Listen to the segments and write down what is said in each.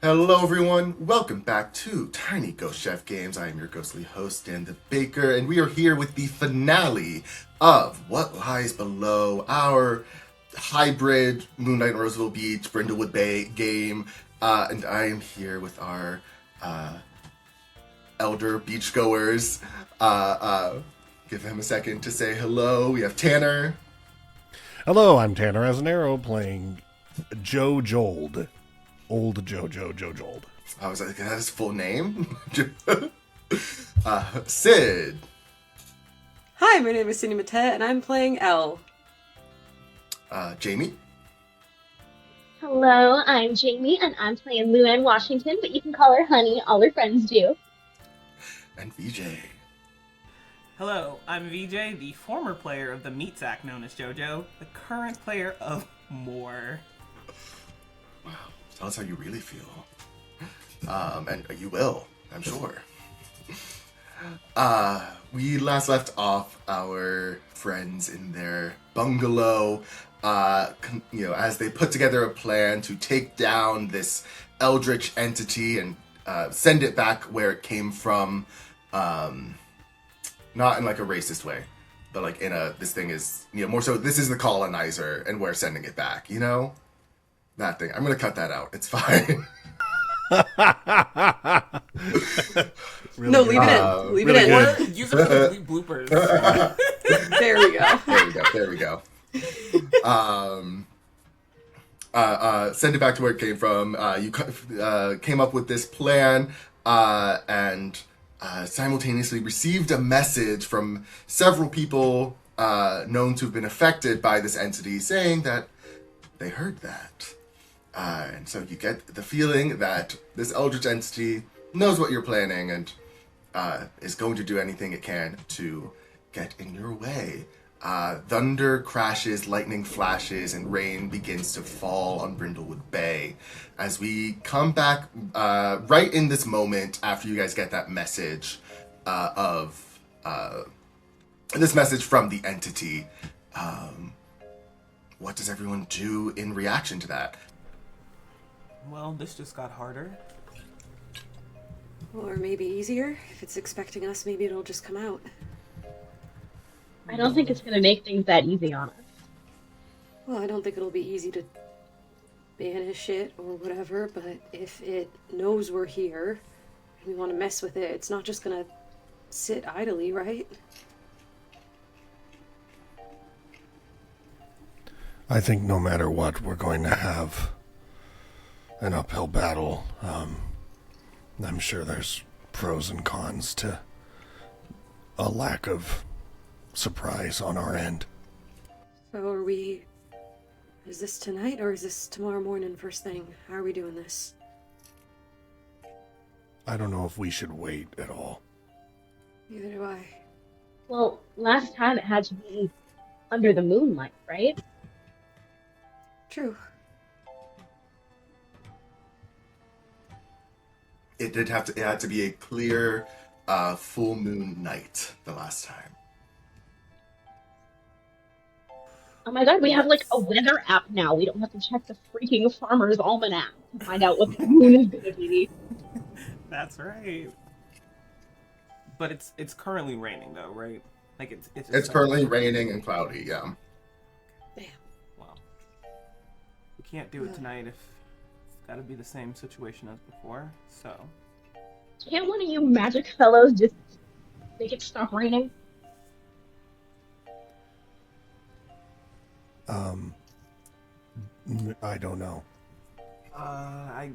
Hello everyone, welcome back to Tiny Ghost Chef Games. I am your ghostly host, Dan the Baker, and we are here with the finale of What Lies Below, our hybrid Moonlight and Roseville Beach, Brindlewood Bay game. And I am here with our elder beachgoers. Give him a second to say hello. We have Tanner. Hello, I'm Tanner Asanero playing Joe Jold. Old Jojo Jojold. I was like, that's his full name? Sid. Hi, my name is Cindy Mate, and I'm playing Elle. Jamie. Hello, I'm Jamie, and I'm playing Luann Washington, but you can call her Honey. All her friends do. And VJ. Hello, I'm VJ, the former player of the Meat Sack known as JoJo, the current player of More. Wow, tell us how you really feel. And you will, I'm sure. We last left off our friends in their bungalow, as they put together a plan to take down this eldritch entity and send it back where it came from. Not in like a racist way, but like in a, this thing is, more so this is the colonizer and we're sending it back, That thing. I'm going to cut that out. It's fine. Really no, leave it in. Leave really it in. Or use it for complete bloopers. There we go. There we go. Send it back to where it came from. You came up with this plan, and simultaneously received a message from several people known to have been affected by this entity saying that they heard that. And so you get the feeling that this eldritch entity knows what you're planning and is going to do anything it can to get in your way. Thunder crashes, lightning flashes, and rain begins to fall on Brindlewood Bay. As we come back right in this moment after you guys get that message this message from the entity, what does everyone do in reaction to that? Well, this just got harder. Or maybe easier. If it's expecting us, maybe it'll just come out. I don't think it's going to make things that easy on us. Well, I don't think it'll be easy to banish it or whatever, but if it knows we're here and we want to mess with it, it's not just going to sit idly, right? I think no matter what, we're going to have an uphill battle. I'm sure there's pros and cons to a lack of surprise on our end. So is this tonight or is this tomorrow morning first thing? How are we doing this? I don't know if we should wait at all. Neither do I. Well, last time it had to be under the moonlight, right? True. It had to be a clear, full moon night the last time. Oh my god, we have like a weather app now. We don't have to check the freaking Farmer's Almanac to find out what the moon is going to be. That's right. But it's currently raining though, right? Like It's currently raining and cloudy, yeah. Damn. Well, we can't do it tonight if it's got to be the same situation as before. So. Can't one of you magic fellows just make it stop raining? I don't know. I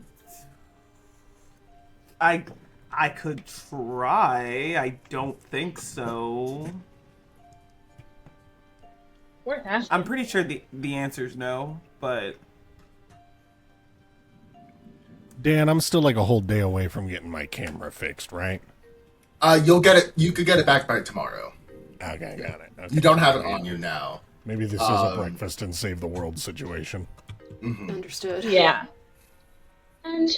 could try. I don't think so. Worth asking. I'm pretty sure the answer's no, but Dan, I'm still like a whole day away from getting my camera fixed, right? You'll get it. You could get it back by tomorrow. Okay, got it. Okay. You don't have it on you now. Maybe this is a breakfast and save the world situation. Mm-hmm. Understood. Yeah. And,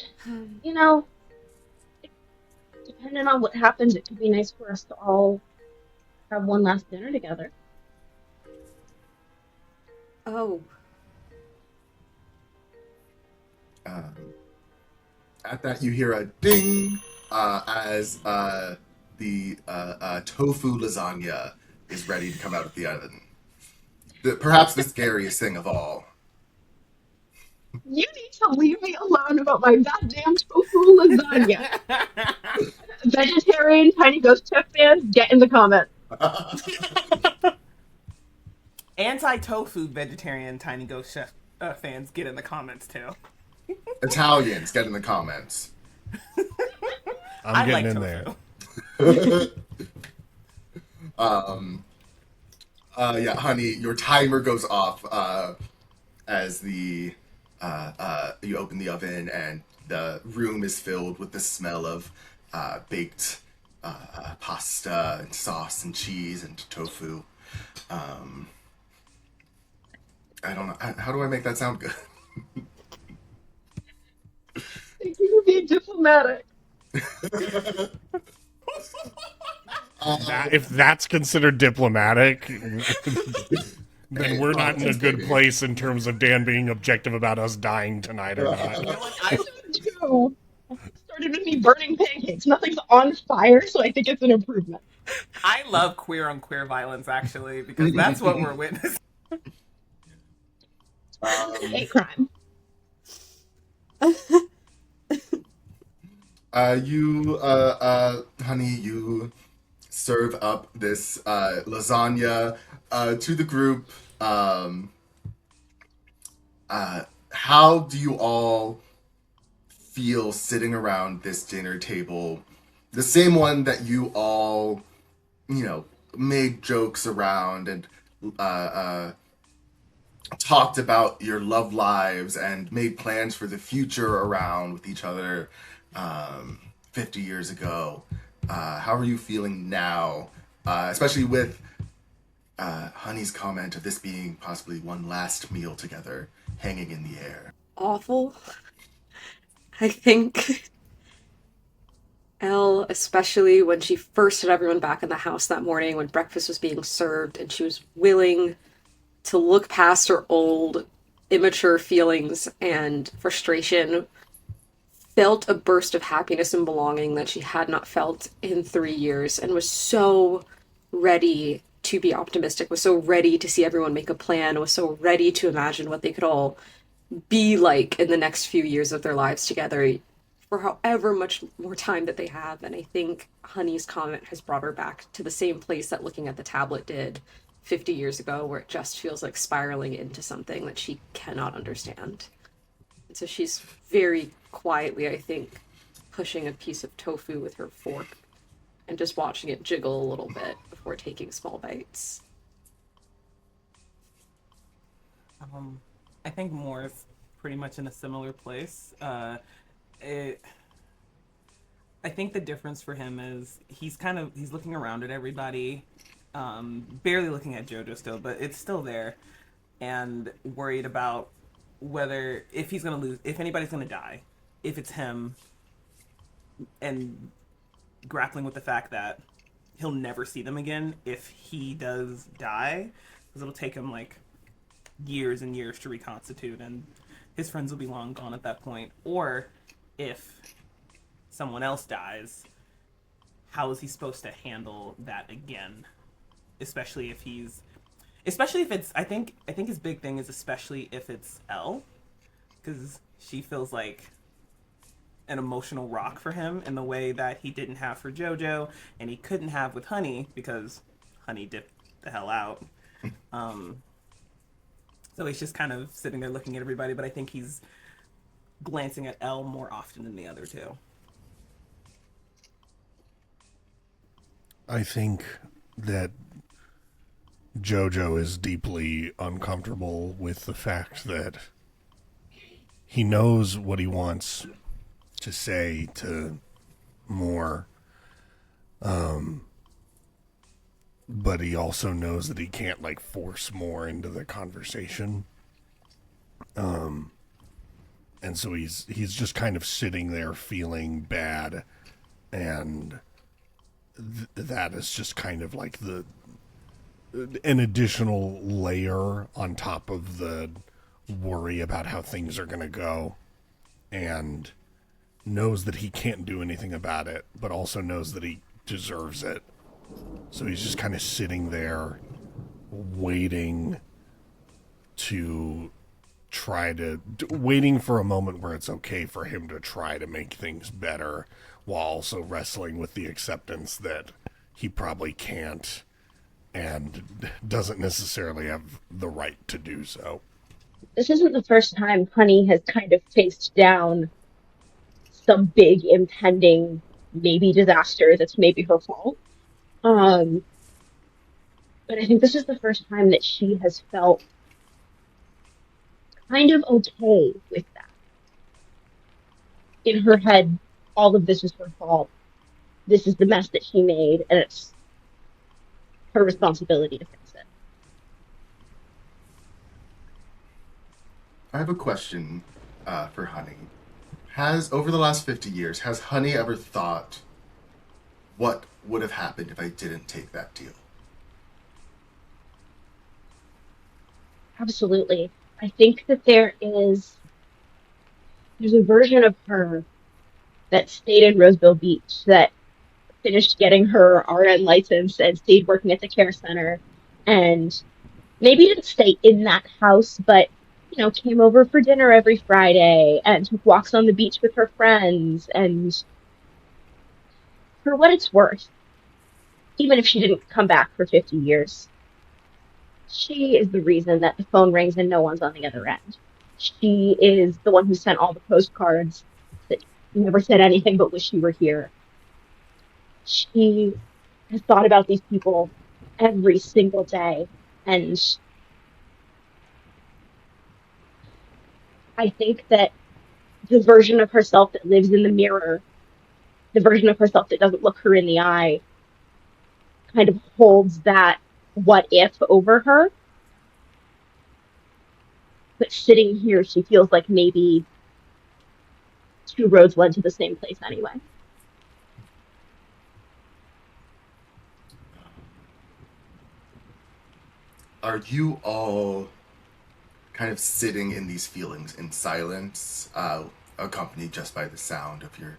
depending on what happens, it could be nice for us to all have one last dinner together. Oh. At that, you hear a ding as the tofu lasagna is ready to come out of the oven. Perhaps the scariest thing of all. You need to leave me alone about my goddamn tofu lasagna. Vegetarian Tiny Ghost Chef fans, get in the comments. Anti-tofu vegetarian Tiny Ghost Chef fans, get in the comments too. Italians, get in the comments. I'm getting in tofu. there. Yeah, honey, your timer goes off as the you open the oven and the room is filled with the smell of baked pasta and sauce and cheese and tofu. I don't know. How do I make that sound good? Thank you for being diplomatic. If that's considered diplomatic, then we're not in a good place in terms of Dan being objective about us dying tonight or not. I too started with me burning pancakes. Nothing's on fire, so I think it's an improvement. I love queer on queer violence, actually, because that's what we're witnessing. Hate crime. Honey, you serve up this lasagna to the group. How do you all feel sitting around this dinner table? The same one that you all, made jokes around and talked about your love lives and made plans for the future around with each other 50 years ago. How are you feeling now? Especially with Honey's comment of this being possibly one last meal together hanging in the air. Awful. I think Elle, especially when she first had everyone back in the house that morning when breakfast was being served and she was willing to look past her old, immature feelings and frustration, felt a burst of happiness and belonging that she had not felt in 3 years and was so ready to be optimistic, was so ready to see everyone make a plan, was so ready to imagine what they could all be like in the next few years of their lives together for however much more time that they have. And I think Honey's comment has brought her back to the same place that looking at the tablet did 50 years ago, where it just feels like spiraling into something that she cannot understand. And so she's very quietly, I think, pushing a piece of tofu with her fork and just watching it jiggle a little bit before taking small bites. I think Moore's pretty much in a similar place. I think the difference for him is he's looking around at everybody, barely looking at JoJo still, but it's still there, and worried about if he's gonna lose, if anybody's gonna die, if it's him, and grappling with the fact that he'll never see them again if he does die, because it'll take him like years and years to reconstitute, and his friends will be long gone at that point. Or if someone else dies, how is he supposed to handle that again? Especially if it's, I think his big thing is especially if it's Elle, because she feels like an emotional rock for him in the way that he didn't have for JoJo, and he couldn't have with Honey because Honey dipped the hell out. So he's just kind of sitting there looking at everybody, but I think he's glancing at Elle more often than the other two. I think that JoJo is deeply uncomfortable with the fact that he knows what he wants to say to Moore, but he also knows that he can't like force Moore into the conversation, and so he's just kind of sitting there feeling bad, and that is just kind of like an additional layer on top of the worry about how things are going to go. And knows that he can't do anything about it, but also knows that he deserves it. So he's just kind of sitting there waiting waiting for a moment where it's okay for him to try to make things better, while also wrestling with the acceptance that he probably can't and doesn't necessarily have the right to do so. This isn't the first time Honey has kind of faced down some big impending maybe disaster that's maybe her fault. Um, but I think this is the first time that she has felt kind of okay with that. In her head, all of this is her fault. This is the mess that she made, and it's her responsibility to fix it. I have a question for Honey. Over the last 50 years, has Honey ever thought what would have happened if I didn't take that deal? Absolutely. I think that there's a version of her that stayed in Roseville Beach, that finished getting her RN license and stayed working at the care center, and maybe didn't stay in that house, but came over for dinner every Friday and took walks on the beach with her friends. And for what it's worth, even if she didn't come back for 50 years, she is the reason that the phone rings and no one's on the other end. She is the one who sent all the postcards that never said anything but wish you were here. She has thought about these people every single day, and I think that the version of herself that lives in the mirror, the version of herself that doesn't look her in the eye, kind of holds that what if over her. But sitting here, she feels like maybe two roads led to the same place anyway. Are you all kind of sitting in these feelings in silence, accompanied just by the sound of your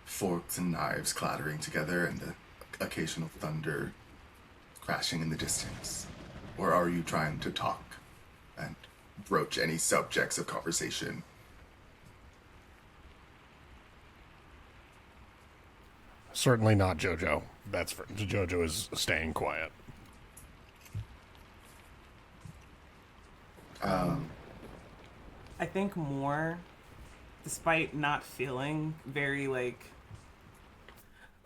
forks and knives clattering together and the occasional thunder crashing in the distance? Or are you trying to talk and broach any subjects of conversation? Certainly not Jojo. Jojo is staying quiet. I think more, despite not feeling very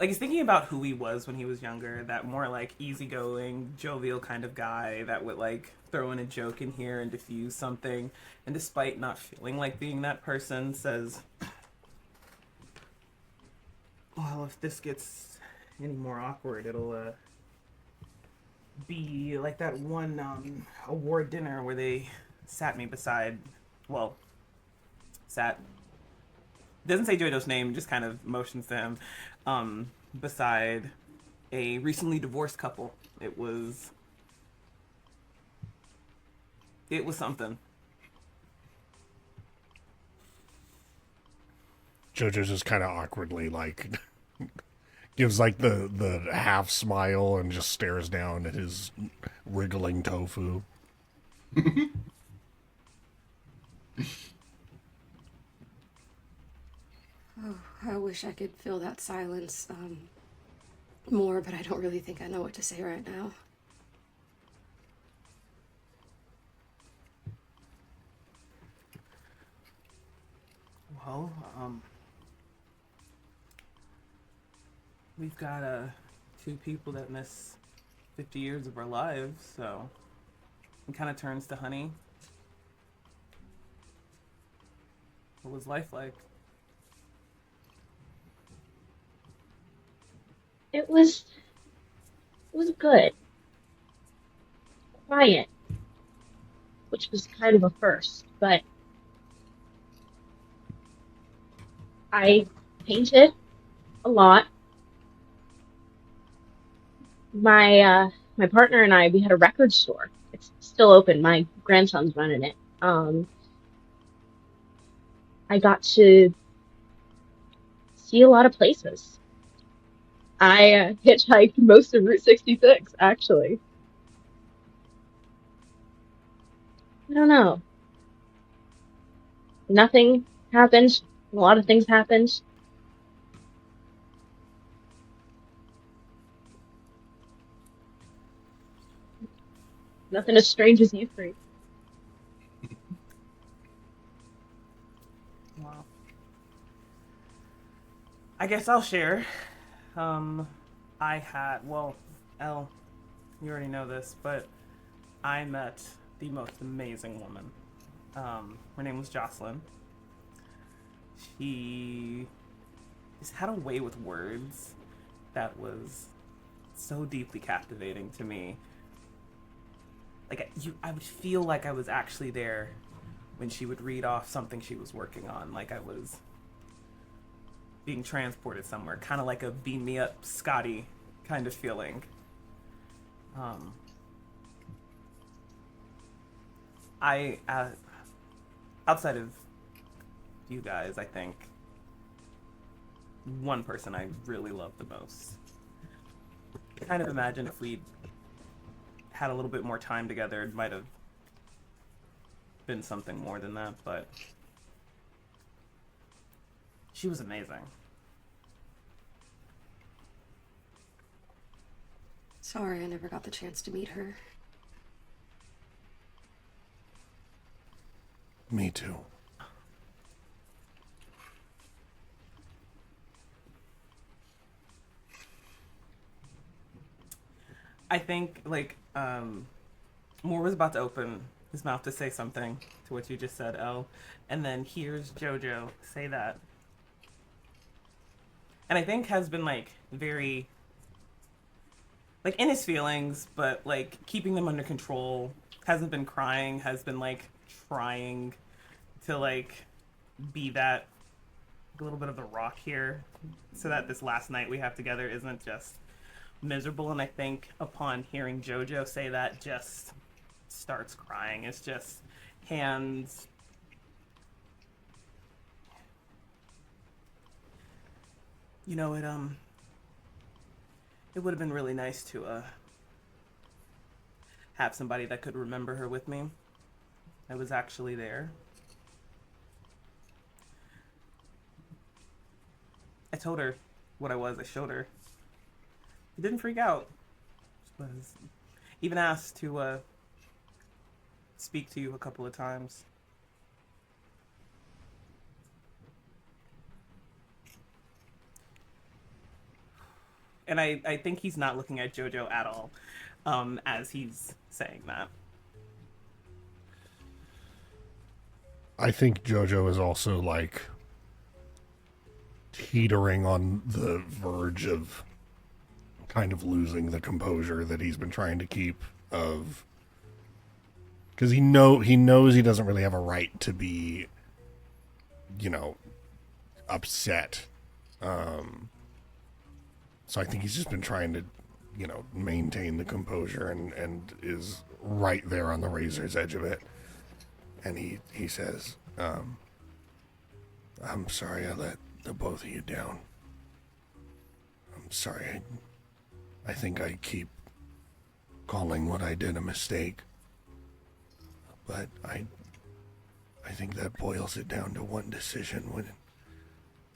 he's thinking about who he was when he was younger, that more easygoing, jovial kind of guy that would throw in a joke in here and diffuse something. And despite not feeling like being that person, says, well, if this gets any more awkward, it'll be like that one award dinner where they sat me beside, doesn't say Jojo's name, just kind of motions to him, beside a recently divorced couple. It was something. Jojo's just kind of awkwardly gives the half smile and just stares down at his wriggling tofu. Oh, I wish I could fill that silence more, but I don't really think I know what to say right now. Well, we've got two people that miss 50 years of our lives, so it kind of turns to Honey. What was life like? It was good. Quiet, which was kind of a first, but I painted a lot. My partner and I, we had a record store. It's still open. My grandson's running it. I got to see a lot of places. I hitchhiked most of Route 66, actually. I don't know. Nothing happened. A lot of things happened. Nothing as strange as you three. Wow. I guess I'll share. Um, Elle, you already know this, but I met the most amazing woman. Her name was Jocelyn. She just had a way with words that was so deeply captivating to me. I would feel like I was actually there when she would read off something she was working on, like I was being transported somewhere, kind of like a beam me up Scotty kind of feeling. Um, I outside of you guys, I think one person I really love the most. I kind of imagine if we had a little bit more time together, it might have been something more than that, but she was amazing. Sorry I never got the chance to meet her. Me too. I think Moore was about to open his mouth to say something to what you just said, Elle, and then hears Jojo say that, and I think has been very in his feelings, but keeping them under control. Hasn't been crying. Has been trying to be that a little bit of the rock here, so that this last night we have together isn't just miserable. And I think upon hearing Jojo say that, just starts crying. It's just hands. You know, it would have been really nice to have somebody that could remember her with me. I was actually there. I told her what I was. I showed her. She didn't freak out. She was even asked to speak to you a couple of times. And I think he's not looking at Jojo at all as he's saying that. I think Jojo is also teetering on the verge of kind of losing the composure that he's been trying to keep, of because he knows he doesn't really have a right to be, upset. So I think he's just been trying to, maintain the composure, and is right there on the razor's edge of it. And he says, I'm sorry I let the both of you down. I'm sorry. I think I keep calling what I did a mistake. But I think that boils it down to one decision, when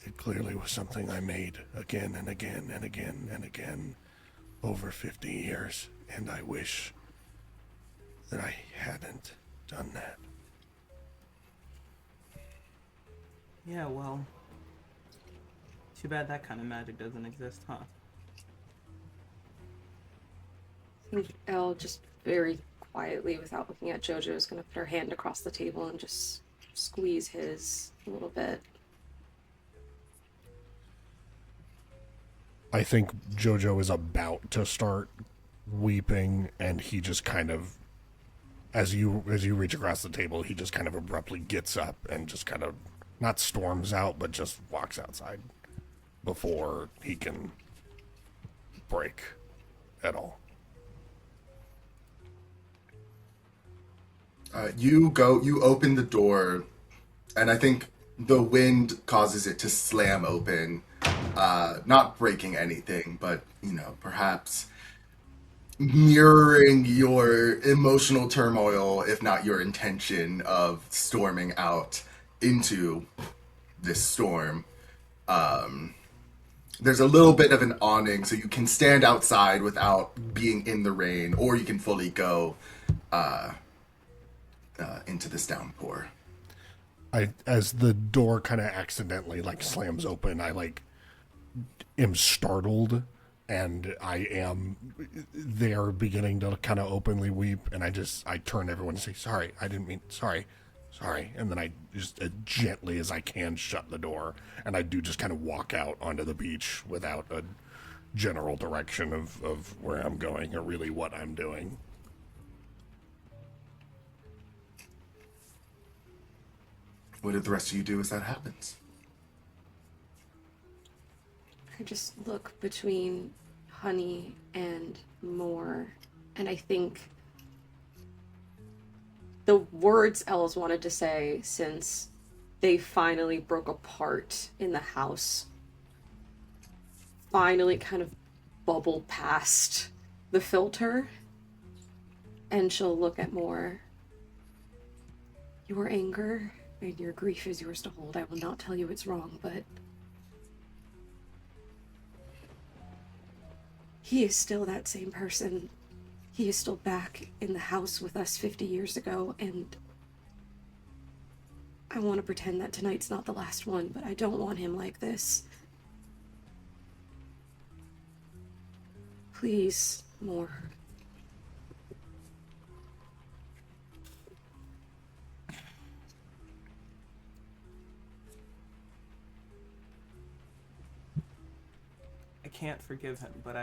it clearly was something I made again and again and again and again over 50 years, and I wish that I hadn't done that. Yeah, well, too bad that kind of magic doesn't exist, huh? I think Elle, just very quietly, without looking at Jojo, is going to put her hand across the table and just squeeze his a little bit. I think Jojo is about to start weeping, and he just kind of, as you reach across the table, he just kind of abruptly gets up and just kind of, not storms out, but just walks outside before he can break at all. You open the door, and I think the wind causes it to slam open, not breaking anything, but, perhaps mirroring your emotional turmoil, if not your intention of storming out into this storm. There's a little bit of an awning, so you can stand outside without being in the rain, or you can fully go into this downpour. As the door kind of accidentally slams open, I am startled, and I am there beginning to kind of openly weep, and I turn to everyone and say, sorry, I didn't mean, sorry, and then I just as gently as I can shut the door, and I do just kind of walk out onto the beach without a general direction of where I'm going or really what I'm doing. What did the rest of you do as that happens? I just look between Honey and Moore, and I think the words Els wanted to say, since they finally broke apart in the house, finally kind of bubbled past the filter, and she'll look at Moore. Your anger and your grief is yours to hold. I will not tell you it's wrong, but he is still that same person. He is still back in the house with us 50 years ago, and I want to pretend that tonight's not the last one, but I don't want him like this. Please, Moore. I can't forgive him, but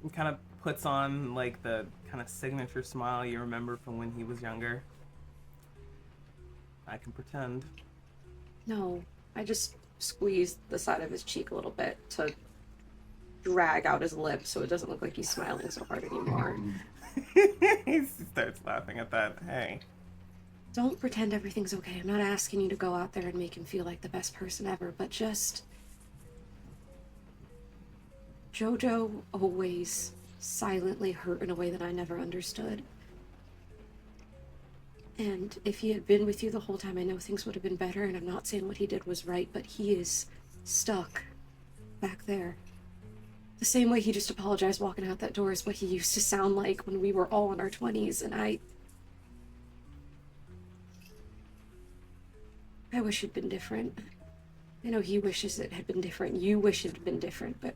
he kind of puts on the kind of signature smile you remember from when he was younger. I can pretend. No, I just squeezed the side of his cheek a little bit to drag out his lips so it doesn't look like he's smiling so hard anymore. He starts laughing at that. Hey. Don't pretend everything's okay. I'm not asking you to go out there and make him feel like the best person ever, but just... Jojo always silently hurt in a way that I never understood. And if he had been with you the whole time, I know things would have been better, and I'm not saying what he did was right, but he is stuck back there. The same way he just apologized walking out that door is what he used to sound like when we were all in our 20s, and I wish it'd been different. I know he wishes it had been different. You wish it had been different, but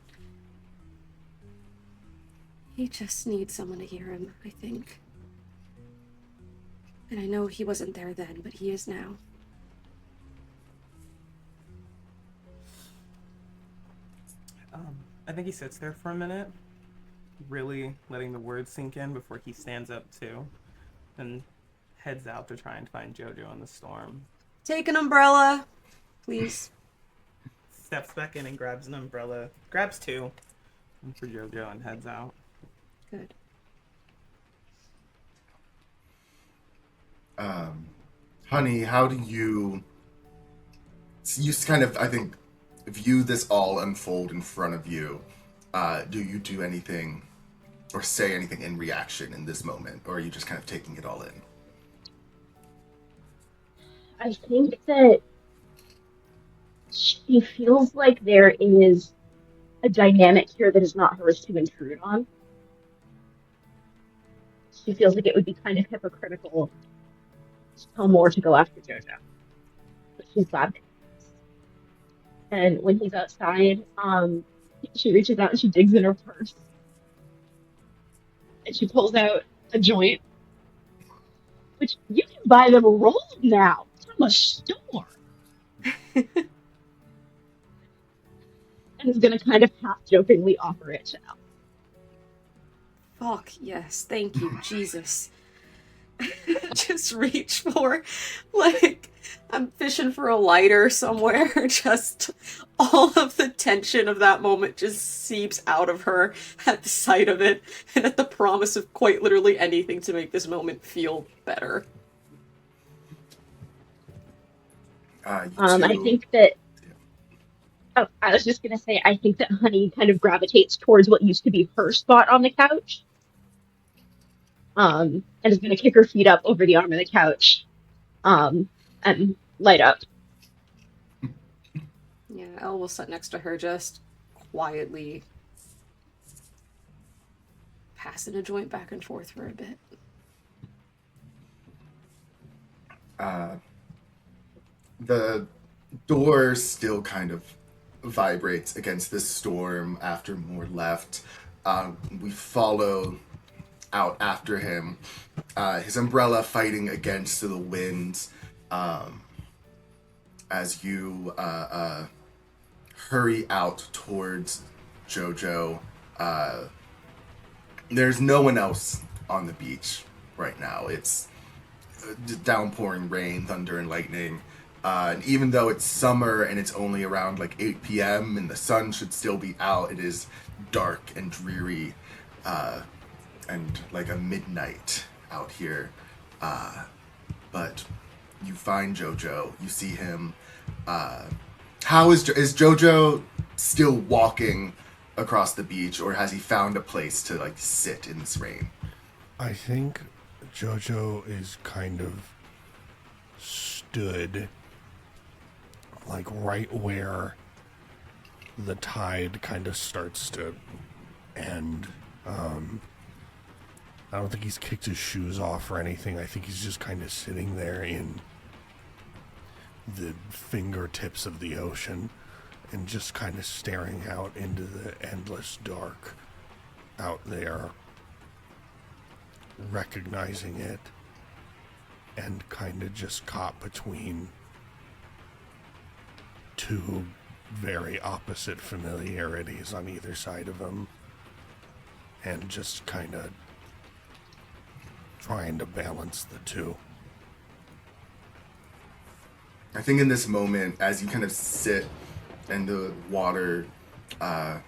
he just needs someone to hear him, I think. And I know he wasn't there then, but he is now. I think he sits there for a minute, really letting the words sink in before he stands up too, and heads out to try and find Jojo in the storm. Take an umbrella, please. Steps back in and grabs an umbrella. Grabs two. One for Jojo and heads out. Good. Honey, how do you kind of, I think, view this all unfold in front of you? Do you do anything or say anything in reaction in this moment, or are you just kind of taking it all in? I think that she feels like there is a dynamic here that is not hers to intrude on. She feels like it would be kind of hypocritical to tell Moore to go after Jojo. But she's glad. And when he's outside, she reaches out and she digs in her purse. And she pulls out a joint, which you can buy them rolled now from a store. And is going to kind of half-jokingly offer it to Elle. Fuck, yes. Thank you, Jesus. Just reach for, I'm fishing for a lighter somewhere. Just all of the tension of that moment just seeps out of her at the sight of it and at the promise of quite literally anything to make this moment feel better. You I two, think that. Oh, I was just gonna say, I think that Honey kind of gravitates towards what used to be her spot on the couch, and is gonna kick her feet up over the arm of the couch, and light up. Yeah, Elle will sit next to her, just quietly passing a joint back and forth for a bit. the door still kind of vibrates against this storm after Moore left. We follow out after him, his umbrella fighting against the winds, as you hurry out towards Jojo. There's no one else on the beach right now. It's downpouring rain, thunder, and lightning. And even though it's summer and it's only around like 8 p.m. and the sun should still be out, it is dark and dreary, and like a midnight out here. But you find Jojo. You see him. How is Jojo still walking across the beach, or has he found a place to like sit in this rain? I think Jojo is kind of stood like right where the tide kind of starts to end. I don't think he's kicked his shoes off or anything. I think he's just kind of sitting there in the fingertips of the ocean and just kind of staring out into the endless dark out there, recognizing it, and kind of just caught between two very opposite familiarities on either side of him, and just kind of trying to balance the two. I think in this moment, as you kind of sit and the water, the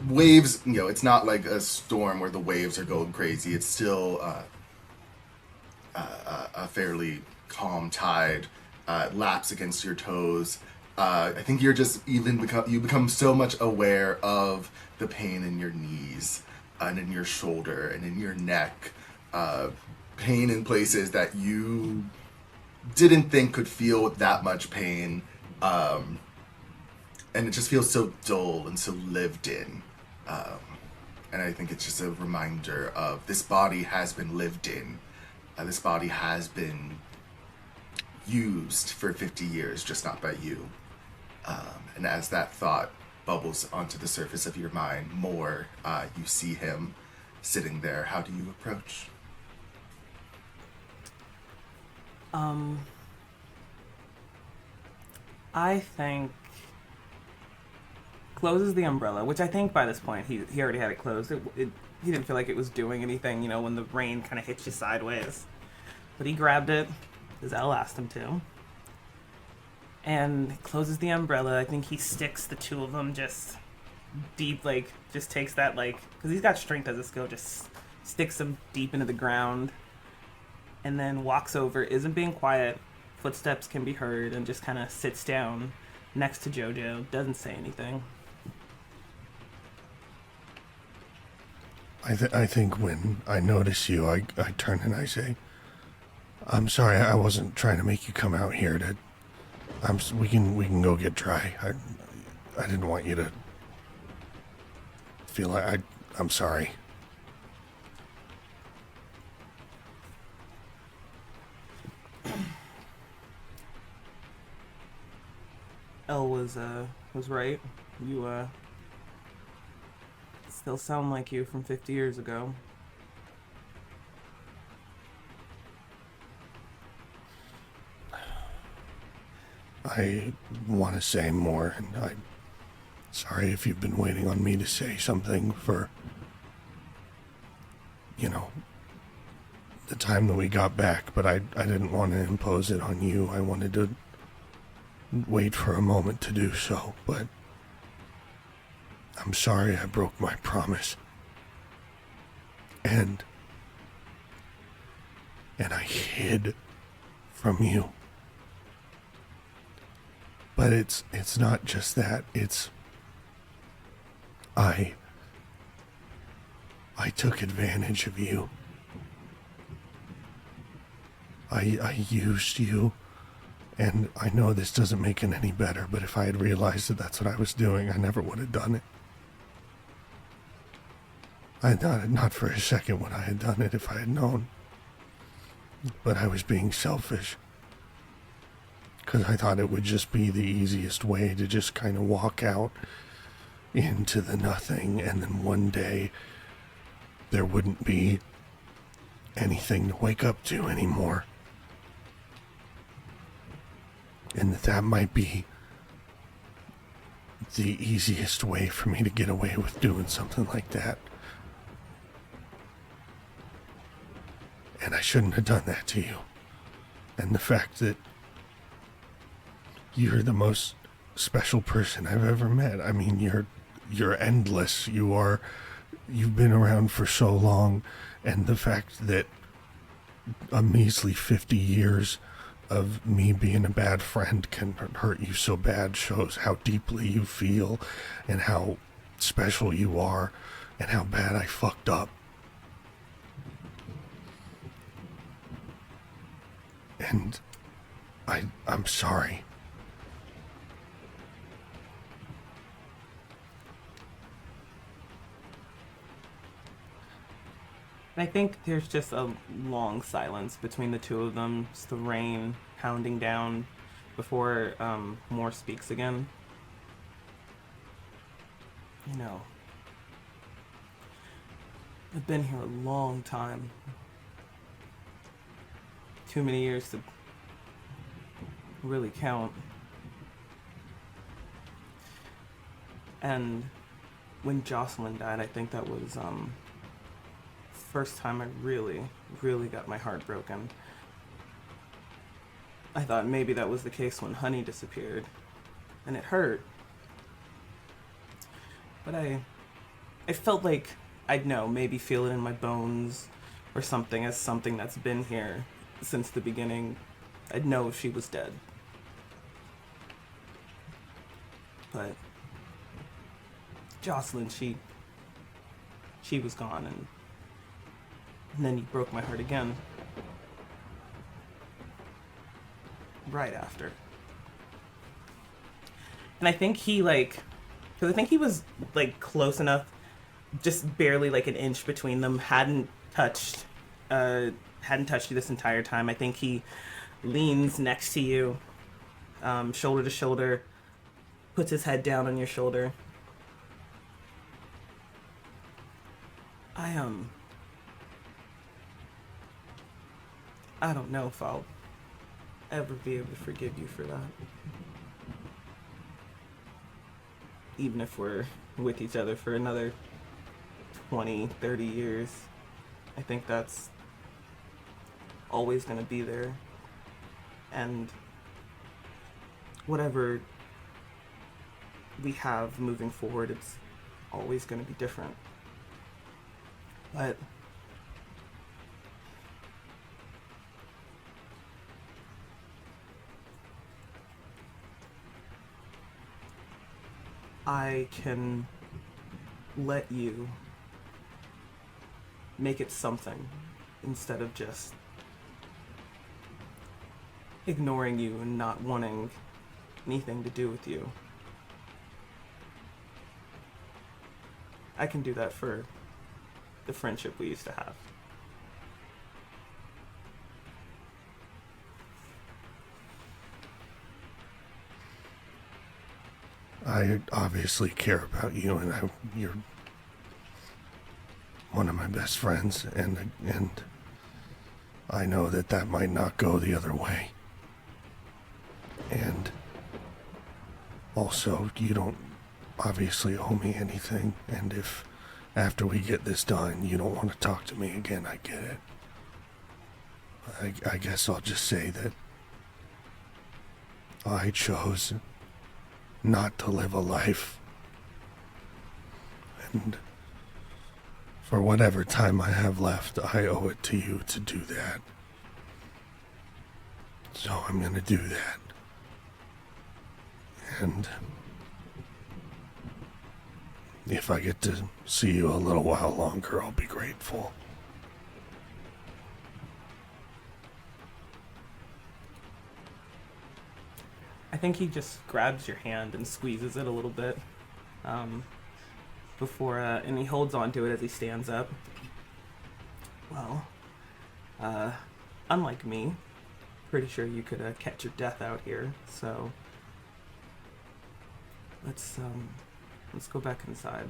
waves, it's not like a storm where the waves are going crazy. It's still a fairly calm tide, laps against your toes. I think you're just you become so much aware of the pain in your knees and in your shoulder and in your neck, pain in places that you didn't think could feel that much pain, and it just feels so dull and so lived in, and I think it's just a reminder of this body has been lived in, this body has been used for 50 years, just not by you, and as that thought bubbles onto the surface of your mind more, you see him sitting there. How do you approach? I think closes the umbrella, which I think by this point he already had it closed. He didn't feel like it was doing anything, when the rain kind of hits you sideways. But he grabbed it, as Elle asked him to, and closes the umbrella. I think he sticks the two of them just deep, just takes that, because he's got strength as a skill, just sticks them deep into the ground, and then walks over, isn't being quiet, footsteps can be heard, and just kind of sits down next to Jojo, doesn't say anything. I think when I notice you, I turn and I say, "I'm sorry, I wasn't trying to make you come out here to. We can go get dry. I didn't want you to feel like I'm sorry." Elle was right. You still sound like you from 50 years ago. I want to say more, and I'm sorry if you've been waiting on me to say something for, the time that we got back, but I didn't want to impose it on you. I wanted to wait for a moment to do so, but I'm sorry I broke my promise. And I hid from you. But it's not just that. It's I took advantage of you. I used you, and I know this doesn't make it any better, but if I had realized that that's what I was doing, I never would have done it. Not for a second would I have done it if I had known. But I was being selfish. Because I thought it would just be the easiest way to just kind of walk out into the nothing, and then one day there wouldn't be anything to wake up to anymore. And that might be the easiest way for me to get away with doing something like that. And I shouldn't have done that to you. And the fact that you're the most special person I've ever met. I mean, you're endless. You've been around for so long, and the fact that a measly 50 years of me being a bad friend can hurt you so bad shows how deeply you feel and how special you are and how bad I fucked up. And I'm sorry. And I think there's just a long silence between the two of them. Just the rain pounding down before Moore speaks again. You know, I've been here a long time. Too many years to really count. And when Jocelyn died, I think that was first time I really got my heart broken. I thought maybe that was the case when Honey disappeared, and it hurt. But I felt like I'd know, maybe feel it in my bones or something, as something that's been here since the beginning. I'd know if she was dead. But Jocelyn, she was gone, and then you broke my heart again. Right after. And I think because I think he was, close enough, just barely, an inch between them, hadn't touched you this entire time. I think he leans next to you, shoulder to shoulder, puts his head down on your shoulder. I don't know if I'll ever be able to forgive you for that. Even if we're with each other for another 20, 30 years, I think that's always going to be there. And whatever we have moving forward, it's always going to be different. But I can let you make it something instead of just ignoring you and not wanting anything to do with you. I can do that for the friendship we used to have. I obviously care about you, and you're one of my best friends, and I know that might not go the other way. And also, you don't obviously owe me anything, and if after we get this done you don't want to talk to me again, I get it. I guess I'll just say that I chose not to live a life, and for whatever time I have left, I owe it to you to do that. So I'm gonna do that. And if I get to see you a little while longer, I'll be grateful. I think he just grabs your hand and squeezes it a little bit before, and he holds on to it as he stands up. Well, unlike me, pretty sure you could catch your death out here. So let's go back inside.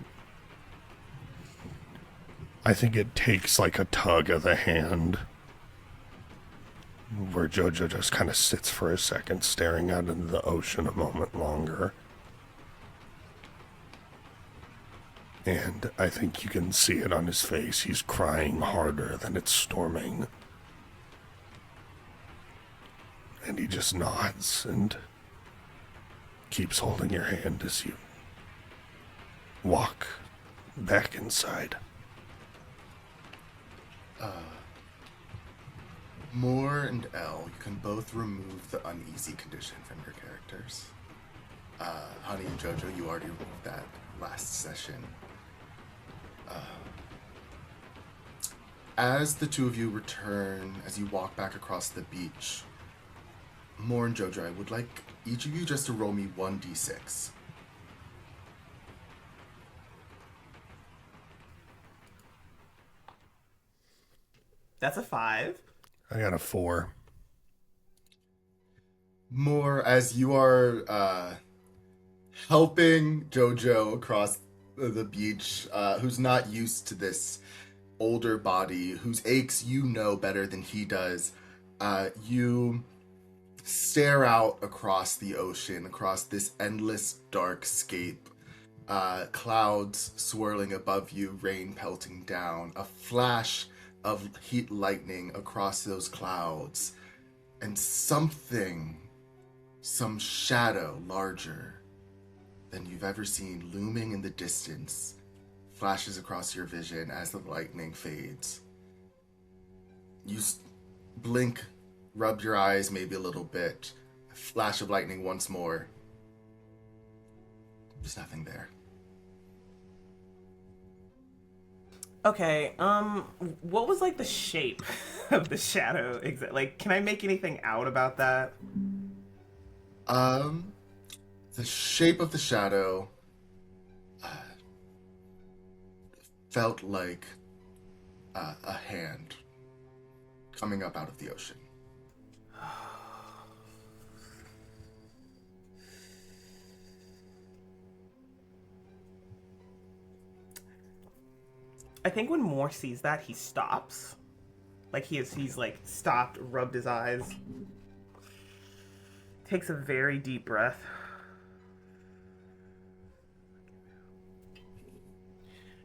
I think it takes like a tug of the hand where Jojo just kind of sits for a second, staring out into the ocean a moment longer. And I think you can see it on his face. He's crying harder than it's storming. And he just nods and keeps holding your hand as you walk back inside. Moore and Elle, you can both remove the uneasy condition from your characters. Honey and Jojo, you already removed that last session. As the two of you return, as you walk back across the beach, Moore and Jojo, I would like each of you just to roll me 1d6. That's a 5. I got a 4. Moore, as you are helping Jojo across the beach, who's not used to this older body, whose aches you know better than he does, you stare out across the ocean, across this endless dark scape, clouds swirling above you, rain pelting down, a flash of heat lightning across those clouds, and some shadow larger than you've ever seen looming in the distance flashes across your vision as the lightning fades. You blink, rub your eyes maybe a little bit, a flash of lightning once more. There's nothing there. Okay, what was like the shape of the shadow? Like, can I make anything out about that? The shape of the shadow felt like a hand coming up out of the ocean. I think when Moore sees that, he stops. Like he's like stopped, rubbed his eyes, takes a very deep breath.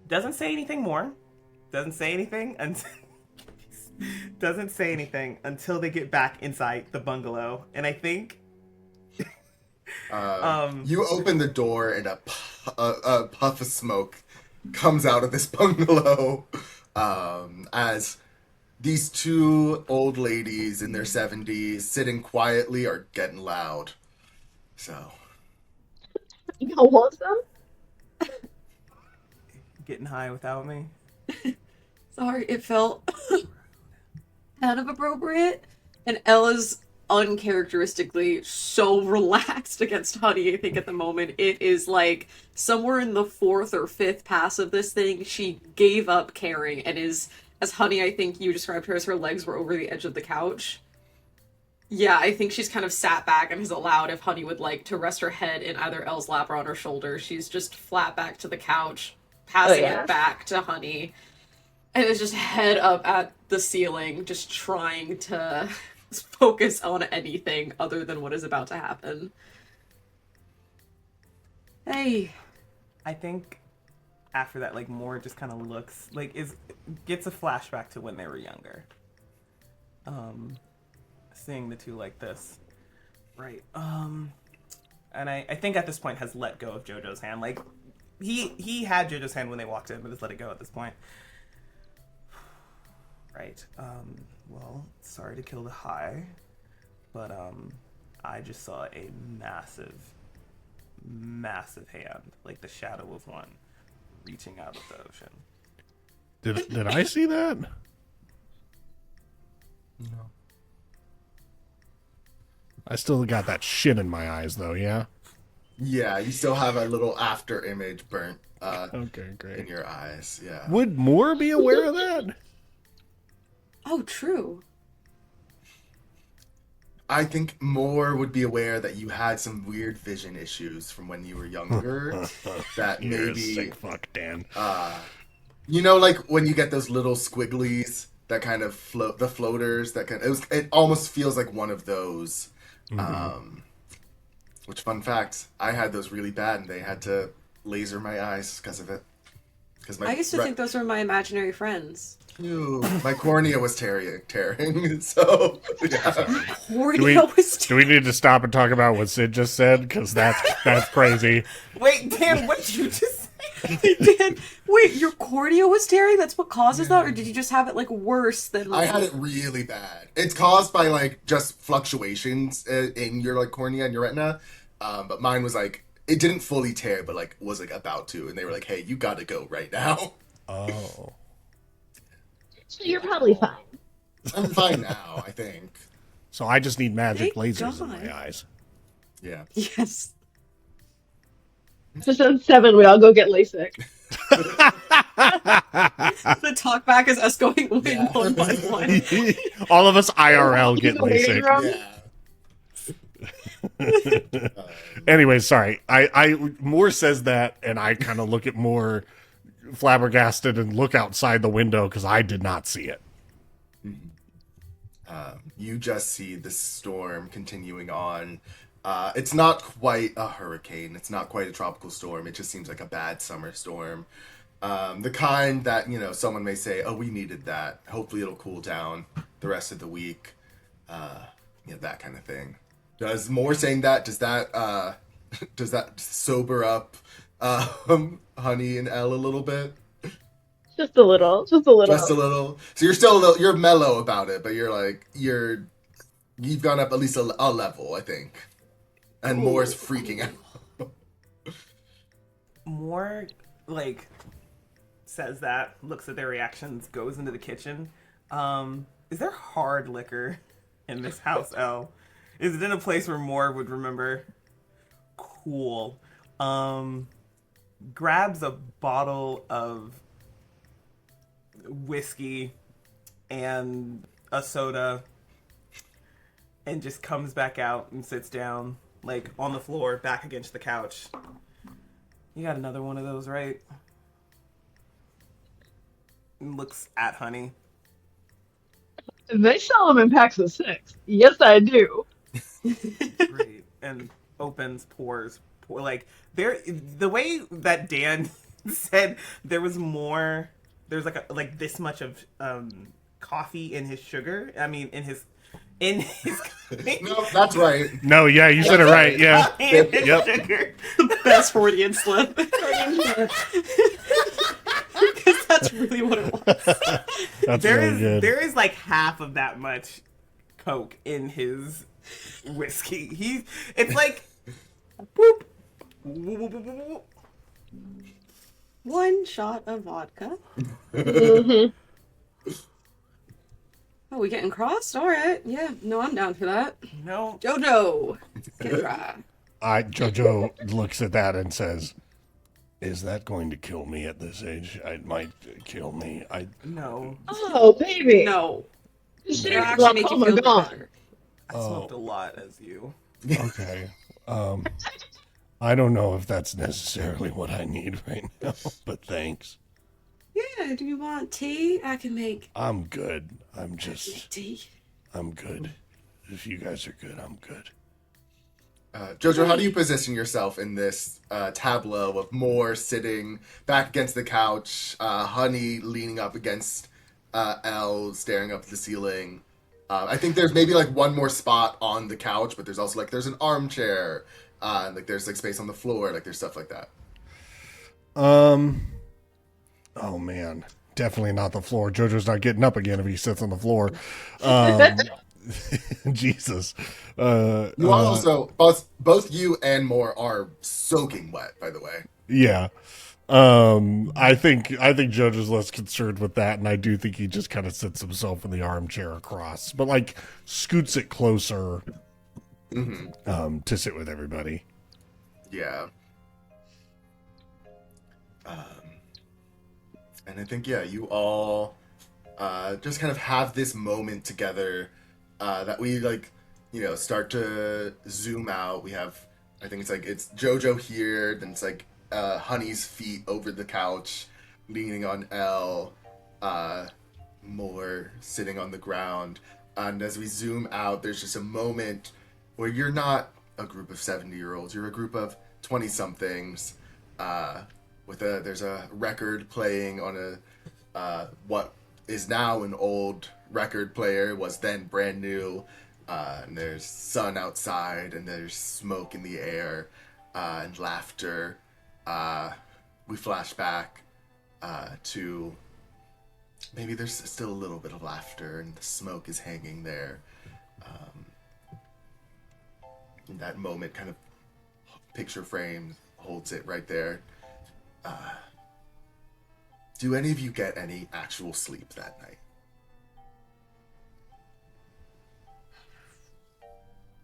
Doesn't say anything more. Doesn't say anything until they get back inside the bungalow. And I think you open the door and a puff of smoke comes out of this bungalow as these two old ladies in their 70s sitting quietly are getting loud. So You know what's them? getting high without me. Sorry, it felt kind of appropriate. And Ella's uncharacteristically so relaxed against Honey, I think, at the moment. It is like somewhere in the 4th or 5th pass of this thing, she gave up caring and is, as Honey, I think you described her as her legs were over the edge of the couch. Yeah, I think she's kind of sat back and has allowed if Honey would like to rest her head in either Elle's lap or on her shoulder. She's just flat back to the couch, passing it back to Honey. And is just head up at the ceiling, just trying to focus on anything other than what is about to happen. Hey. I think after that, like, Moore just kind of looks, like, gets a flashback to when they were younger. Seeing the two like this. Right. And I think at this point has let go of Jojo's hand. Like, he had Jojo's hand when they walked in, but has let it go at this point. Right. Well, sorry to kill the high. but I just saw a massive, massive hand, like the shadow of one, reaching out of the ocean. Did I see that? No. I still got that shit in my eyes, though. Yeah. Yeah, you still have a little after image burnt Okay, in great. your eyes. Yeah. Would Moore be aware of that? Oh, true. I think Moore would be aware that you had some weird vision issues from when you were younger. That You're a maybe, sick fuck, Dan. you know, like when you get those little squigglies that kind of float, the floaters that kind of, it almost feels like one of those. Which, fun fact, I had those really bad, and they had to laser my eyes because of it. Because I used to think those were my imaginary friends. Ew, my cornea was tearing. So yeah. Cornea was Do we need to stop and talk about what Sid just said? Because that's crazy. Wait, Dan, what did you just say? Dan, wait, your cornea was tearing? That's what causes that? Or did you just have it, like, worse than... I had it really bad. It's caused by, like, just fluctuations in your, like, cornea and your retina. But mine was, like, it didn't fully tear, but, like, was, like, about to. And they were like, hey, you gotta go right now. Oh. So you're probably fine. I'm fine now, I think. So I just need magic Thank lasers in God. my eyes. Yeah. Yes. Episode 7, we all go get LASIK. The talk back is us going in Yeah. one by one. All of us IRL get The waiting LASIK. room. Yeah. Anyway, sorry. I Moore says that, and I kind of look at Moore flabbergasted and look outside the window because I did not see it. You just see the storm continuing on. It's not quite a hurricane. It's not quite a tropical storm. It just seems like a bad summer storm. The kind that, you know, someone may say, oh, we needed that. Hopefully it'll cool down the rest of the week. You know, that kind of thing. Does Moore saying that, does that sober up Honey and Elle a little bit? Just a little. Just a little. Just a little. So you're still a little, you're mellow about it, but you're like, you've gone up at least a level, I think. And Moore's freaking out. Moore, like, says that, looks at their reactions, goes into the kitchen. Is there hard liquor in this house, Elle? Is it in a place where Moore would remember? Cool. Grabs a bottle of whiskey and a soda and just comes back out and sits down, like, on the floor, back against the couch. You got another one of those, right? And looks at Honey. They sell them in packs of 6. Yes, I do. Great. And opens, pours, like, the way that Dan said there was more, there's like this much of coffee in his sugar. I mean, in his No, that's right. No, yeah, you said it right. Yeah. Yep. sugar. Best Freudian slip. Because that's really what it was. That's really good. There is like half of that much Coke in his whiskey. It's like boop. One shot of vodka. Oh, we getting crossed? All right. Yeah. No, I'm down for that. No. Jojo, get dry. Jojo looks at that and says, "Is that going to kill me at this age? It might kill me. No. Oh, baby. No. This It'll is actually make you glaucoma feel gone. better. I smoked a lot as you. Okay. I don't know if that's necessarily what I need right now, but thanks. Yeah, do you want tea? I can make I'm good. I'm tea. good. If you guys are good, I'm good. Jojo, how do you position yourself in this tableau of Moore sitting back against the couch, Honey leaning up against Elle, staring up at the ceiling? I think there's maybe like one more spot on the couch, but there's also like there's an armchair, like there's like space on the floor, like there's stuff like that. Oh man, definitely not the floor. Jojo's not getting up again if he sits on the floor. Jesus. You are also both you and Moore are soaking wet, by the way. Yeah. I think Judge is less concerned with that, and I do think he just kind of sits himself in the armchair across, but like scoots it closer to sit with everybody. Yeah. And I think, yeah, you all just kind of have this moment together that we, like, start to zoom out. We have, I think it's JoJo here, then it's like Honey's feet over the couch, leaning on Elle, Moore sitting on the ground. And as we zoom out, there's just a moment where you're not a group of 70-year-olds, you're a group of 20-somethings. There's a record playing on what is now an old record player, was then brand new, and there's sun outside and there's smoke in the air, and laughter. We flash back to maybe there's still a little bit of laughter and the smoke is hanging there. And that moment kind of picture frame holds it right there. Do any of you get any actual sleep that night?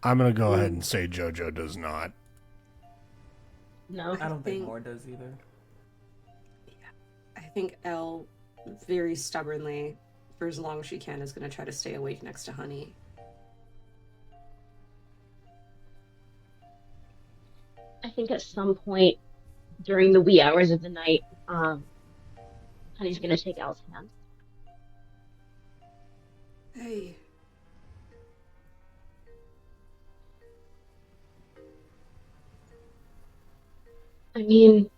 I'm going to go ahead and say JoJo does not. No. I don't think Moore does either. I think Elle, very stubbornly, for as long as she can, is going to try to stay awake next to Honey. I think at some point during the wee hours of the night, Honey's gonna take Elle's hand. Hey. I mean,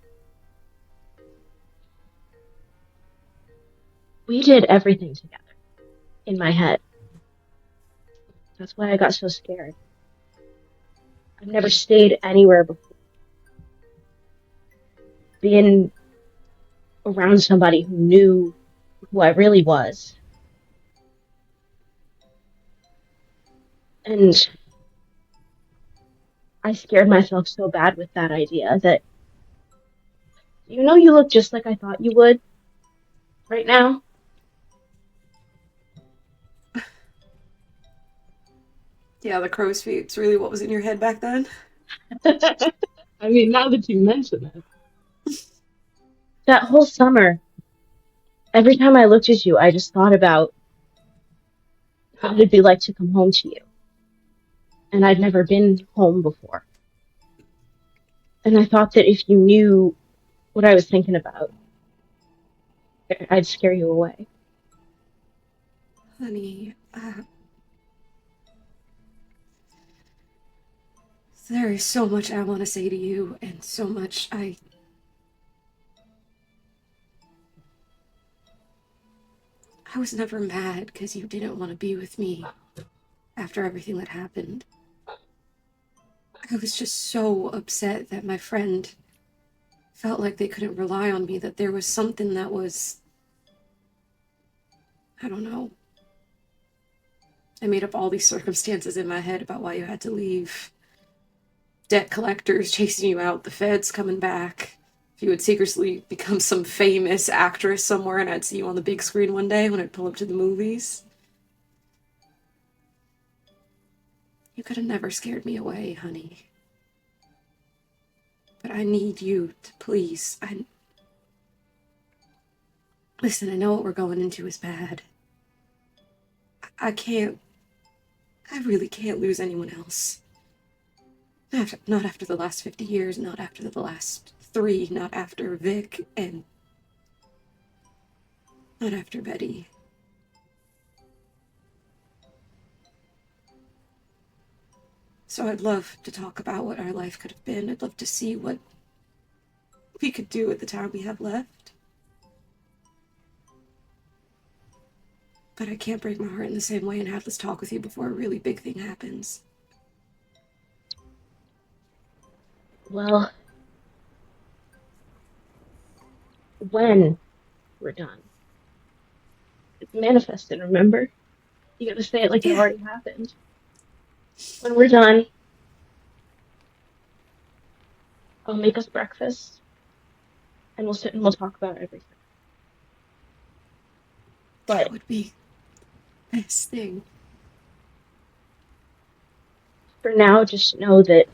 we did everything together in my head. That's why I got so scared. I've never stayed anywhere before. Being around somebody who knew who I really was. And I scared myself so bad with that idea that, you look just like I thought you would right now. Yeah, the crow's feet's really what was in your head back then? I mean, now that you mention it. That whole summer, every time I looked at you, I just thought about how it'd be like to come home to you. And I'd never been home before. And I thought that if you knew what I was thinking about, I'd scare you away. Honey, there is so much I want to say to you, and so much I was never mad because you didn't want to be with me after everything that happened. I was just so upset that my friend felt like they couldn't rely on me, that there was something that was, I don't know. I made up all these circumstances in my head about why you had to leave. Debt collectors chasing you out, the feds coming back. If you would secretly become some famous actress somewhere and I'd see you on the big screen one day when I'd pull up to the movies. You could have never scared me away, honey. But I need you to please. Listen, I know what we're going into is bad. I really can't lose anyone else. Not after the last 50 years, not after the last 3, not after Vic, and not after Betty. So I'd love to talk about what our life could have been. I'd love to see what we could do with the time we have left. But I can't break my heart in the same way and have this talk with you before a really big thing happens. Well, when we're done, it's manifested, remember? You gotta say it like it Yeah. already happened. When we're done, I'll make us breakfast, and we'll sit and we'll talk about everything. That But would be the best thing. for now, just know that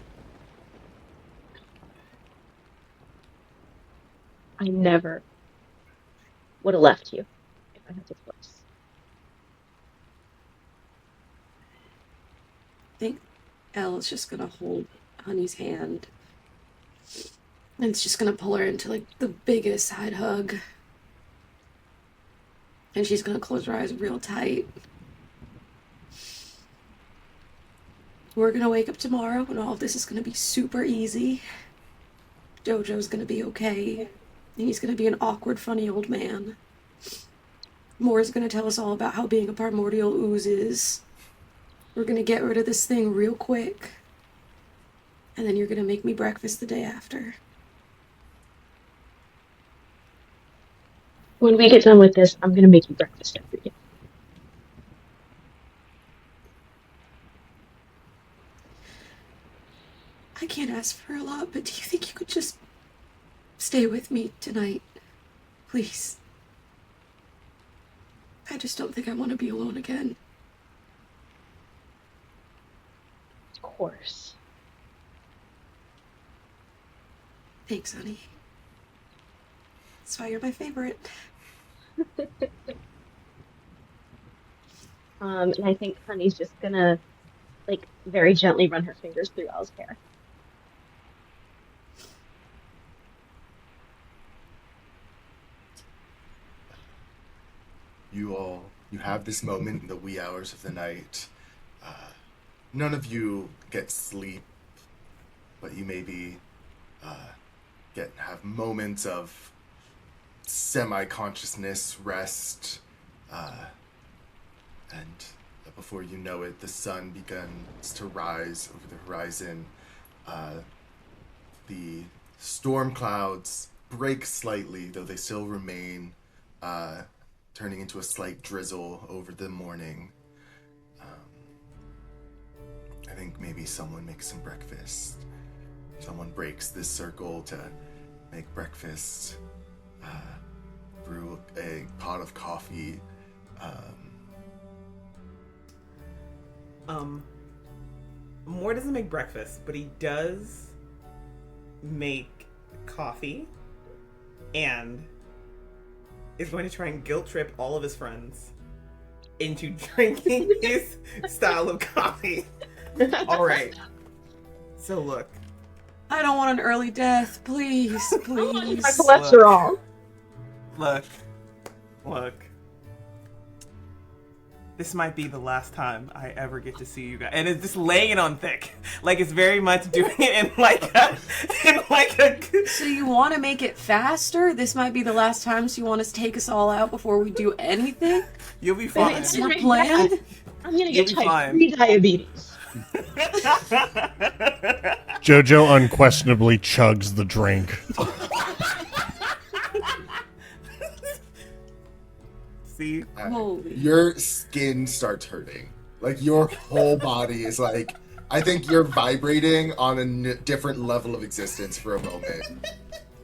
I never would have left you if I had the choice. I think Elle's just gonna hold Honey's hand. And it's just gonna pull her into like the biggest side hug. And she's gonna close her eyes real tight. We're gonna wake up tomorrow and all of this is gonna be super easy. Jojo's gonna be okay. And he's gonna be an awkward, funny old man. Moore's gonna tell us all about how being a primordial ooze is. We're gonna get rid of this thing real quick. And then you're gonna make me breakfast the day after. When we get done with this, I'm gonna make you breakfast every day. I can't ask for a lot, but do you think you could just stay with me tonight? Please. I just don't think I want to be alone again. Of course. Thanks, honey. That's why you're my favorite. And I think Honey's just gonna, like, very gently run her fingers through Elle's hair. You have this moment in the wee hours of the night. None of you get sleep, but you maybe have moments of semi-consciousness, rest, and before you know it, the sun begins to rise over the horizon. The storm clouds break slightly, though they still remain, turning into a slight drizzle over the morning. I think maybe someone makes some breakfast. Someone breaks this circle to make breakfast, brew a pot of coffee. Moore doesn't make breakfast, but he does make coffee and is going to try and guilt trip all of his friends into drinking his style of coffee. All right. So look. I don't want an early death. Please, please. My cholesterol. Look. This might be the last time I ever get to see you guys. And it's just laying it on thick. Like, it's very much doing it in like a... So you want to make it faster? This might be the last time, so you want to take us all out before we do anything? You'll be fine. It's your plan? I'm gonna get You'll be type fine. 3 diabetes. Jojo unquestionably chugs the drink. See? Holy. Your skin starts hurting. Like, your whole body is like... I think you're vibrating on a different level of existence for a moment.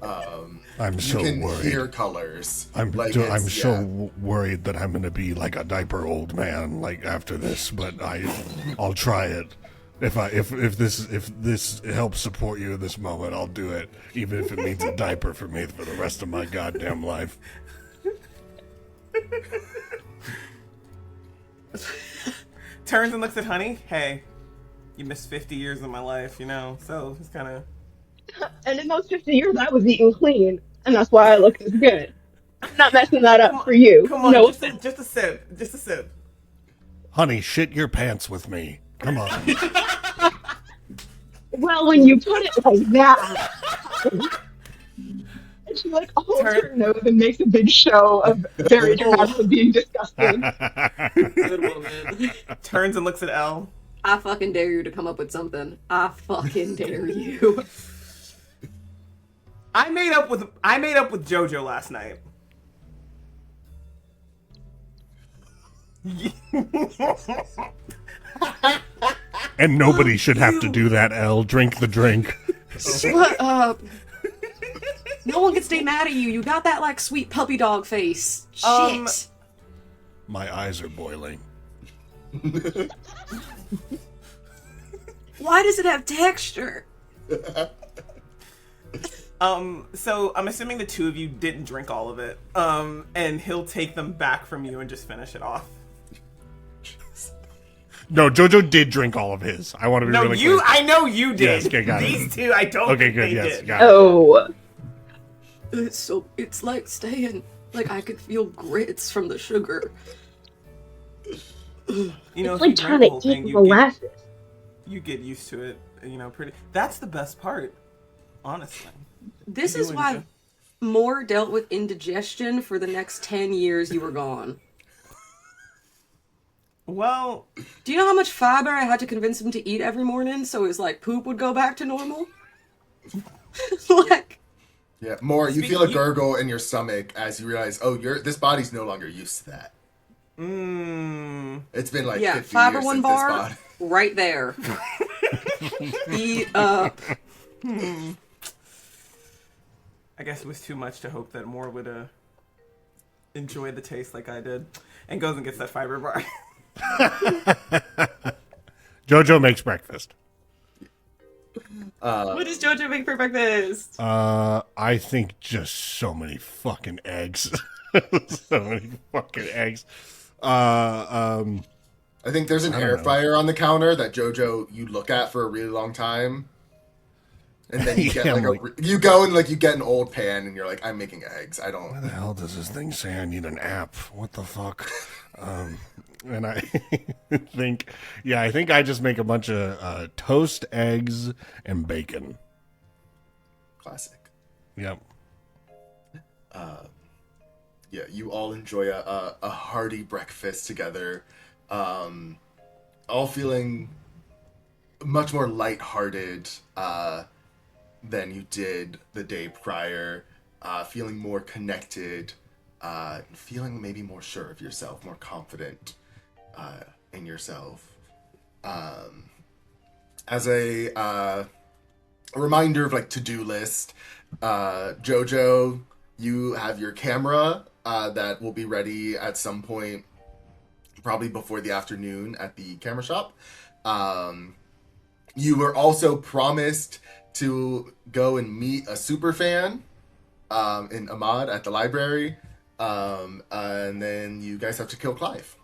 I'm You so can worried. hear colors. I'm Like, I'm it's- so yeah. worried that I'm gonna be like a diaper old man like after this, but I'll try it. If this helps support you in this moment, I'll do it, even if it means a diaper for me for the rest of my goddamn life. Turns and looks at Honey. Hey, you missed 50 years of my life, you know? So it's kind of... And in those 50 years, I was eating clean, and that's why I look this good. I'm not messing that up for you. Come on, No, just a sip. Just a sip. Honey, shit your pants with me. Come on. well, when you put it like that, and she like holds her nose and makes a big show of very dramatically being disgusted. Good woman. Turns and looks at Elle. I fucking dare you to come up with something. I fucking dare you. I made up with Jojo last night. And nobody should have to do that, Elle. Drink the drink. Shut up. No one can stay mad at you. You got that, like, sweet puppy dog face. Shit. My eyes are boiling. Why does it have texture? So I'm assuming the two of you didn't drink all of it. And he'll take them back from you and just finish it off. No, Jojo did drink all of his. I want to be really clear. I know you did. Yes, okay, got it. These two, I don't Okay, think good, they yes, did. got it. Oh. It's like staying. Like, I could feel grits from the sugar. You know, It's if like you trying drank the to whole eat thing, molasses. you get used to it. You know, pretty. That's the best part, honestly. This You is why enjoy- Moore dealt with indigestion for the next 10 years you were gone. Well, Do you know how much fiber I had to convince him to eat every morning so his, like, poop would go back to normal? Like, Yeah, more. You Speak- feel a you- gurgle in your stomach as you realize, oh, this body's no longer used to that. it's It's been like yeah, 50 fiber years one since bar, this body. right there. Eat up. I guess it was too much to hope that Moore would enjoy the taste like I did, and goes and gets that fiber bar. Jojo makes breakfast. What does Jojo make for breakfast? I think just so many fucking eggs. So many fucking eggs. I think there's an don't air know. fryer on the counter that Jojo you look at for a really long time, and then you get Yeah, like, like- you go and like you get an old pan and you're like, I'm making eggs. I Why don't. the hell does this thing say I need an app? What the fuck? And I think I just make a bunch of toast, eggs, and bacon. Classic. Yep. Yeah, you all enjoy a hearty breakfast together, all feeling much more lighthearted than you did the day prior, feeling more connected, feeling maybe more sure of yourself, more confident in yourself. As a reminder of like to-do list, Jojo, you have your camera that will be ready at some point, probably before the afternoon at the camera shop. You were also promised to go and meet a super fan in Ahmad at the library, and then you guys have to kill Clive.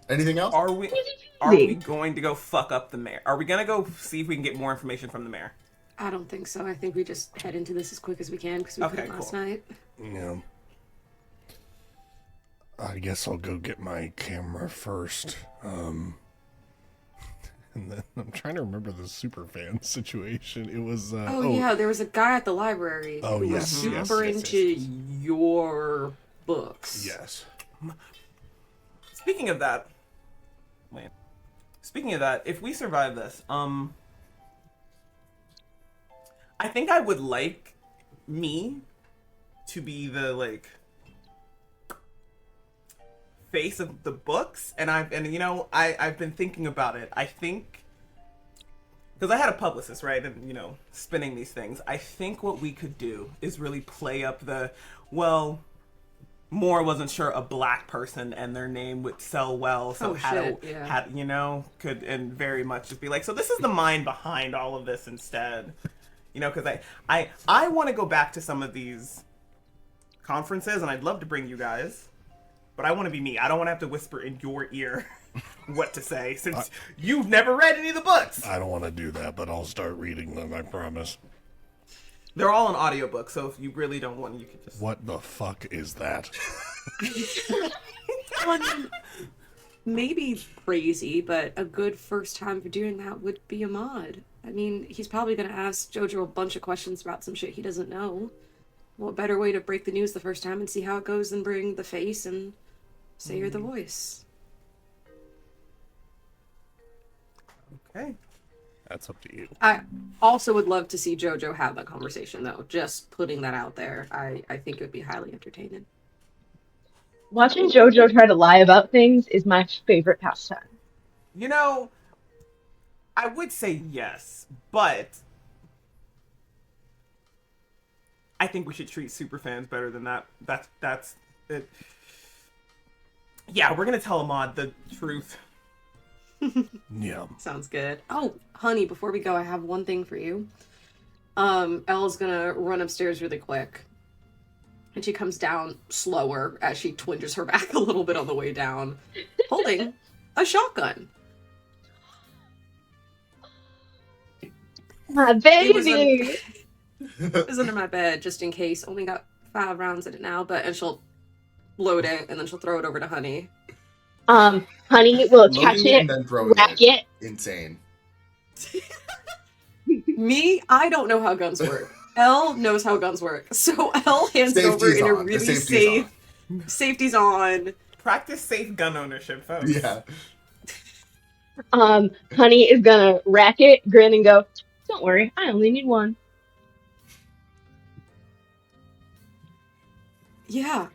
Anything else? Are we going to go fuck up the mayor? Are we gonna go see if we can get more information from the mayor? I don't think so. I think we just head into this as quick as we can because we Okay, couldn't last cool. night. Yeah. I guess I'll go get my camera first. And then I'm trying to remember the superfan situation. It was Yeah, there was a guy at the library Oh, who yes, was yes, super yes, into yes. your books. yes. Speaking of that, if we survive this, I think I would like me to be the like face of the books, and I've been thinking about it. I think because I had a publicist, right, and spinning these things. I think what we could do is really play up the Moore wasn't sure a black person and their name would sell well, so could and very much just be like, so this is the mind behind all of this instead, because I want to go back to some of these conferences and I'd love to bring you guys, but I want to be me. I don't want to have to whisper in your ear what to say since you've never read any of the books. I don't want to do that, but I'll start reading them, I promise. They're all an audiobook, so if you really don't want, you could just. What the fuck is that? Well, I mean, maybe crazy, but a good first time for doing that would be Ahmad. I mean, he's probably going to ask Jojo a bunch of questions about some shit he doesn't know. What better way to break the news the first time and see how it goes than bring the face and say you're the voice? Okay. That's up to you. I also would love to see Jojo have that conversation, though. Just putting that out there. I think it would be highly entertaining. Watching JoJo try to lie about things is my favorite pastime. You know, I would say yes, but I think we should treat superfans better than that. That's it. Yeah, we're gonna tell Ahmad the truth. Yeah. Sounds good. Oh, honey, before we go, I have one thing for you. Elle's gonna run upstairs really quick. And she comes down slower as she twinges her back a little bit on the way down, holding a shotgun. My baby! It was under my bed just in case. Only got 5 rounds in it now, and she'll load it and then she'll throw it over to Honey. Honey will catch Loading it and it, then throwing rack it. Insane. Me, I don't know how guns work. Elle knows how guns work. So Elle hands it over Safety's in a on. The really safety's safe. on. Safety's on. Practice safe gun ownership, folks. Yeah. Honey is gonna rack it, grin, and go, "Don't worry, I only need one." Yeah.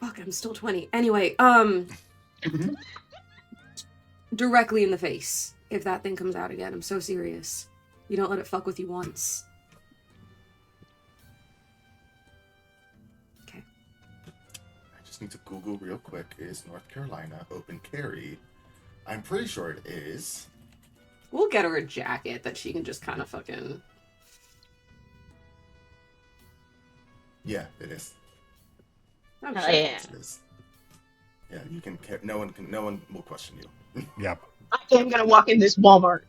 Fuck, I'm still 20. Anyway, directly in the face. If that thing comes out again, I'm so serious. You don't let it fuck with you once. Okay. I just need to Google real quick. Is North Carolina open carry? I'm pretty sure it is. We'll get her a jacket that she can just kind of fucking... Yeah, it is. I'm Hell sure. yeah. It is. Yeah, you can. No one will question you. Yep. I am gonna walk in this Walmart.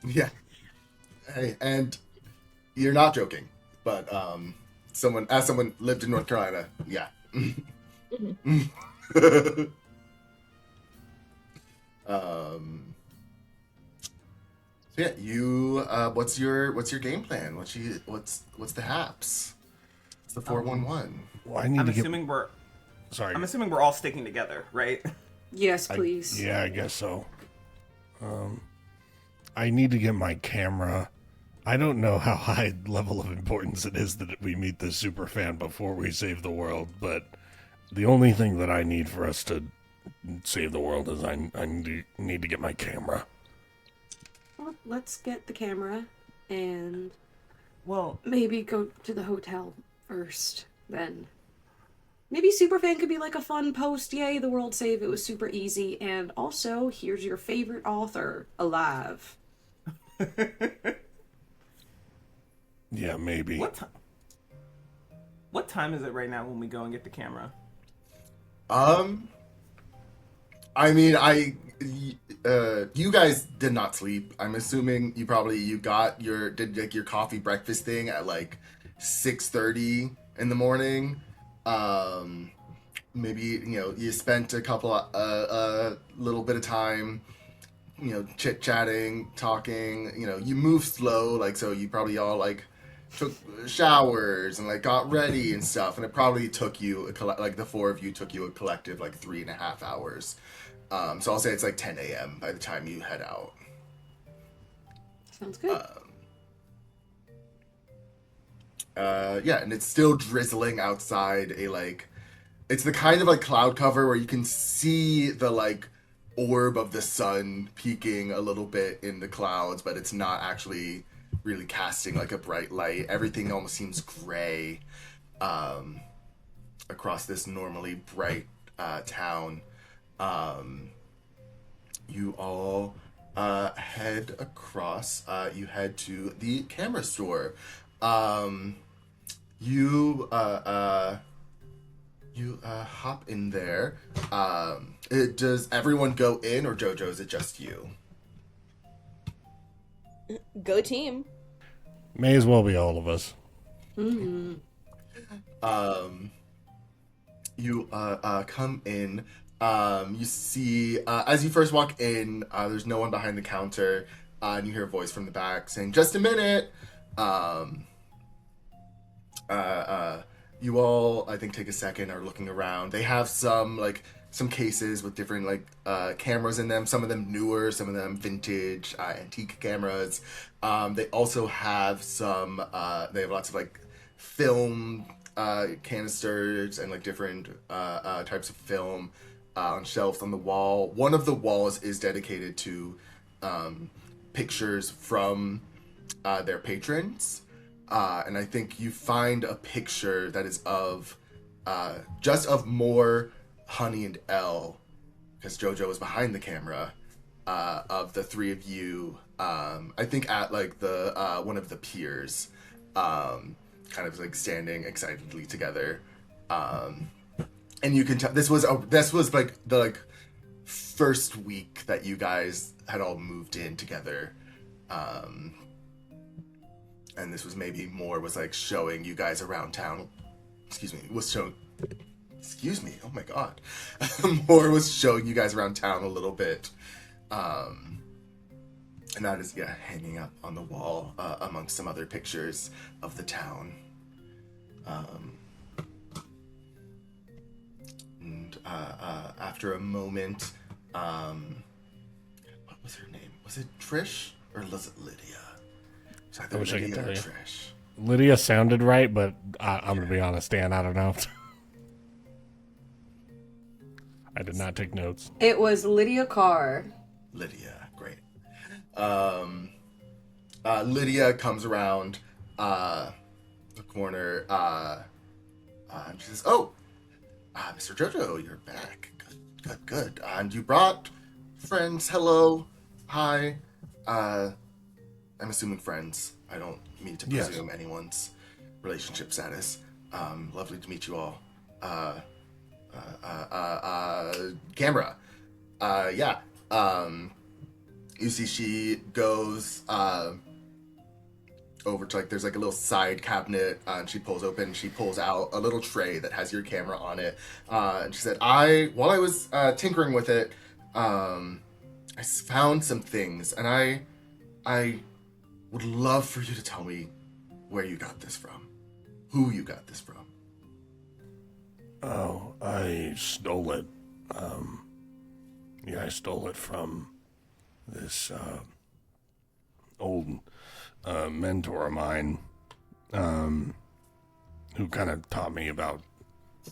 Yeah. Hey, and you're not joking, but someone lived in North Carolina, yeah. So yeah, you what's your game plan? What's the haps? It's the 411. Well, I need I'm to assuming we're Sorry. I'm assuming we're all sticking together, right? Yes, please. Yeah, I guess so. I need to get my camera. I don't know how high level of importance it is that we meet this super fan before we save the world, but the only thing that I need for us to save the world is I need to get my camera. Well, let's get the camera and Well, maybe go to the hotel first, then. Maybe Superfan could be like a fun post. Yay, the world saved. It was super easy. And also, here's your favorite author alive. Yeah, maybe. What time is it right now when we go and get the camera? I mean, you guys did not sleep. I'm assuming you did like your coffee breakfast thing at like 6:30 in the morning. Maybe you spent a little bit of time, chit chatting, talking. You move slow, like so. You probably all like took showers and like got ready and stuff, and it probably took you like the 4 of you took you a collective like 3.5 hours. So I'll say it's like 10 a.m. by the time you head out. Sounds good. Yeah, and it's still drizzling outside. It's the kind of like cloud cover where you can see the like orb of the sun peeking a little bit in the clouds, but it's not actually really casting like a bright light. Everything almost seems gray across this normally bright town. You all head across. You head to the camera store. You hop in there. Does everyone go in, or JoJo, is it just you? Go team. May as well be all of us. Mm-hmm. You come in. You see, as you first walk in, there's no one behind the counter, and you hear a voice from the back saying, "Just a minute." You all, I think, take a second, are looking around. They have some cases with different cameras in them. Some of them newer, some of them vintage, antique cameras. They also have some. They have lots of film canisters and like different types of film on shelves on the wall. One of the walls is dedicated to pictures from their patrons. And I think you find a picture that is of just of Moore, Honey, and Elle, because JoJo is behind the camera, of the three of you, I think at like the one of the piers, kind of like standing excitedly together. And you can tell this was like the like first week that you guys had all moved in together. And this was maybe Moore was like showing you guys around town. Excuse me, oh my god. Moore was showing you guys around town a little bit. And that is, hanging up on the wall amongst some other pictures of the town. And after a moment, what was her name? Was it Trish or was it Lydia? I wish I could tell you. Trish. Lydia sounded right, but I'm going to be honest, Dan, I don't know. I did not take notes. It was Lydia Carr. Lydia, great. Lydia comes around the corner, and she says, "Oh, Mr. JoJo, you're back. Good. And you brought friends. Hello, hi. I'm assuming friends. I don't mean to presume anyone's relationship status. Lovely to meet you all. Camera. You see she goes over to like there's like a little side cabinet, and she pulls out a little tray that has your camera on it. And she said, while I was tinkering with it, I found some things, and I would love for you to tell me where you got this from, who you got this from." Oh, I stole it. I stole it from this old mentor of mine, who kind of taught me about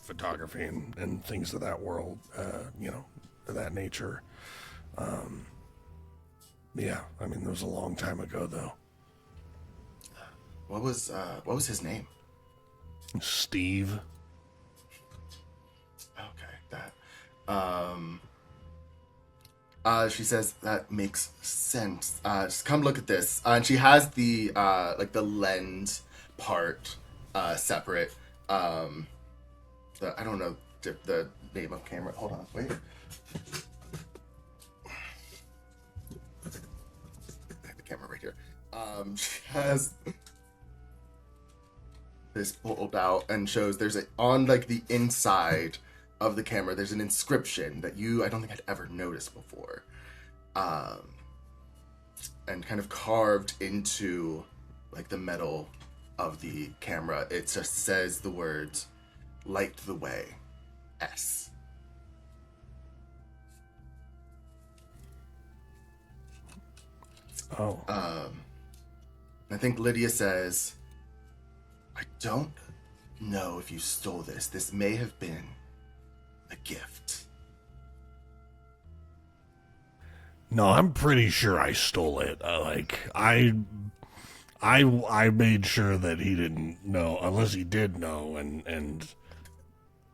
photography and things of that world, of that nature. It was a long time ago, though. What was his name? Steve. Okay, she says that makes sense. Just come look at this. And she has the the lens part separate. I don't know the name of camera. Hold on, wait. I have the camera right here. She has this pulled out and shows there's on like the inside of the camera there's an inscription that I don't think I'd ever noticed before, and kind of carved into like the metal of the camera. It just says the words "Light the Way, S." Oh. I think Lydia says, "I don't know if you stole this. This may have been a gift." No, I'm pretty sure I stole it. I made sure that he didn't know, unless he did know, and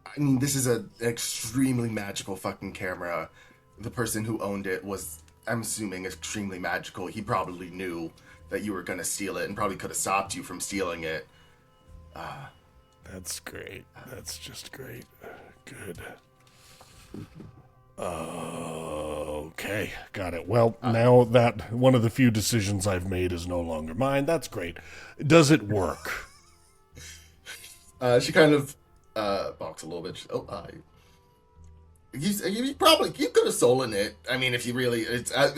I mean, this is an extremely magical fucking camera. The person who owned it was, I'm assuming, extremely magical. He probably knew that you were gonna steal it and probably could have stopped you from stealing it. That's great. That's just great. Good. Okay, got it. Well, now that one of the few decisions I've made is no longer mine, that's great. Does it work? She kind of balks a little bit. You could have stolen it. I mean, if you really, it's fine.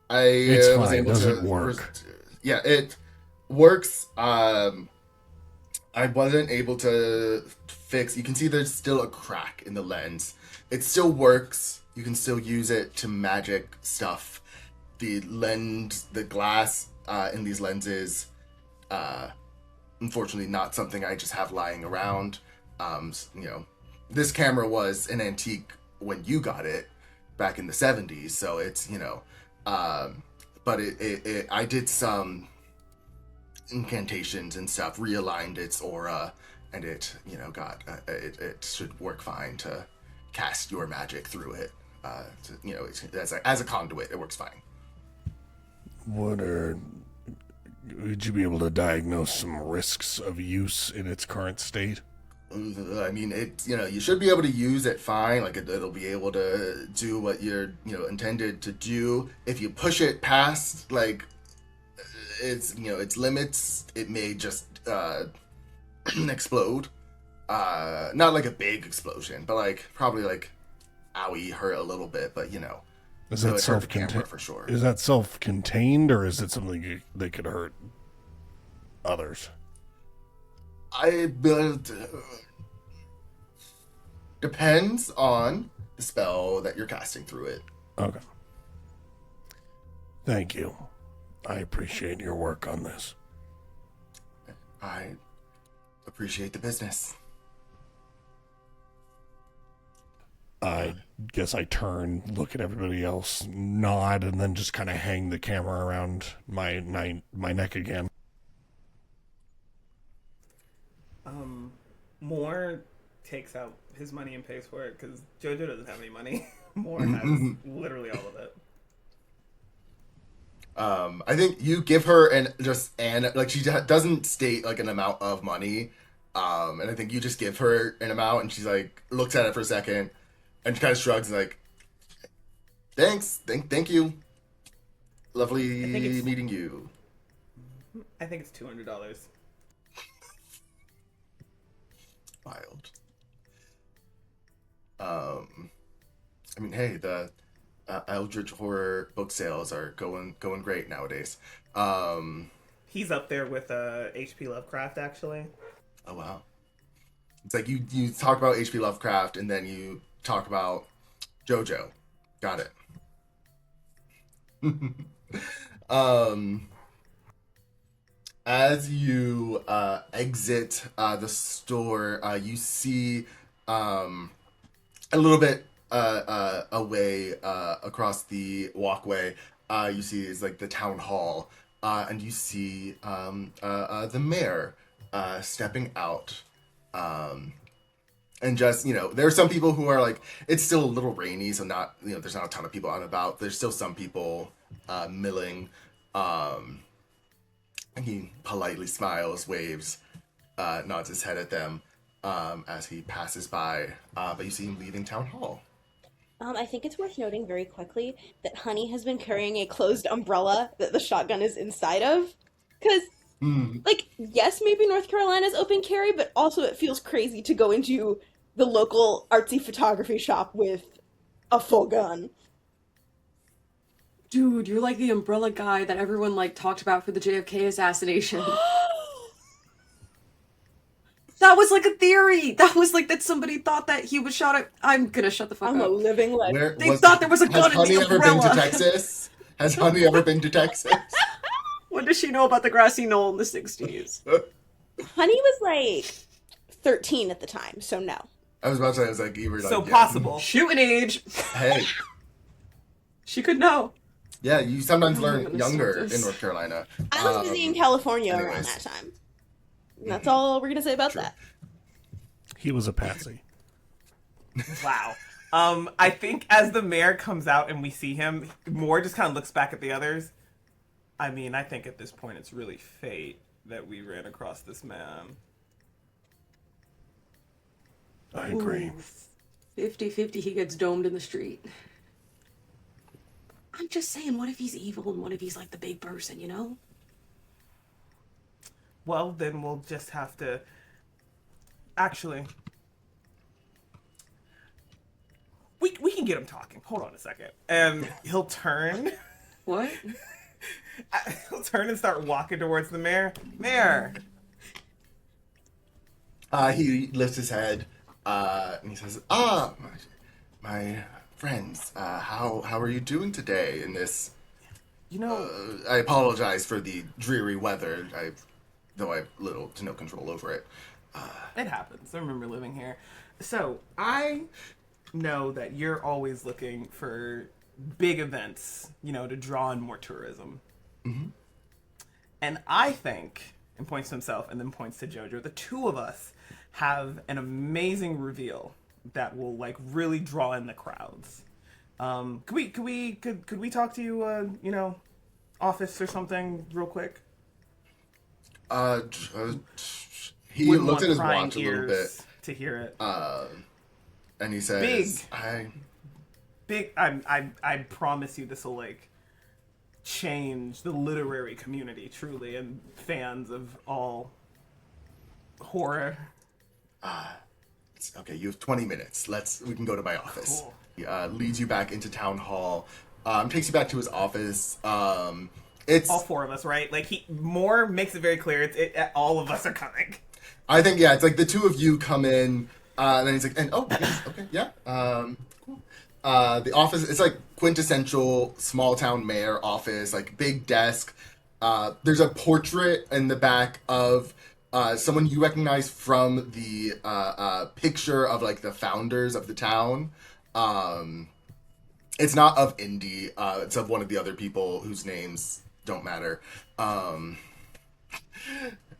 Was able Does to it work? It works. I wasn't able to fix. You can see there's still a crack in the lens. It still works. You can still use it to magic stuff. The glass in these lenses unfortunately not something I just have lying around. This camera was an antique when you got it back in the 70s, so it's, but I did some incantations and stuff, realigned its aura, and it, it should work fine to cast your magic through it. As a conduit, it works fine. Would you be able to diagnose some risks of use in its current state? I mean, you should be able to use it fine. Like, it'll be able to do what you're, intended to do. If you push it past, like, its limits, it may just, explode. Not like a big explosion, but, like, probably, like, owie, hurt a little bit, but, Is so that it hurt the camera self-contained? for sure. Is that self-contained, or is it something that could hurt others? Depends on the spell that you're casting through it. Okay. Thank you. I appreciate your work on this. I appreciate the business. I guess I turn, look at everybody else, nod, and then just kind of hang the camera around my neck again. Moore takes out his money and pays for it because Jojo doesn't have any money. Moore has literally all of it. I think you give her she doesn't state like an amount of money, and I think you just give her an amount, and she's like looks at it for a second, and kind of shrugs like, "Thanks, thank you, lovely meeting you." I think it's $200. Wild. I mean, hey, the Eldritch horror book sales are going great nowadays. He's up there with H.P. Lovecraft, actually. Oh wow! It's like you talk about H.P. Lovecraft and then you talk about JoJo. Got it. As you exit the store, you see a little bit away across the walkway. You see is like the town hall, and you see the mayor stepping out. And just, there are some people who are like, it's still a little rainy, so not, there's not a ton of people out and about. There's still some people milling. And he politely smiles, waves, nods his head at them as he passes by. But you see him leaving town hall. I think it's worth noting very quickly that Honey has been carrying a closed umbrella that the shotgun is inside of. Because, yes, maybe North Carolina's open carry, but also it feels crazy to go into the local artsy photography shop with a full gun. Dude, you're like the umbrella guy that everyone talked about for the JFK assassination. That was like a theory. That was like that somebody thought that he was shot at. I'm gonna shut the fuck I'm up. a living legend. They thought there was a gun in the umbrella. Has Honey ever been to Texas? Has Honey ever been to Texas? What does she know about the grassy knoll in the 60s? Honey was like 13 at the time, so no. I was about to say, I was like, you were like, So yeah. possible. Shooting age. Hey. She could know. Yeah, you sometimes learn gonna younger stop this. in North Carolina. I was busy in California around anyways. that time. And that's all we're gonna say about that. He was a patsy. Wow. I think as the mayor comes out and we see him, Moore just kind of looks back at the others. I mean, I think at this point it's really fate that we ran across this man. I agree. 50-50 he gets domed in the street. I'm just saying, what if he's evil and what if he's like the big person, Well, then we'll just have to... Actually... We can get him talking. Hold on a second. And he'll turn... What? He'll turn and start walking towards the mayor. Mayor! He lifts his head and he says, my friends, how are you doing today in this... You know... I apologize for the dreary weather. though I have little to no control over it. It happens. I remember living here. So I know that you're always looking for big events, to draw in more tourism. Mm-hmm. And I think, and points to himself and then points to Jojo, the two of us have an amazing reveal that will really draw in the crowds. Could we talk to you, office or something real quick? He Wouldn't looks want at his prying watch a little bit. ears to hear it. And he says, I promise you this will change the literary community truly, and fans of all horror. Okay, you have 20 minutes. We can go to my office. Cool. He leads you back into town hall. Takes you back to his office. It's all four of us, right? Moore makes it very clear all of us are coming. I think, yeah, it's the two of you come in, and then he's like, yes, okay, yeah, cool. The office, it's quintessential small town mayor office, big desk. There's a portrait in the back of someone you recognize from the picture of the founders of the town. It's not of Indy, it's of one of the other people whose names don't matter.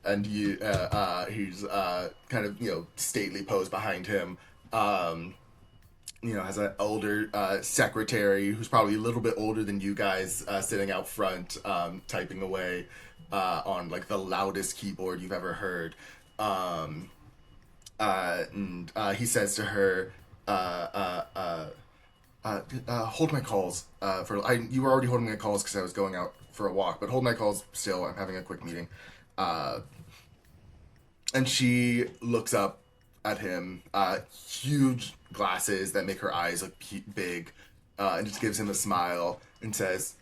And he's kind of, stately posed behind him. Has an older secretary who's probably a little bit older than you guys, sitting out front, typing away on the loudest keyboard you've ever heard. And he says to her, hold my calls. You were already holding my calls because I was going out for a walk, but hold my calls still. I'm having a quick meeting. And she looks up at him, huge glasses that make her eyes look big, and just gives him a smile and says,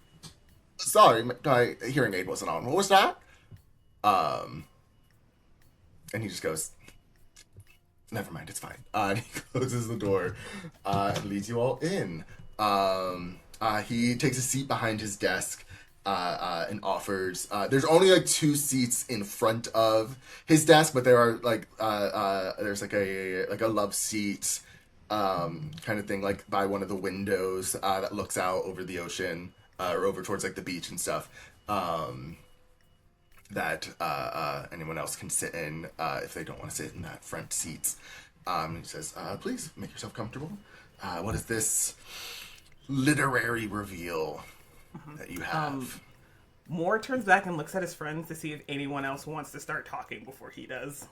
sorry, my hearing aid wasn't on. What was that? And he just goes, never mind, it's fine. And he closes the door and leads you all in. He takes a seat behind his desk and offers. There's only 2 seats in front of his desk, but there are there's a love seat kind of thing by one of the windows that looks out over the ocean or over towards the beach and stuff. That anyone else can sit in if they don't want to sit in that front seats. He says, please make yourself comfortable. What is this literary reveal that you have? Moore turns back and looks at his friends to see if anyone else wants to start talking before he does.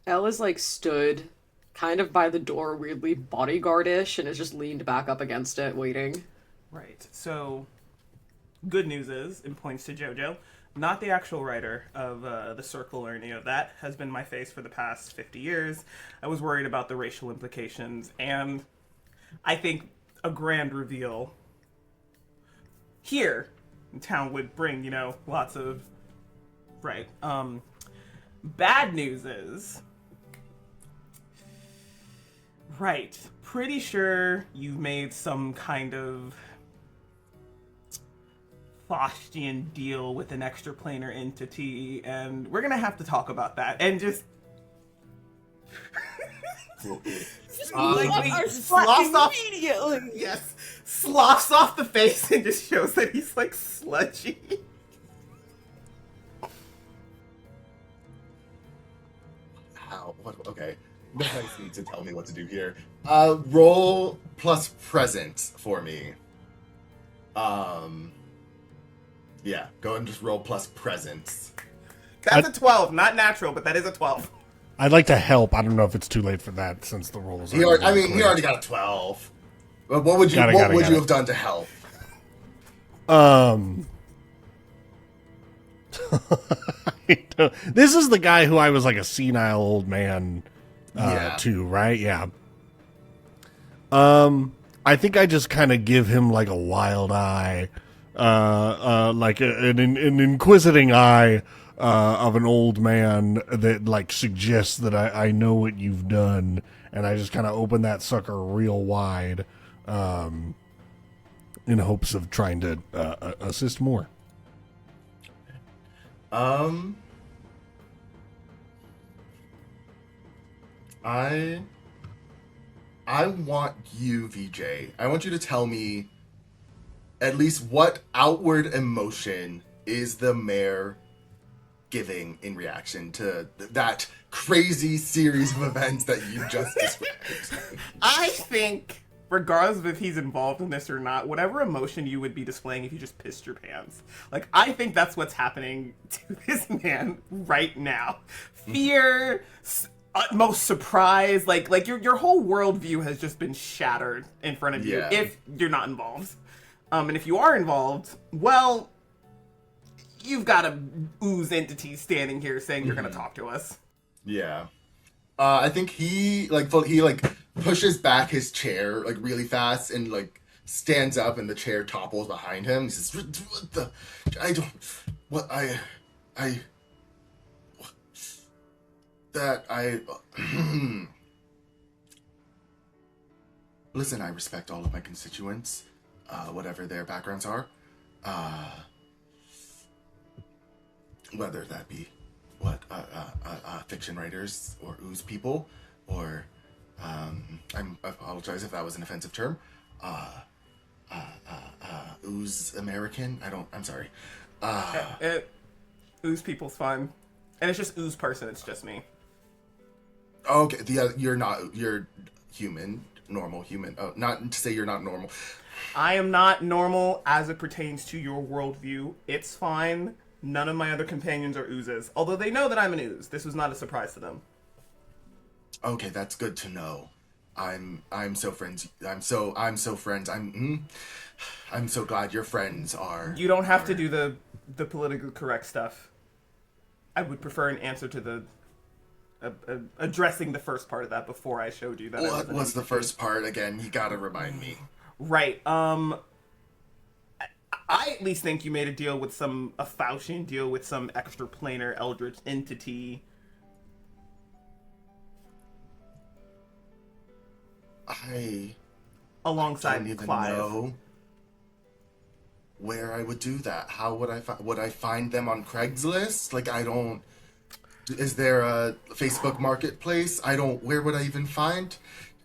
Ella's stood kind of by the door, weirdly bodyguard-ish, and is just leaned back up against it, waiting. Right. So, good news is, and points to Jojo, not the actual writer of The Circle or any of that, has been my face for the past 50 years. I was worried about the racial implications, and I think a grand reveal here in town would bring, lots of... Right. Bad news is... Right. Pretty sure you've made some kind of Faustian deal with an extraplanar entity, and we're gonna have to talk about that. And just Sloughs off immediately. Yes, sloughs off the face and just shows that he's sludgy. How? What? Okay. No guys need to tell me what to do here. Roll plus present for me. Yeah, go ahead and just roll plus presence. That's a 12, not natural, but that is a 12. I'd like to help. I don't know if it's too late for that since the rolls are. He already got a 12. But what would you have done to help? This is the guy who I was a senile old man to, right? Yeah. I think I just kind of give him a wild eye, an inquisiting eye of an old man that suggests that I know what you've done, and I just kind of open that sucker real wide, in hopes of trying to assist more. Um, I want you, VJ. I want you to tell me at least what outward emotion is the mayor giving in reaction to that crazy series of events that you just described. I think, regardless of if he's involved in this or not, whatever emotion you would be displaying if you just pissed your pants. Like, I think that's what's happening to this man right now. Fear, utmost surprise, like your whole worldview has just been shattered in front of you if you're not involved. And if you are involved, well, you've got a ooze entity standing here saying you're gonna talk to us. Yeah. I think he pushes back his chair like really fast and like stands up and the chair topples behind him. He says, "What the? I don't. What I that I listen. I respect all of my constituents, whatever their backgrounds are, whether that be fiction writers or ooze people, or I apologize if that was an offensive term. Ooze American. I'm sorry. Ooze people's fun, and it's just ooze person. It's just me. Okay, you're human, normal human. Oh, not to say you're not normal. I am not normal as it pertains to your worldview. It's fine. None of my other companions are oozes, although they know that I'm an ooze. This was not a surprise to them. Okay, that's good to know. I'm so friends. I'm so friends. I'm so glad your friends are. You don't have to do the politically correct stuff. I would prefer an answer to the addressing the first part of that before I showed you that. What was the first part again? You gotta remind me. Right. I at least think you made a deal with a Faustian deal with some extraplanar eldritch entity. Alongside don't even Clive. know where I would do that. How would I find them on Craigslist? Like, I don't. Is there a Facebook Marketplace? Where would I even find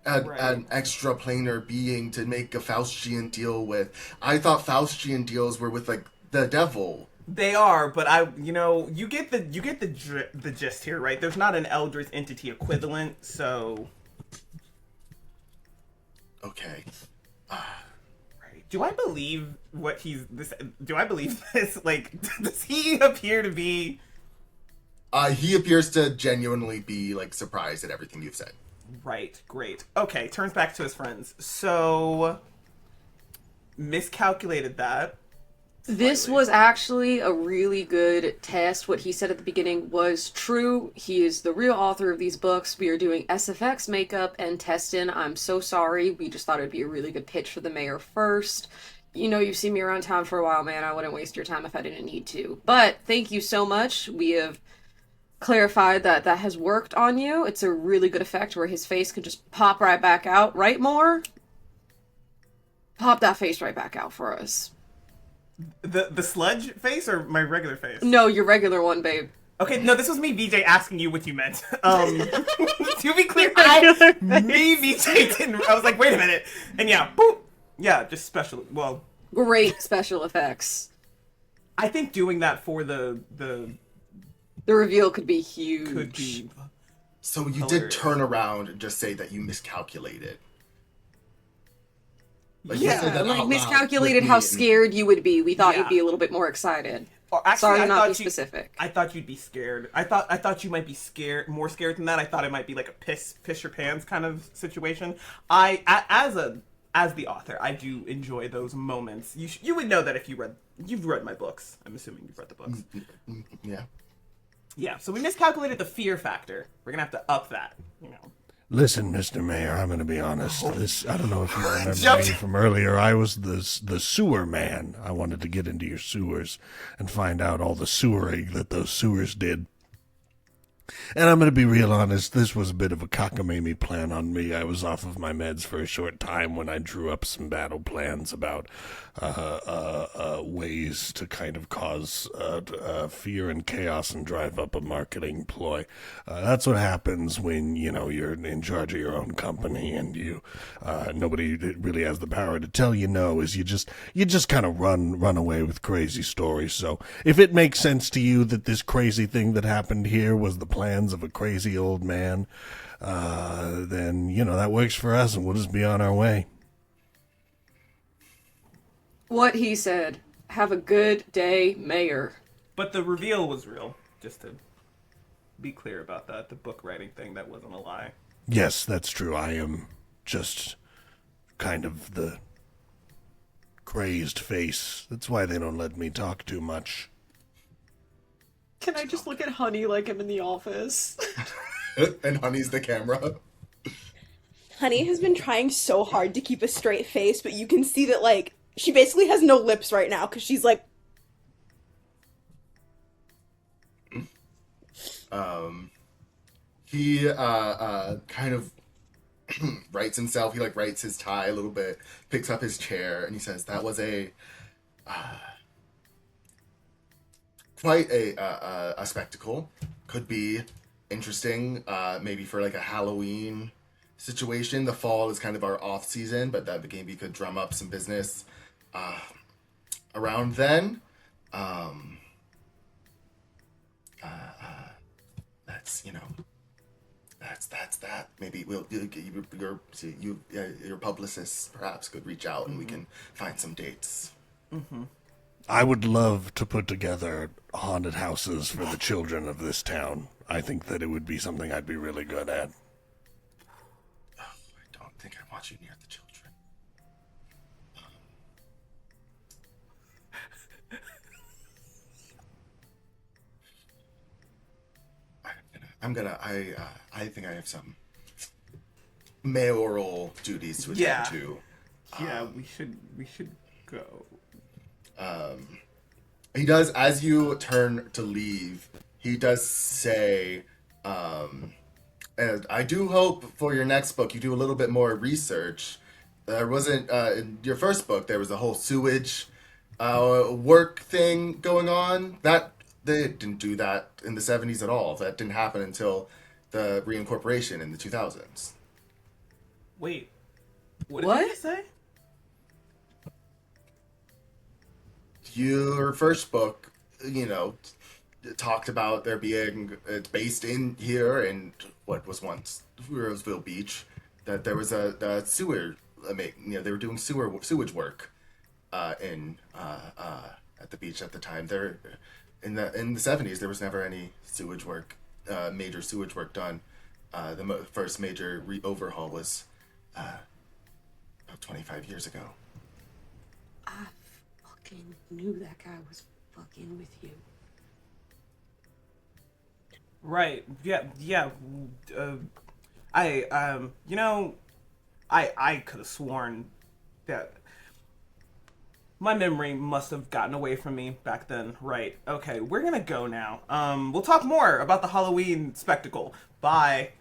an extraplanar being to make a Faustian deal with? I thought Faustian deals were with like the devil. They are, but you get the gist here, right? There's not an eldritch entity equivalent, so. Okay. Right. Do I believe do I believe this? Like, does he appear to be? He appears to genuinely be like surprised at everything you've said. Right, great. Okay, turns back to his friends. So, miscalculated that. This was actually a really good test. What he said at the beginning was true. He is the real author of these books. We are doing SFX makeup and testing. I'm so sorry. We just thought it'd be a really good pitch for the mayor first. You know, you've seen me around town for a while, man. I wouldn't waste your time if I didn't need to. But thank you so much. We have clarified that has worked on you. It's a really good effect where his face could just pop right back out. Right, Moore? Pop that face right back out for us. The sludge face or my regular face? No, your regular one, babe. Okay, no, this was me, VJ, asking you what you meant. To be clear, VJ didn't. I was like, wait a minute, and yeah, boop, yeah, just special. Well, great special effects. I think doing that for the reveal could be huge. Could be. So you hilarious. did turn around and just say that you miscalculated. Like, miscalculated how scared you would be. We thought you'd be a little bit more excited. Or actually, sorry to not be specific. I thought you'd be scared. I thought you might be more scared than that. I thought it might be like a piss your pants kind of situation. As the author, I do enjoy those moments. You would know that if you've read my books. I'm assuming you've read the books. Yeah. Yeah. So we miscalculated the fear factor. We're gonna have to up that. You know. Listen, Mr. Mayor, I'm going to be honest. I don't know if you remember me from earlier. I was the sewer man. I wanted to get into your sewers and find out all the sewering that those sewers did. And I'm going to be real honest, this was a bit of a cockamamie plan on me. I was off of my meds for a short time when I drew up some battle plans about ways to kind of cause fear and chaos and drive up a marketing ploy. That's what happens when, you're in charge of your own company and you nobody really has the power to tell you no, is you just kind of run away with crazy stories. So if it makes sense to you that this crazy thing that happened here was the plans of a crazy old man, then, that works for us and we'll just be on our way. What he said. Have a good day, Mayor. But the reveal was real, just to be clear about that. The book writing thing, that wasn't a lie. Yes, that's true. I am just kind of the crazed face. That's why they don't let me talk too much. Can I just look at Honey like I'm in the office? And Honey's the camera. Honey has been trying so hard to keep a straight face, but you can see that, like, she basically has no lips right now, because she's like... He kind of writes himself. He writes his tie a little bit, picks up his chair, and he says, "That was quite a spectacle. Could be interesting, maybe for like a Halloween situation. The fall is kind of our off season, but that maybe could drum up some business around then. That's that. Maybe your publicist perhaps could reach out and we can find some dates." Mm-hmm. I would love to put together haunted houses for the children of this town. I think that it would be something I'd be really good at. Oh, I don't think I want you near the children. I think I have some mayoral duties to attend to. Yeah, we should go. He does, as you turn to leave, he does say, and I do hope for your next book you do a little bit more research. There wasn't, in your first book, there was a whole sewage work thing going on. They didn't do that in the 70s at all. That didn't happen until the reincorporation in the 2000s. Wait, what did you say? Your first book, talked about there being, it's based in here in what was once Roseville Beach, that there was a sewer, they were doing sewage work at the beach at the time. There, in the 70s, there was never any sewage work, major sewage work done. The first major overhaul was about 25 years ago. I fucking knew that guy was fucking with you. Right. Yeah. I could have sworn that my memory must have gotten away from me back then. Right. Okay, we're gonna go now. We'll talk more about the Halloween spectacle. Bye.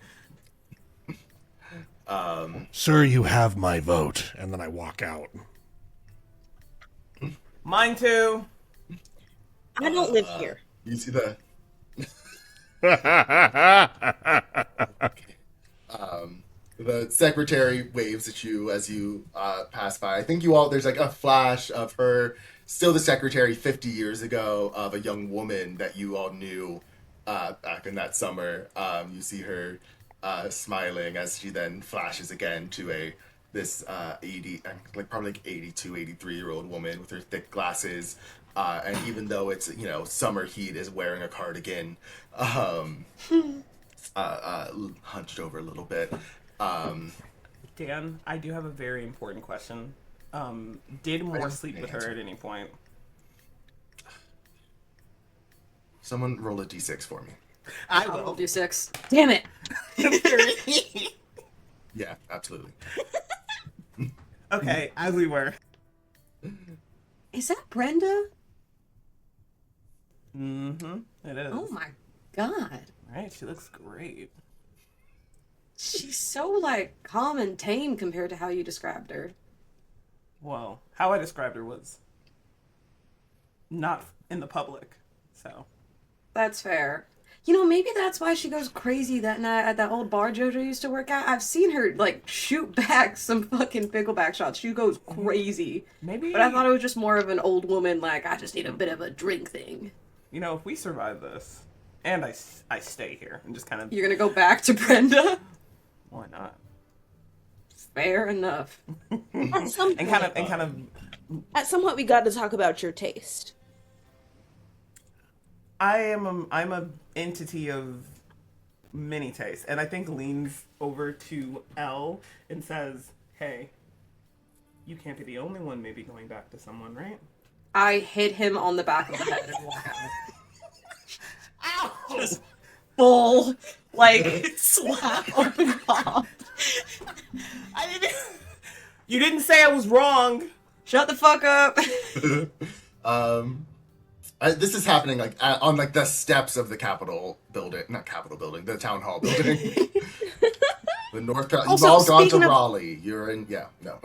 Sir, you have my vote. And then I walk out. Mine too. I don't live here. You see the... The secretary waves at you as you pass by. I think there's like a flash of her, still the secretary 50 years ago, of a young woman that you all knew back in that summer. You see her smiling as she then flashes again to this 82, 83-year-old woman with her thick glasses. And even though it's, summer heat, is wearing a cardigan, hunched over a little bit. Dan, I do have a very important question. Did Moore sleep with her at any point? Someone roll a d6 for me. I'll roll d6. Damn it! Yeah, absolutely. Okay, as we were. Is that Brenda? Mm-hmm. It is. Oh my god. Alright, she looks great. She's so, like, calm and tame compared to how you described her. Well, how I described her was not in the public, so. That's fair. You know, maybe that's why she goes crazy that night at that old bar JoJo used to work at. I've seen her, like, shoot back some fucking pickleback shots. She goes crazy. Maybe. But I thought it was just more of an old woman, like, I just need a bit of a drink thing. You know, if we survive this, and I stay here, and just kind of... You're gonna go back to Brenda? Why not? Fair enough. At some point, at some point, we got to talk about your taste. I'm a entity of many tastes, and I think leans over to Elle and says, "Hey, you can't be the only one maybe going back to someone, right?" I hit him on the back of the head and walk out. Ow! Just full, like, slap on the top. You didn't say I was wrong. Shut the fuck up. This is happening like on like the steps of the Capitol building, not Capitol building, the town hall building. The North Carolina. You've Also, all gone to speaking of- Raleigh. You're in. Yeah, no.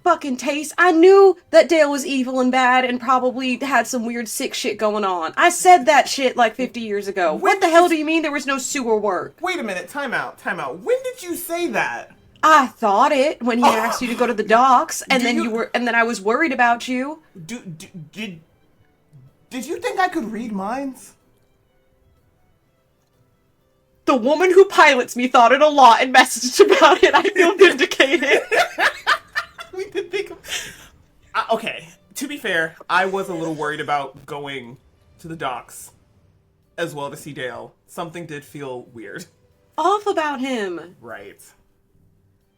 Fucking taste. I knew that Dale was evil and bad and probably had some weird sick shit going on. I said that shit like 50 years ago. What the hell do you mean there was no sewer work? Wait a minute, time out. When did you say that? I thought it when he asked you to go to the docks, and then and then I was worried about you. Did you think I could read minds? The woman who pilots me thought it a lot and messaged about it. I feel vindicated. We did think of... okay, to be fair, I was a little worried about going to the docks as well to see Dale. Something did feel weird. Off about him. Right.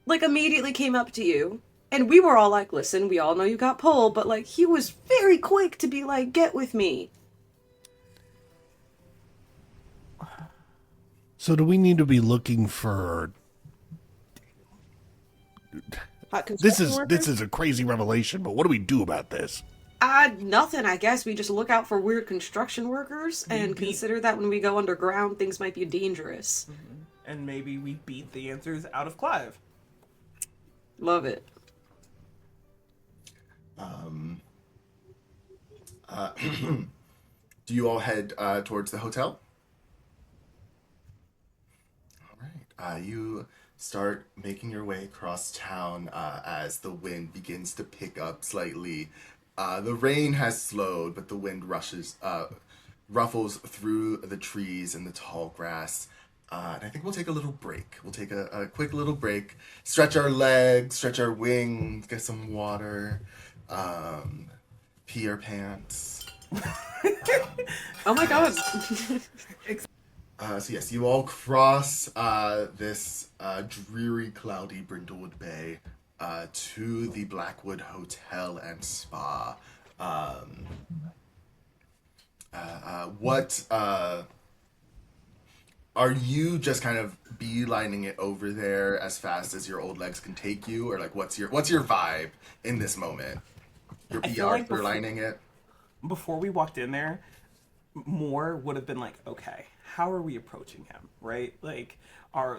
Like, immediately came up to you. And we were all like, listen, we all know you got pulled, but, like, he was very quick to be like, get with me. So do we need to be looking for... This is a crazy revelation, but what do we do about this? Nothing, I guess. We just look out for weird construction workers and consider that when we go underground, things might be dangerous. Mm-hmm. And maybe we beat the answers out of Clive. Love it. Do you all head towards the hotel? All right. You start making your way across town as the wind begins to pick up slightly. The rain has slowed, but the wind ruffles through the trees and the tall grass. And I think we'll take a little break. We'll take a quick little break, stretch our legs, stretch our wings, get some water, pee our pants. Oh my god. So yes, you all cross this dreary, cloudy Brindlewood Bay to the Blackwood Hotel and Spa. What are you just kind of beelining it over there as fast as your old legs can take you, or like what's your vibe in this moment? You're beelining it. Before we walked in there, more would have been like, okay, how are we approaching him, right? Like, are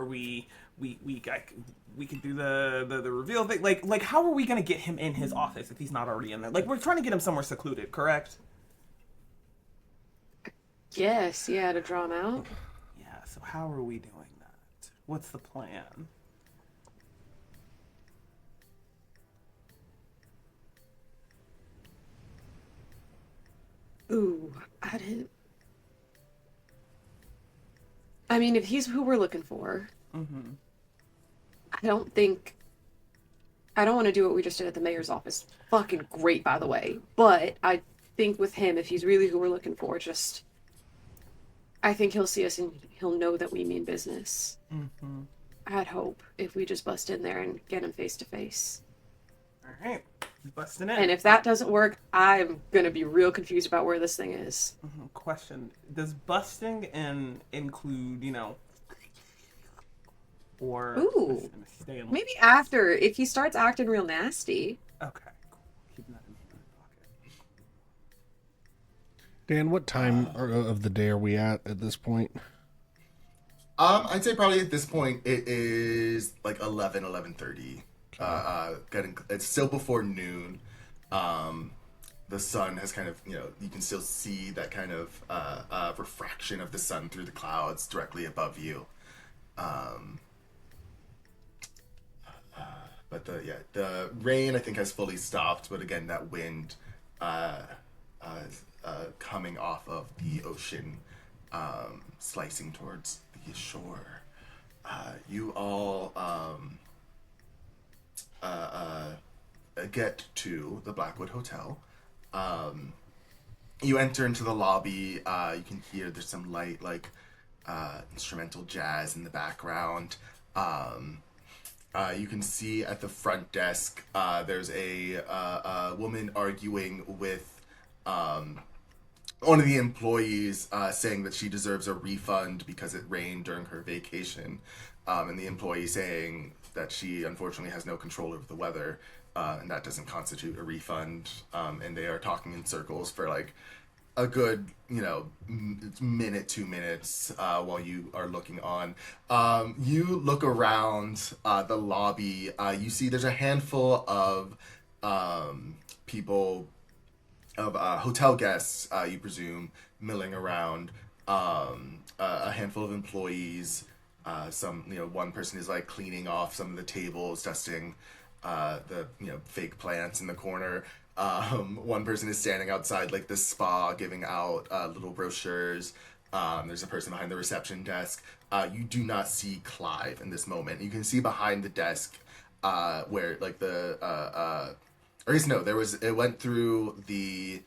we could do the reveal thing, like how are we gonna get him in his office if he's not already in there? Like, we're trying to get him somewhere secluded, correct? Yes, yeah, to draw him out. Yeah, so how are we doing that? What's the plan? Ooh, I mean, if he's who we're looking for, Mm-hmm. I don't want to do what we just did at the mayor's office. Fucking great, by the way. But I think with him, if he's really who we're looking for, I think he'll see us and he'll know that we mean business. Mm-hmm. I'd hope if we just bust in there and get him face to face. All right, busting in. And if that doesn't work, I'm gonna be real confused about where this thing is. Mm-hmm. Question: does busting in include, or Ooh, stay in? maybe after, if he starts acting real nasty. Okay, cool. Keeping that in my pocket. Dan, what time of the day are we at this point? I'd say probably at this point it is like 11:30. It's still before noon. The sun has kind of, you can still see that kind of refraction of the sun through the clouds directly above you. But the rain I think has fully stopped. But again, that wind coming off of the ocean, slicing towards the shore. You all get to the Blackwood Hotel. You enter into the lobby. You can hear there's some light, like instrumental jazz in the background. You can see at the front desk there's a woman arguing with one of the employees, saying that she deserves a refund because it rained during her vacation, and the employee saying that she unfortunately has no control over the weather, and that doesn't constitute a refund. And they are talking in circles for like a good, minute, 2 minutes, while you are looking on. You look around the lobby. You see there's a handful of people, of hotel guests, you presume, milling around. A handful of employees. One person is like cleaning off some of the tables, dusting the fake plants in the corner. One person is standing outside like the spa, giving out little brochures. There's a person behind the reception desk. You do not see Clive in this moment. You can see behind the desk where like it went through the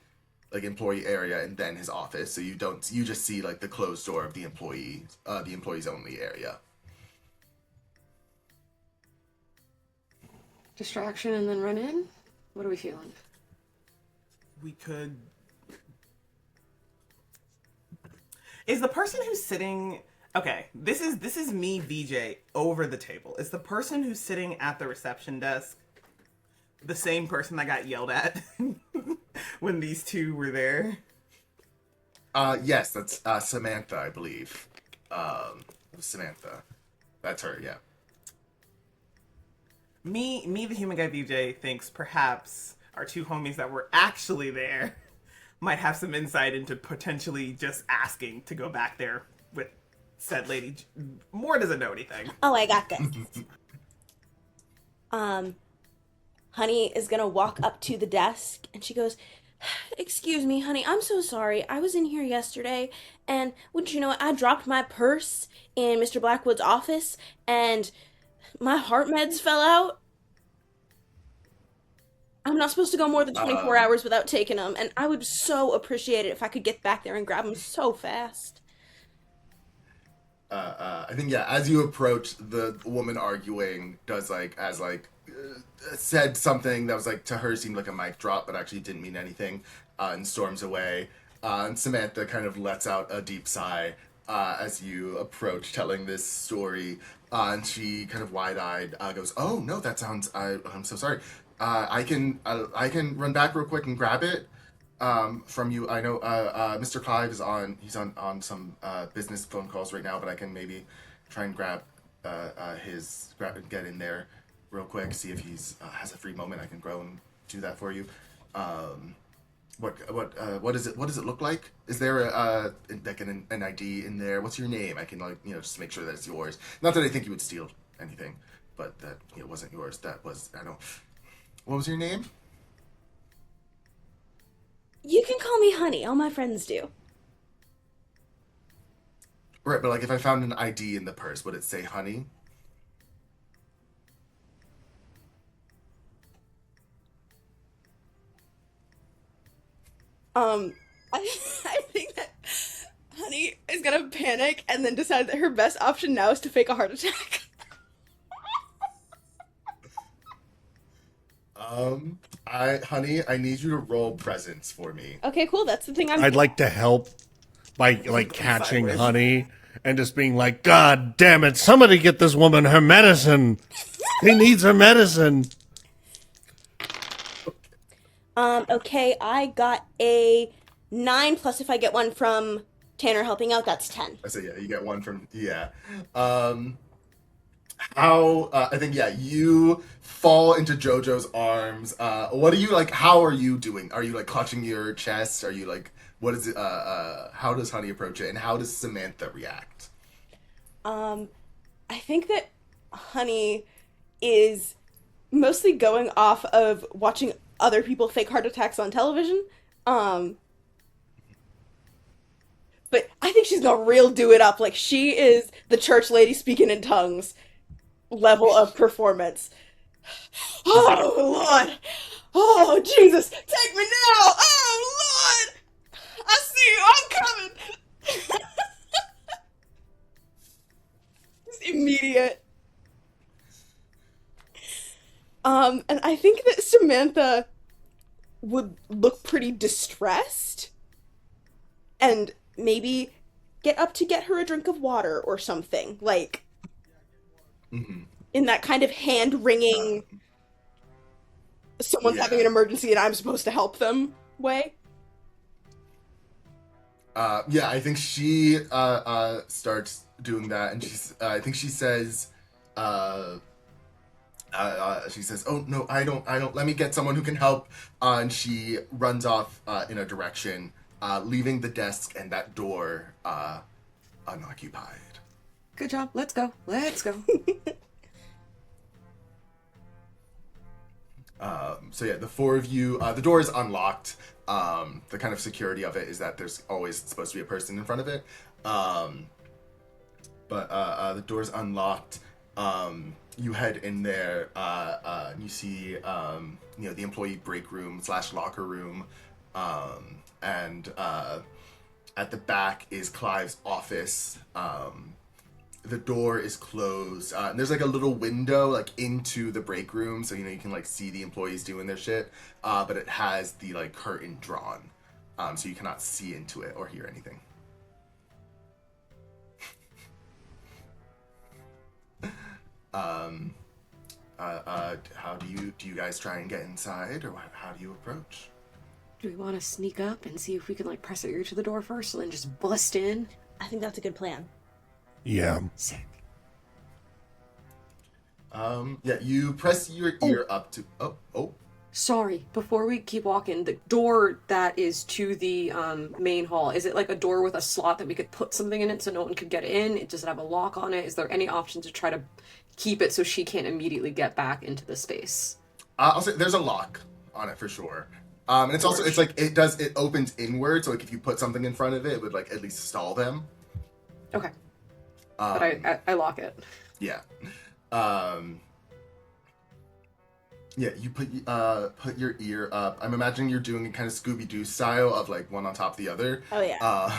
like employee area and then his office. So you just see like the closed door of the employees only area. Distraction and then run in? What are we feeling? We could... Is the person who's sitting... Okay, this is me, VJ, over the table. Is the person who's sitting at the reception desk the same person that got yelled at when these two were there? Yes, that's Samantha, I believe. Samantha. That's her, yeah. Me, the human guy VJ, thinks perhaps our two homies that were actually there might have some insight into potentially just asking to go back there with said lady. Moore doesn't know anything. Oh, I got this. Honey is gonna walk up to the desk and she goes, "Excuse me, honey, I'm so sorry. I was in here yesterday and wouldn't you know it, I dropped my purse in Mr. Blackwood's office and my heart meds fell out. I'm not supposed to go more than 24 hours without taking them, and I would so appreciate it if I could get back there and grab them so fast." I think, as you approach, the woman arguing does said something that was like, to her seemed like a mic drop, but actually didn't mean anything, and storms away. And Samantha kind of lets out a deep sigh as you approach telling this story, and she kind of wide-eyed goes, "Oh no, that sounds. I'm so sorry. I can run back real quick and grab it from you. I know Mr. Clive is on some business phone calls right now, but I can maybe try and grab and get in there real quick, see if he's has a free moment. I can go and do that for you. What does it look like? Is there an ID in there? What's your name? I can just make sure that it's yours. Not that I think you would steal anything, but that it wasn't yours. That was, I don't. What was your name? You can call me Honey. All my friends do. Right, but like if I found an ID in the purse, would it say Honey? I think that Honey is gonna panic and then decide that her best option now is to fake a heart attack. Honey, I need you to roll presence for me. Okay, cool. That's the thing I'd like to help by like catching Honey and just being like, "God damn it! Somebody get this woman her medicine. He needs her medicine." Okay, I got a 9 plus if I get one from Tanner helping out, that's 10. I say, yeah, you get 1 from, yeah. I think, yeah, you fall into Jojo's arms. What are you, like, how are you doing? Are you, like, clutching your chest? Are you, like, what is it, how does Honey approach it? And how does Samantha react? I think that Honey is mostly going off of watching other people fake heart attacks on television. But I think she's gonna real do it up. Like, she is the church lady speaking in tongues level of performance. Oh, Lord! Oh, Jesus! Take me now! Oh, Lord! I see you! I'm coming! Just immediate. And I think that Samantha would look pretty distressed and maybe get up to get her a drink of water or something. Like, in that kind of hand-wringing, someone's having an emergency and I'm supposed to help them way. Yeah, I think she starts doing that, and I think she says, "Oh no, I don't. Let me get someone who can help." And she runs off in a direction, leaving the desk and that door unoccupied. Good job. Let's go. Let's go. So yeah, the 4 of you, the door is unlocked. The kind of security of it is that there's always supposed to be a person in front of it. But the door's unlocked. You head in there, and you see, the employee break room / locker room. And at the back is Clive's office. The door is closed, and there's like a little window like into the break room, so you can like see the employees doing their shit, but it has the like curtain drawn, so you cannot see into it or hear anything. How do you guys try and get inside, or how do you approach? Do we want to sneak up and see if we can like press our ear to the door first and then just bust in? I think that's a good plan. Yeah. Sick. Yeah, you press your ear up to... Oh. Sorry, before we keep walking, the door that is to the main hall, is it like a door with a slot that we could put something in it so no one could get in? Does it have a lock on it? Is there any option to try to keep it so she can't immediately get back into the space? I'll say there's a lock on it for sure. And it's also, it's like, it opens inward, so like if you put something in front of it, it would like at least stall them. Okay. But I lock it. Yeah. Yeah, you put your ear up. I'm imagining you're doing a kind of Scooby-Doo style of like one on top of the other. Oh yeah.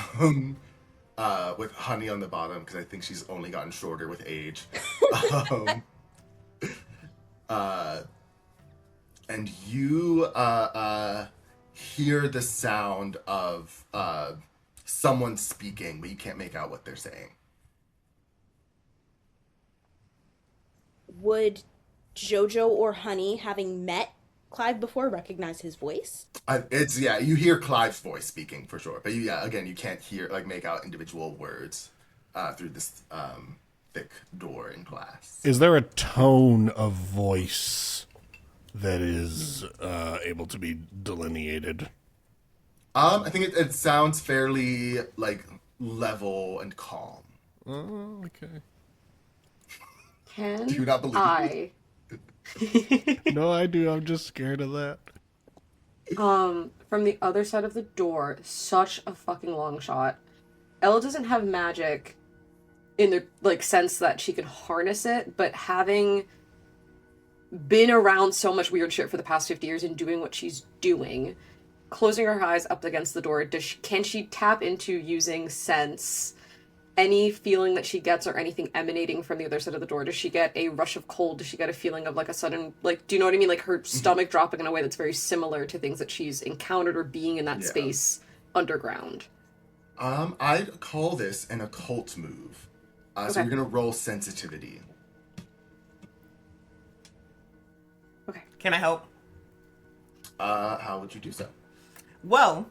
With Honey on the bottom, because I think she's only gotten shorter with age. And you hear the sound of someone speaking, but you can't make out what they're saying. Would Jojo or Honey, having met Clive before, recognize his voice? You hear Clive's voice speaking for sure, but you can't hear, like, make out individual words through this thick door in glass. Is there a tone of voice that is able to be delineated? I think it sounds fairly like level and calm. Oh, okay. Can Do you not believe No, I do. I'm just scared of that. From the other side of the door, such a fucking long shot. Ella doesn't have magic in the like sense that she can harness it, but having been around so much weird shit for the past 50 years and doing what she's doing, closing her eyes up against the door, can she tap into using sense? Any feeling that she gets or anything emanating from the other side of the door? Does she get a rush of cold? Does she get a feeling of like a sudden, like, do you know what I mean? Like her stomach dropping in a way that's very similar to things that she's encountered or being in that space underground. I'd call this an occult move. So you're gonna roll sensitivity. Okay. Can I help? How would you do so? Well,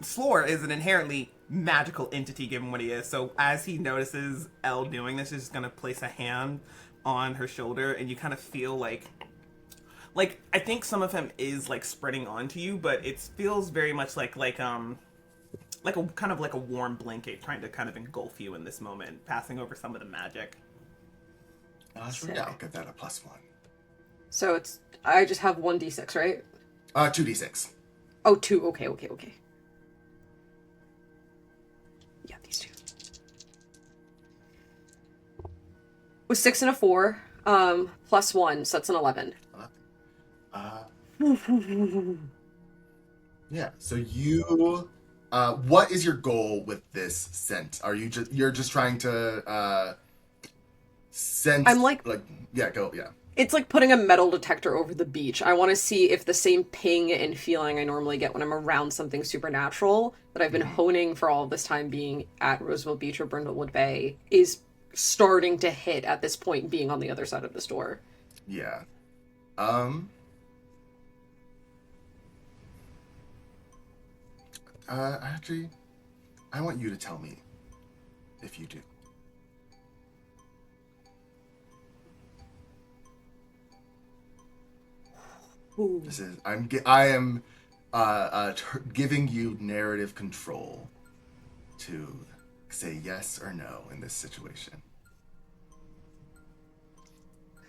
Slore is an inherently magical entity given what he is. So as he notices Elle doing this, he's just gonna place a hand on her shoulder, and you kind of feel like I think some of him is like spreading onto you, but it feels very much like a kind of like a warm blanket trying to kind of engulf you in this moment, passing over some of the magic. Yeah, I'll give that a +1. So I just have 1d6, right? 2d6. Oh, 2. Okay. Yeah, these two. With 6 and a 4, +1, so that's an 11. Yeah. So you, what is your goal with this scent? Are you're just trying to sense? I'm like yeah. It's like putting a metal detector over the beach. I want to see if the same ping and feeling I normally get when I'm around something supernatural that I've been honing for all this time being at Roosevelt Beach or Brindlewood Bay is starting to hit at this point, being on the other side of this door. Yeah. Actually, I want you to tell me if you do. Ooh. I am giving you narrative control to say yes or no in this situation.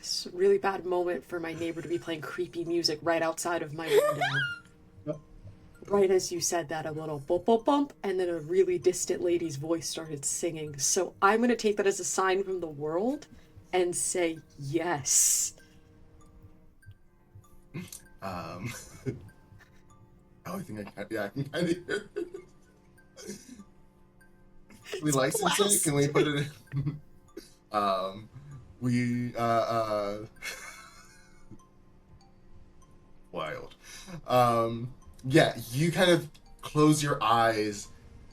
It's a really bad moment for my neighbor to be playing creepy music right outside of my window. Right as you said that, a little bump, bump, bump, and then a really distant lady's voice started singing. So I'm going to take that as a sign from the world and say yes. I think I can kind of hear it. Can we license it? Can we put it in? Wild. Yeah, you kind of close your eyes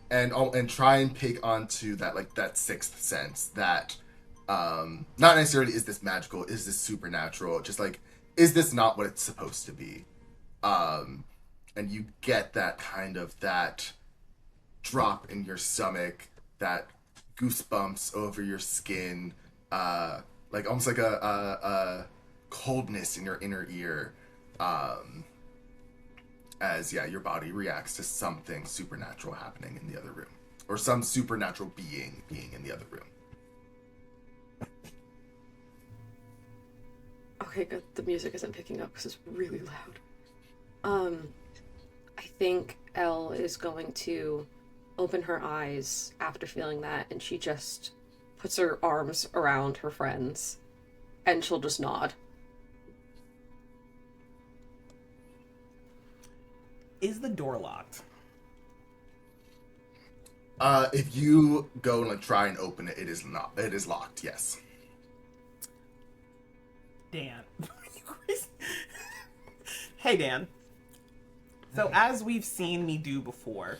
and try and pick onto that sixth sense that not necessarily is this magical, is this supernatural, just like, is this not what it's supposed to be? And you get that kind of that drop in your stomach, that goosebumps over your skin, like almost like a coldness in your inner ear, as your body reacts to something supernatural happening in the other room, or some supernatural being in the other room. Okay, good. The music isn't picking up because it's really loud. I think Elle is going to open her eyes after feeling that, and she just puts her arms around her friends, and she'll just nod. Is the door locked? If you go and try and open it, it is not. It is locked. Yes. Dan. Hey, Dan. So as we've seen me do before,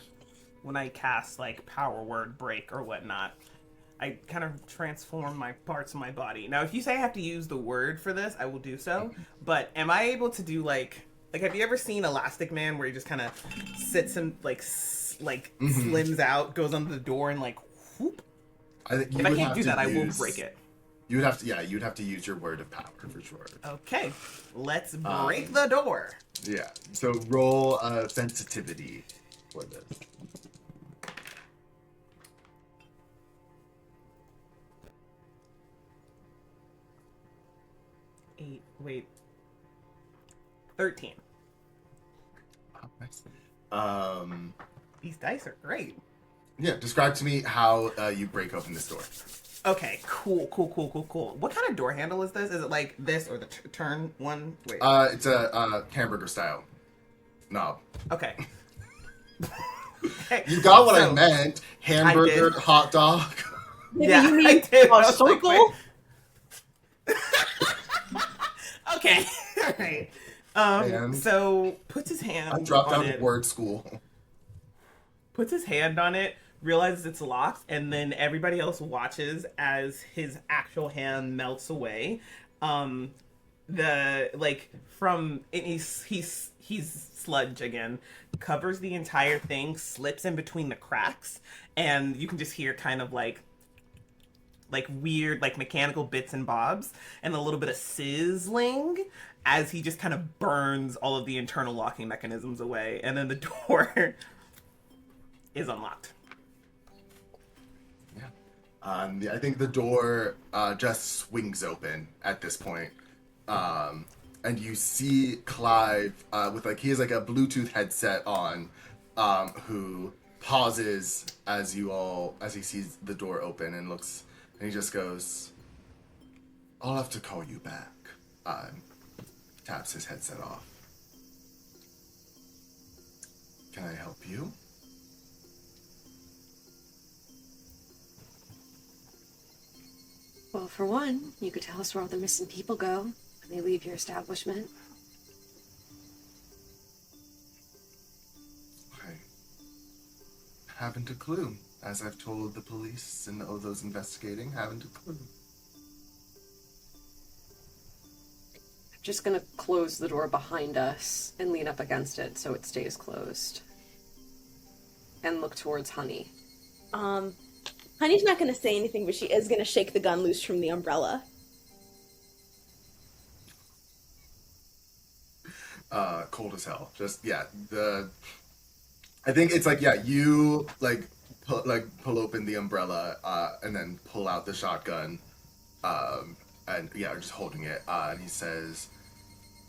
when I cast power word break or whatnot, I kind of transform my parts of my body. Now, if you say I have to use the word for this, I will do so. But am I able to do have you ever seen Elastic Man, where he just kind of sits and slims out, goes under the door, and whoop? If I can't do that, I will break it. You'd have to use your word of power for sure. Okay, let's break the door. Yeah. So roll sensitivity for this. 13. Oh, nice. These dice are great. Yeah. Describe to me how you break open this door. Okay, cool. What kind of door handle is this? Is it like this or the turn one? Wait. It's a hamburger style knob. Okay. You got what I meant. Hamburger, hot dog. Yeah, you mean I did. a circle? Okay, all right. So puts his hand. I dropped on out it. of word school. Puts his hand on it, realizes it's locked, and then everybody else watches as his actual hand melts away. He's sludge again, covers the entire thing, slips in between the cracks, and you can just hear kind of like weird like mechanical bits and bobs and a little bit of sizzling as he just kind of burns all of the internal locking mechanisms away, and then the door is unlocked. Yeah. I think the door just swings open at this point. And you see Clive with like he has like a Bluetooth headset on, who pauses as he sees the door open and looks, and he just goes, "I'll have to call you back." Taps his headset off. "Can I help you?" Well, for one, you could tell us where all the missing people go when they leave your establishment. I haven't a clue. As I've told the police and those investigating, haven't a clue. I'm just gonna close the door behind us and lean up against it so it stays closed. And look towards Honey. Honey's not going to say anything, but she is going to shake the gun loose from the umbrella. Cold as hell. Just yeah. I think it's like you pull open the umbrella and then pull out the shotgun, and just holding it. And he says,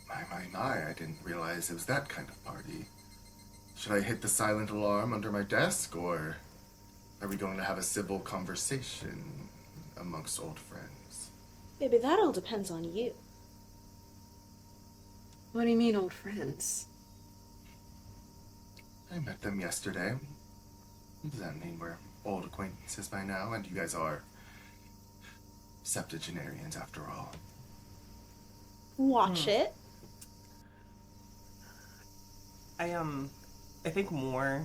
"My! I didn't realize it was that kind of party. Should I hit the silent alarm under my desk, or are we going to have a civil conversation amongst old friends?" Baby, that all depends on you. What do you mean, old friends? I met them yesterday. Does that mean we're old acquaintances by now? And you guys are septuagenarians after all. Watch it. I think more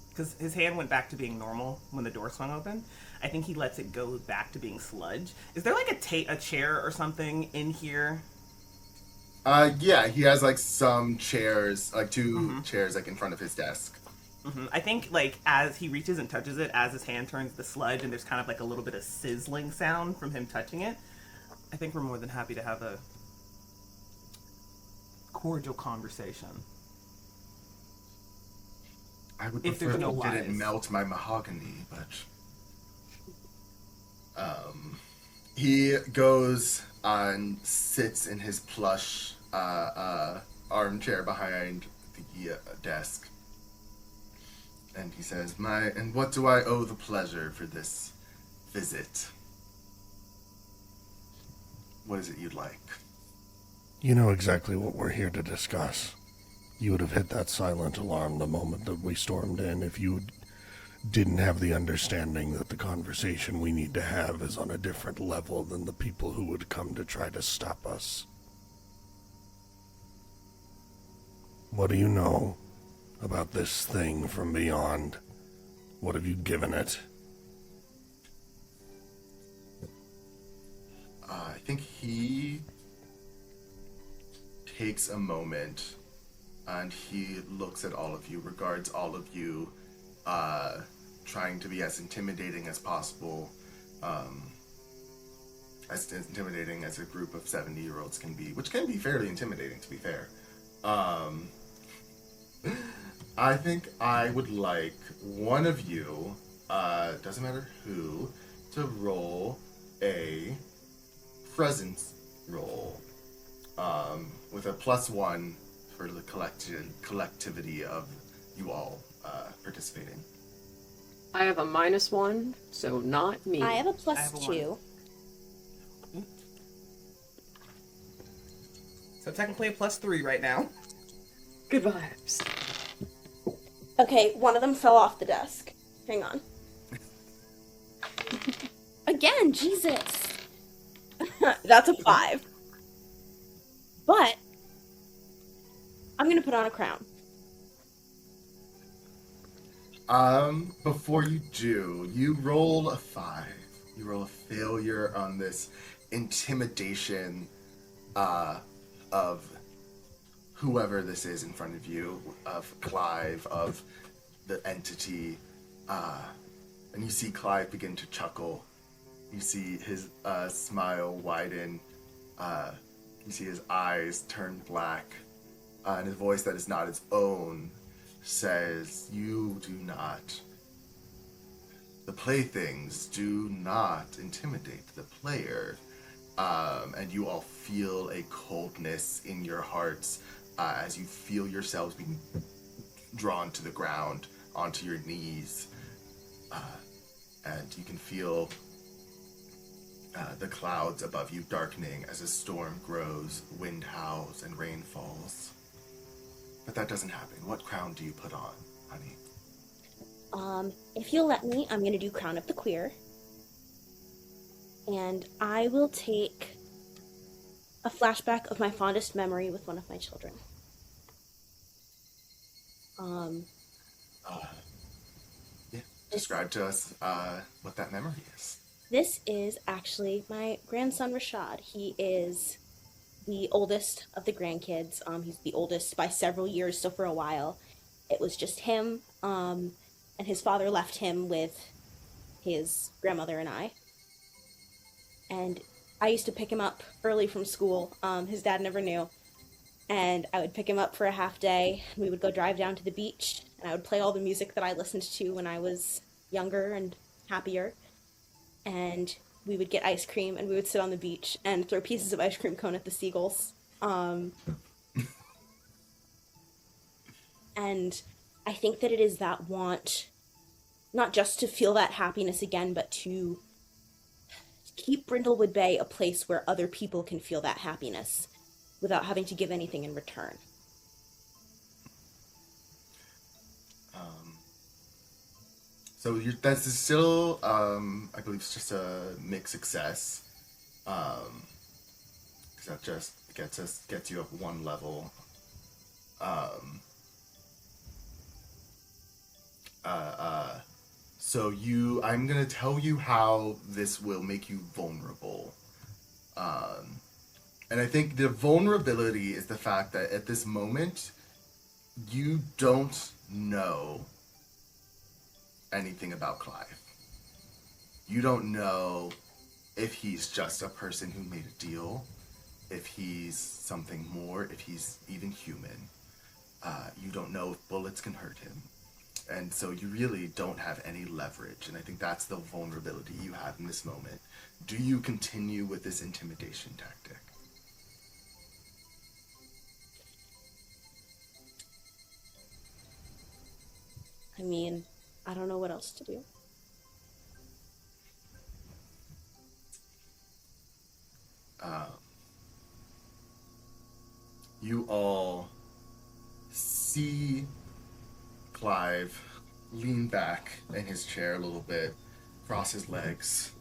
because his hand went back to being normal when the door swung open. I think he lets it go back to being sludge. Is there like a chair or something in here? Yeah, he has like some chairs, like two chairs like in front of his desk. I think like as he reaches and touches it, as his hand turns to sludge and there's kind of like a little bit of sizzling sound from him touching it, I think we're more than happy to have a cordial conversation. I would If prefer there's no you didn't lies. melt my mahogany, but he goes and sits in his plush armchair behind the desk, and he says, and what do I owe the pleasure for this visit? What is it you'd like?" You know exactly what we're here to discuss. You would have hit that silent alarm the moment that we stormed in if you didn't have the understanding that the conversation we need to have is on a different level than the people who would come to try to stop us. What do you know about this thing from beyond? What have you given it? I think he takes a moment and he looks at all of you, regards all of you, trying to be as intimidating as possible, as intimidating as a group of 70-year-olds can be, which can be fairly intimidating, to be fair. I think I would like one of you, doesn't matter who, to roll a presence roll, with a +1 for the collectivity of you all participating. I have a -1, so not me. I have a I have a +2. So technically a +3 right now. Good vibes. Okay, one of them fell off the desk. Hang on. Again, Jesus. That's a 5. But I'm gonna put on a crown. Before you do, you roll a 5. You roll a failure on this intimidation of whoever this is in front of you, of Clive, of the entity, and you see Clive begin to chuckle. You see his smile widen. You see his eyes turn black, and his voice that is not his own says, "You do not. The playthings do not intimidate the player." And you all feel a coldness in your hearts as you feel yourselves being drawn to the ground, onto your knees. And you can feel the clouds above you darkening as a storm grows, wind howls, and rain falls. But that doesn't happen. What crown do you put on, honey? If you'll let me, I'm gonna do Crown of the Queer. And I will take a flashback of my fondest memory with one of my children. Yeah. Describe to us what that memory is. This is actually my grandson Rashad. He is the oldest of the grandkids. He's the oldest by several years, so for a while it was just him, and his father left him with his grandmother and I. And I used to pick him up early from school. His dad never knew. And I would pick him up for a half day. We would go drive down to the beach, and I would play all the music that I listened to when I was younger and happier. And we would get ice cream, and we would sit on the beach and throw pieces of ice cream cone at the seagulls. And I think that it is that want, not just to feel that happiness again, but to keep Brindlewood Bay a place where other people can feel that happiness without having to give anything in return. So that's still, I believe it's just a mixed success. Because that just gets you up one level. So I'm gonna tell you how this will make you vulnerable. And I think the vulnerability is the fact that at this moment, you don't know anything about Clive. You don't know if he's just a person who made a deal, if he's something more, if he's even human. You don't know if bullets can hurt him. And so you really don't have any leverage. And I think that's the vulnerability you have in this moment. Do you continue with this intimidation tactic? I mean, I don't know what else to do. You all see Clive lean back in his chair a little bit, cross his legs.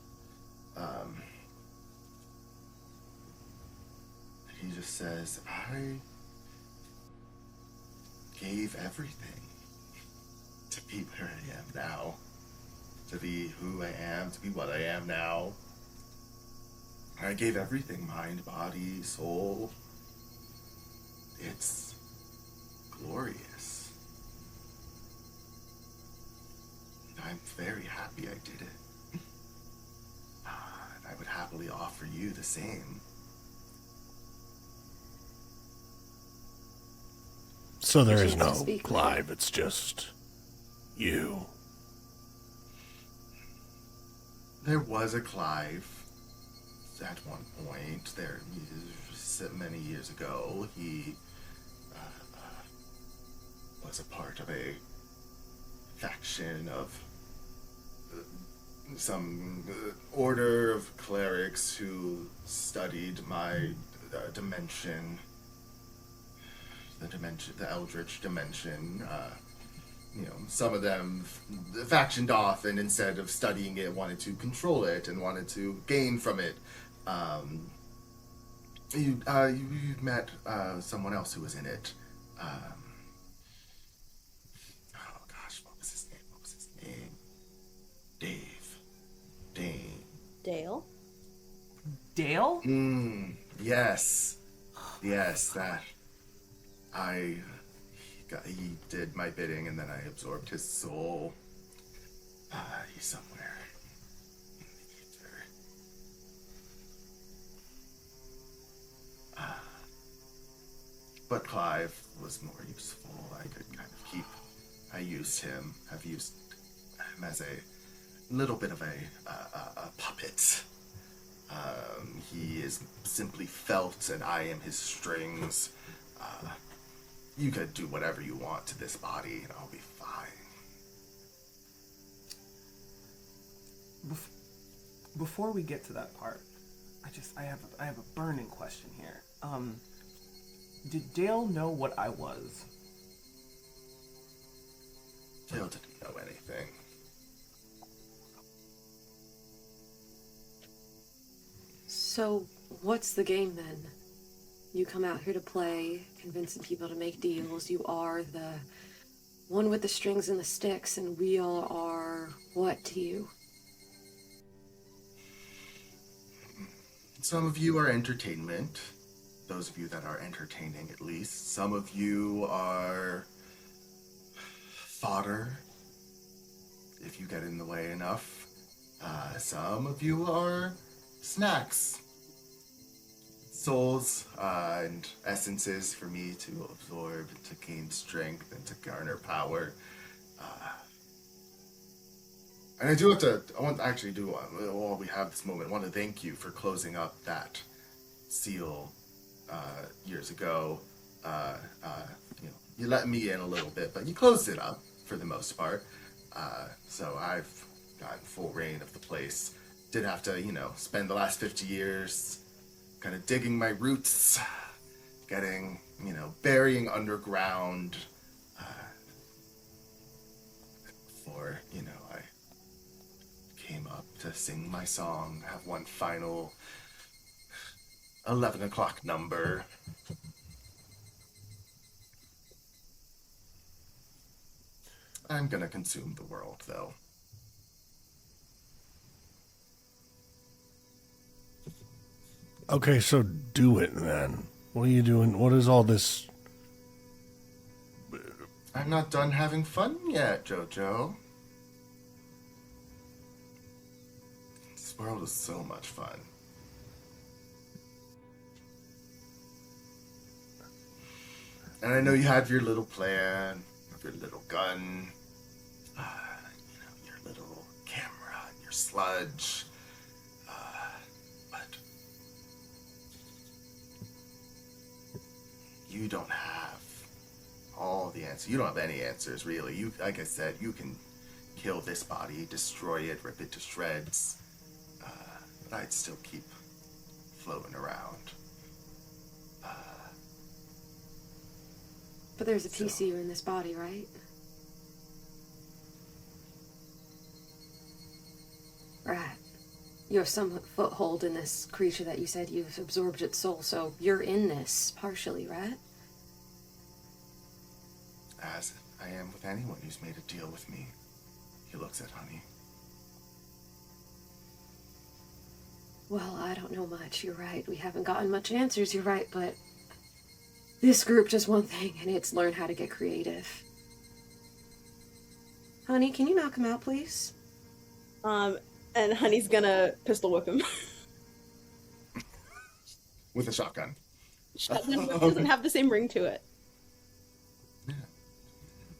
He just says, "I gave everything to be where I am now, to be who I am, to be what I am now. I gave everything, mind, body, soul. It's glorious. I'm very happy I did it. And I would happily offer you the same." So there is Chance to no speak. Clive, it's just you. There was a Clive at one point. Many years ago, he was a part of a faction of some order of clerics who studied my dimension, the Eldritch dimension. Some of them factioned off, and instead of studying it, wanted to control it and wanted to gain from it. You met someone else who was in it. Oh gosh, what was his name? Dane. Dale? Dale? Yes. Yes, that. He did my bidding, and then I absorbed his soul. He's somewhere in the ether. But Clive was more useful. I could kind of keep. I used him. I've used him as a little bit of a puppet. He is simply felt, and I am his strings. You could do whatever you want to this body, and I'll be fine. Before we get to that part, I have a burning question here. Did Dale know what I was? Dale didn't know anything. So, what's the game then? You come out here to play, convincing people to make deals. You are the one with the strings and the sticks, and we all are what to you? Some of you are entertainment. Those of you that are entertaining, at least. Some of you are fodder, if you get in the way enough. Some of you are snacks. Souls and essences for me to absorb, to gain strength, and to garner power. And while we have this moment, I want to thank you for closing up that seal years ago. You let me in a little bit, but you closed it up for the most part. So I've gotten full reign of the place. Did have to, spend the last 50 years kind of digging my roots, getting, burying underground, before, I came up to sing my song, have one final 11 o'clock number. I'm gonna consume the world, though. Okay, so do it, then. What are you doing? What is all this? I'm not done having fun yet, Jojo. This world is so much fun. And I know you have your little plan, your little gun, your little camera, and your sludge. But you don't have all the answers. You don't have any answers, really. Like I said, you can kill this body, destroy it, rip it to shreds. But I'd still keep floating around. But there's a piece of you in this body, right? Right. You have some foothold in this creature that you said you've absorbed its soul, so you're in this, partially, right? As I am with anyone who's made a deal with me. He looks at Honey. Well, I don't know much, you're right. We haven't gotten much answers, you're right, but this group does one thing, and it's learn how to get creative. Honey, can you knock him out, please? And Honey's gonna pistol whip him. With a shotgun. Shotgun whip doesn't have the same ring to it.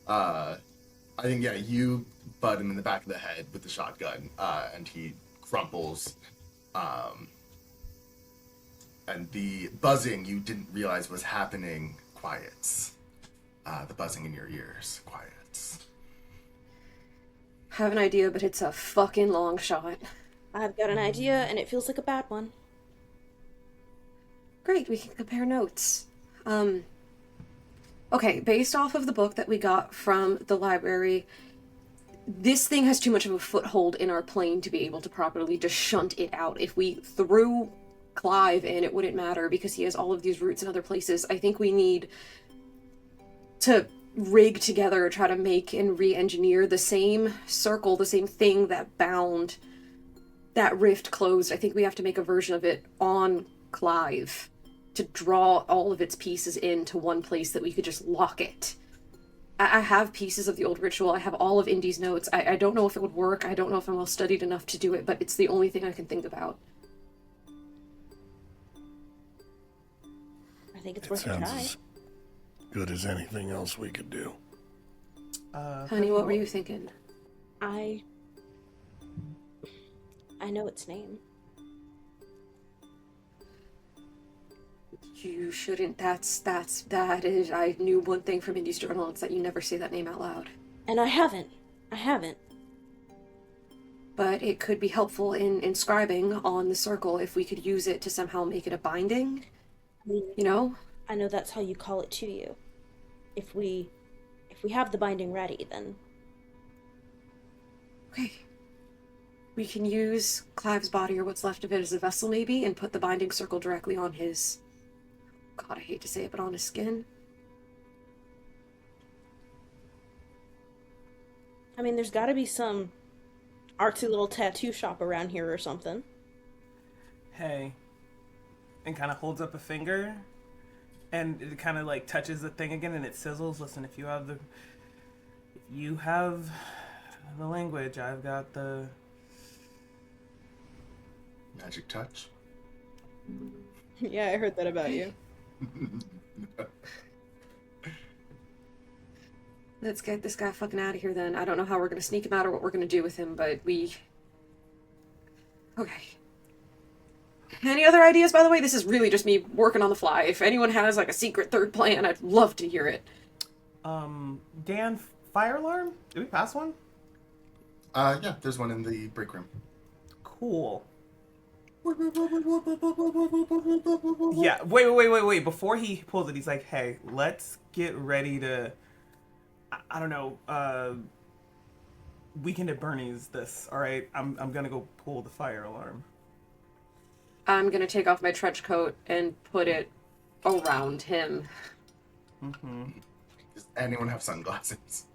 I think, you butt him in the back of the head with the shotgun, and he crumples. And the buzzing you didn't realize was happening quiets. The buzzing in your ears quiets. Have an idea, but it's a fucking long shot. I've got an idea, and it feels like a bad one. Great, we can compare notes. Okay, based off of the book that we got from the library, this thing has too much of a foothold in our plane to be able to properly just shunt it out. If we threw Clive in, it wouldn't matter because he has all of these roots in other places. I think we need to rig together, try to make and re-engineer the same circle, the same thing that bound that rift closed. I think we have to make a version of it on Clive to draw all of its pieces into one place that we could just lock it. I have pieces of the old ritual. I have all of Indy's notes. I don't know if it would work. I don't know if I'm well studied enough to do it, but it's the only thing I can think about. I think it's worth a Sounds try. as good as anything else we could do. Honey, what were you thinking? I know its name. You shouldn't. That is. I knew one thing from Indy's journal. It's that you never say that name out loud. And I haven't. But it could be helpful in inscribing on the circle if we could use it to somehow make it a binding. You know? I know that's how you call it to you. If we have the binding ready, then... Okay. We can use Clive's body or what's left of it as a vessel maybe, and put the binding circle directly on his... God, I hate to say it, but on his skin. I mean, there's gotta be some artsy little tattoo shop around here or something. Hey. And kind of holds up a finger. And it kind of like touches the thing again and it sizzles. Listen, if you have the language, I've got the Magic touch. Yeah, I heard that about you. Let's get this guy fucking out of here then. I don't know how we're gonna sneak him out or what we're gonna do with him, but we... Okay. Any other ideas, by the way? This is really just me working on the fly. If anyone has, like, a secret third plan, I'd love to hear it. Dan, fire alarm? Did we pass one? Yeah, there's one in the break room. Cool. Yeah, wait. Before he pulls it, he's like, hey, let's get ready to... I don't know, Weekend at Bernie's this, alright? I'm gonna go pull the fire alarm. I'm gonna take off my trench coat and put it around him. Mm-hmm. Does anyone have sunglasses?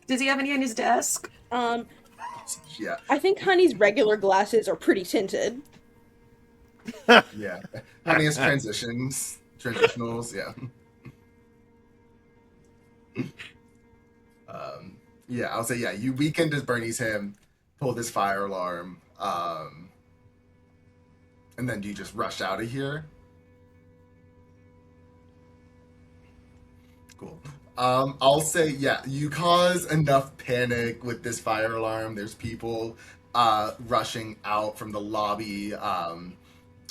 Does he have any on his desk? Yeah. I think Honey's regular glasses are pretty tinted. Yeah. Honey has transitionals, yeah. Yeah, I'll say, yeah, you weekend as Bernie's him, pull this fire alarm, and then do you just rush out of here? Cool. I'll say, yeah, you cause enough panic with this fire alarm. There's people rushing out from the lobby. You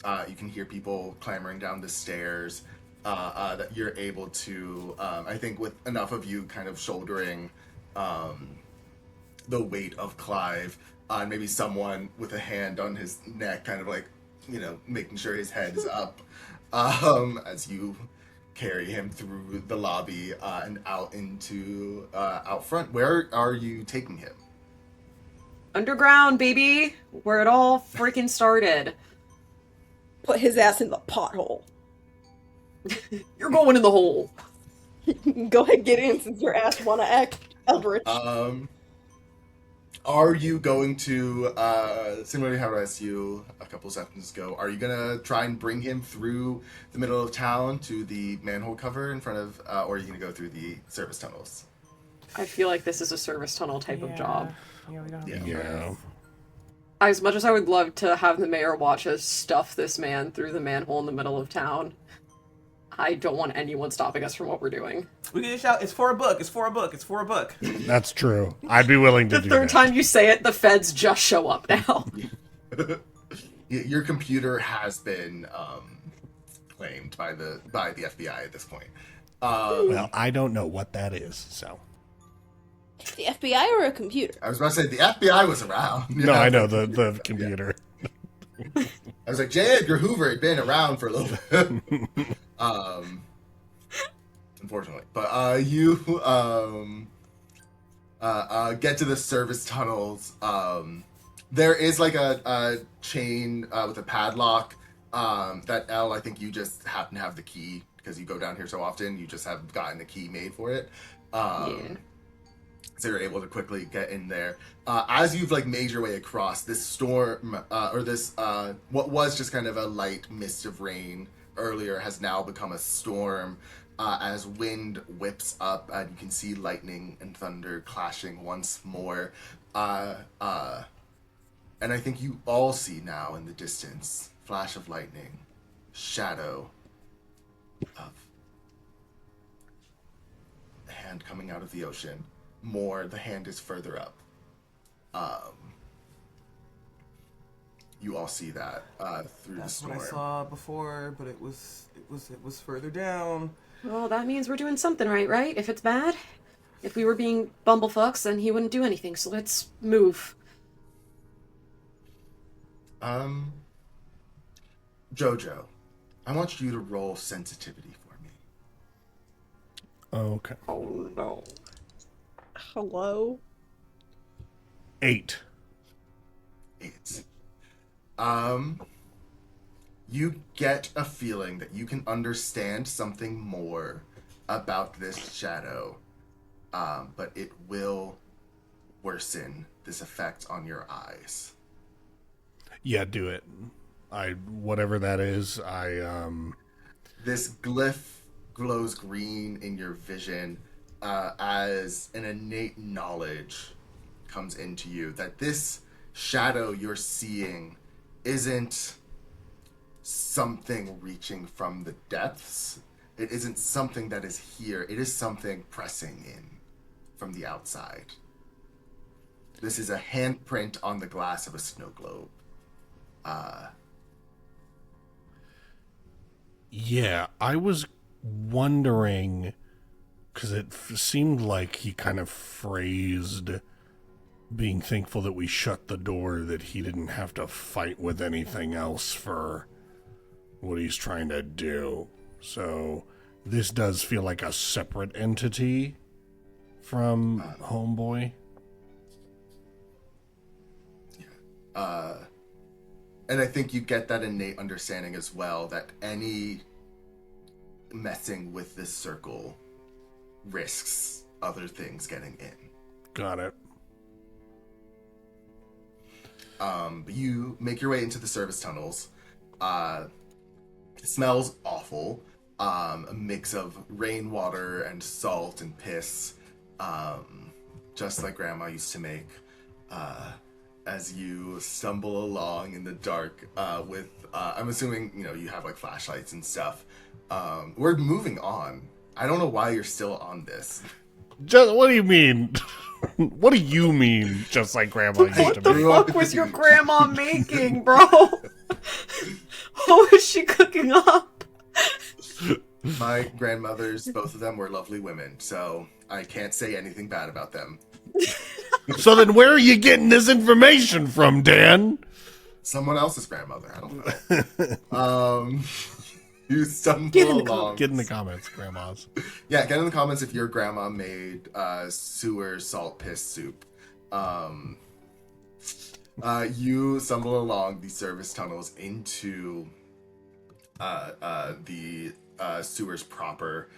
can hear people clambering down the stairs that you're able to, I think with enough of you kind of shouldering the weight of Clive, and maybe someone with a hand on his neck, kind of like, you know, making sure his head is up as you carry him through the lobby and out into out front. Where are you taking him? Underground, baby! Where it all freaking started. Put his ass in the pothole. You're going in the hole. Go ahead, get in since your ass wanna act Eldritch. Are you going to, similarly how I asked you a couple seconds ago, are you going to try and bring him through the middle of town to the manhole cover in front of, or are you going to go through the service tunnels? I feel like this is a service tunnel type of job. Yeah, we don't Yeah. As much as I would love to have the mayor watch us stuff this man through the manhole in the middle of town, I don't want anyone stopping us from what we're doing. We can just shout, it's for a book, it's for a book, it's for a book. That's true. I'd be willing to The do third that. time you say it, the feds just show up now. Your computer has been claimed by the FBI at this point. Well, I don't know what that is, so. The FBI or a computer? I was about to say the FBI was around. No, I know the computer. I was like, J. Edgar Hoover had been around for a little bit. Unfortunately. But you get to the service tunnels. There is like a chain with a padlock. That I think you just happen to have the key because you go down here so often. You just have gotten a key made for it. Yeah. So you're able to quickly get in there. As you've like made your way across this storm, or this what was just kind of a light mist of rain earlier has now become a storm. As wind whips up, and you can see lightning and thunder clashing once more. And I think you all see now in the distance, flash of lightning, shadow of a hand coming out of the ocean. More, the hand is further up. You all see that through That's the what storm. I saw before, but it was further down. Well, that means we're doing something right? If it's bad, if we were being bumblefucks, then he wouldn't do anything. So let's move. Jojo, I want you to roll sensitivity for me. Okay. Oh no. Hello? 8. 8. You get a feeling that you can understand something more about this shadow, but it will worsen this effect on your eyes. Yeah, do it. Whatever that is, This glyph glows green in your vision as an innate knowledge comes into you that this shadow you're seeing isn't something reaching from the depths. It isn't something that is here. It is something pressing in from the outside. This is a handprint on the glass of a snow globe. Yeah, I was wondering, because it seemed like he kind of phrased being thankful that we shut the door, that he didn't have to fight with anything else for what he's trying to do. So this does feel like a separate entity from Homeboy. And I think you get that innate understanding as well that any messing with this circle risks other things getting in. Got it. But you make your way into the service tunnels. It smells awful. A mix of rainwater and salt and piss. Just like Grandma used to make. As you stumble along in the dark with, I'm assuming, you have like flashlights and stuff. We're moving on. I don't know why you're still on this. Just, what do you mean? What do you mean, just like Grandma used to What the be? fuck was your grandma making, bro? What was she cooking up? My grandmothers, both of them were lovely women, so I can't say anything bad about them. So then where are you getting this information from, Dan? Someone else's grandmother, I don't know. You stumble along. Get in the comments, grandmas. Yeah, get in the comments if your grandma made sewer salt piss soup. You stumble along the service tunnels into the sewers proper.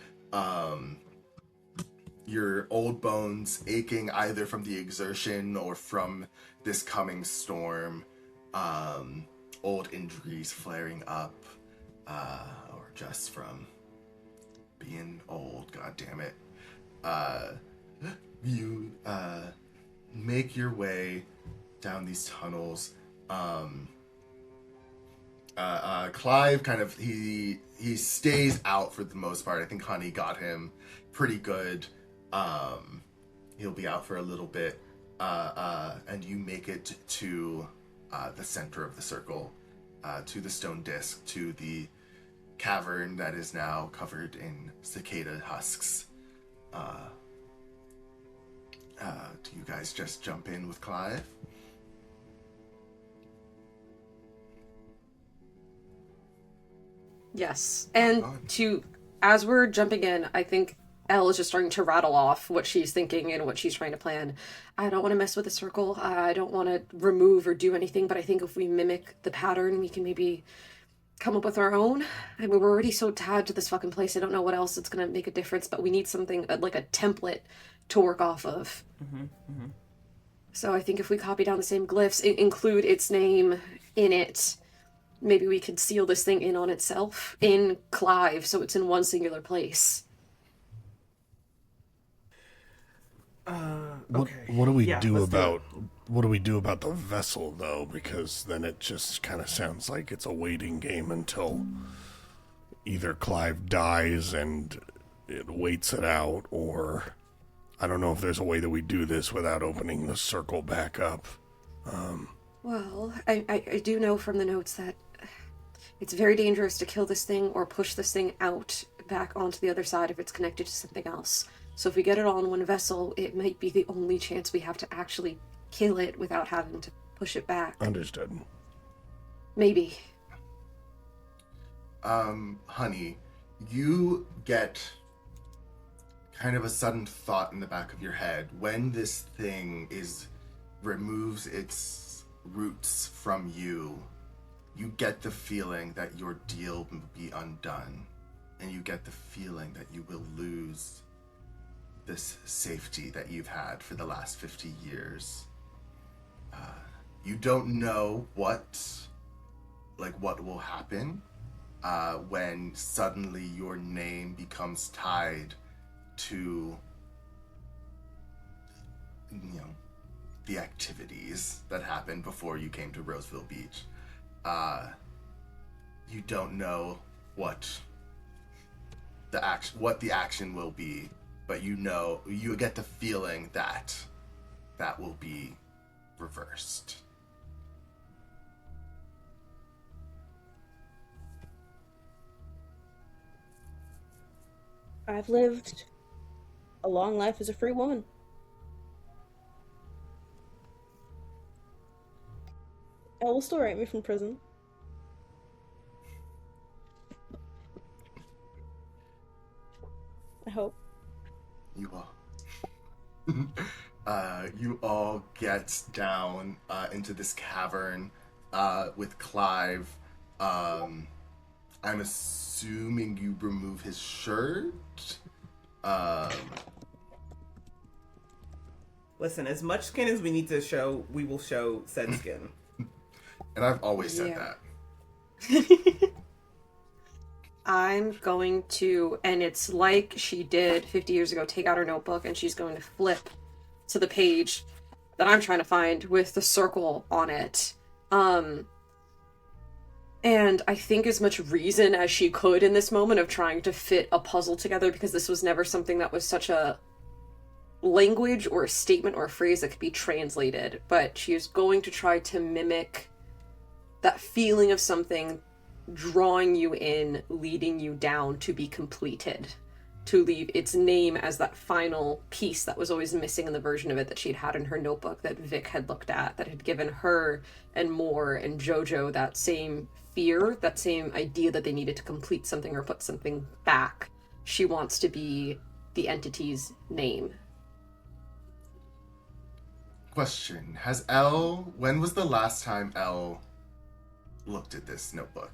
Your old bones aching either from the exertion or from this coming storm. Old injuries flaring up. Or just from being old, god damn it. You make your way down these tunnels. Clive kind of he stays out for the most part. I think Honey got him pretty good. He'll be out for a little bit. And you make it to the center of the circle, to the stone disc, to the cavern that is now covered in cicada husks. Do you guys just jump in with Clive? Yes. And as we're jumping in, I think Elle is just starting to rattle off what she's thinking and what she's trying to plan. I don't want to mess with the circle. I don't want to remove or do anything, but I think if we mimic the pattern, we can maybe come up with our own. I mean, we're already so tied to this fucking place. I don't know what else is going to make a difference, but we need something like a template to work off of. So I think if we copy down the same glyphs, include its name in it, maybe we could seal this thing in on itself in Clive, so it's in one singular place. Okay. What do we Yeah, do let's do about it. what do we do about the vessel though? Because then it just kind of sounds like it's a waiting game until either Clive dies and it waits it out, or I don't know if there's a way that we do this without opening the circle back up. Well, I do know from the notes that it's very dangerous to kill this thing or push this thing out back onto the other side if it's connected to something else. So if we get it all in one vessel, it might be the only chance we have to actually kill it without having to push it back. Understood. Maybe. Honey, you get kind of a sudden thought in the back of your head when this thing removes its roots from you. You get the feeling that your deal will be undone, and you get the feeling that you will lose this safety that you've had for the last 50 years. You don't know what will happen when suddenly your name becomes tied to, the activities that happened before you came to Roseville Beach. You don't know what the action will be, but you get the feeling that will be reversed. I've lived a long life as a free woman. Elle will still write me from prison. I hope. You all get down into this cavern with Clive. I'm assuming you remove his shirt. Listen, as much skin as we need to show, we will show said skin. And I've always said Yeah. that. I'm going to, and it's like she did 50 years ago, take out her notebook and she's going to flip to the page that I'm trying to find with the circle on it. And I think as much reason as she could in this moment of trying to fit a puzzle together, because this was never something that was such a language or a statement or a phrase that could be translated, but she is going to try to mimic that feeling of something drawing you in, leading you down to be completed, to leave its name as that final piece that was always missing in the version of it that she'd had in her notebook that Vic had looked at, that had given her and Moore and Jojo that same fear, that same idea that they needed to complete something or put something back. She wants to be the entity's name. Question: when was the last time Elle looked at this notebook?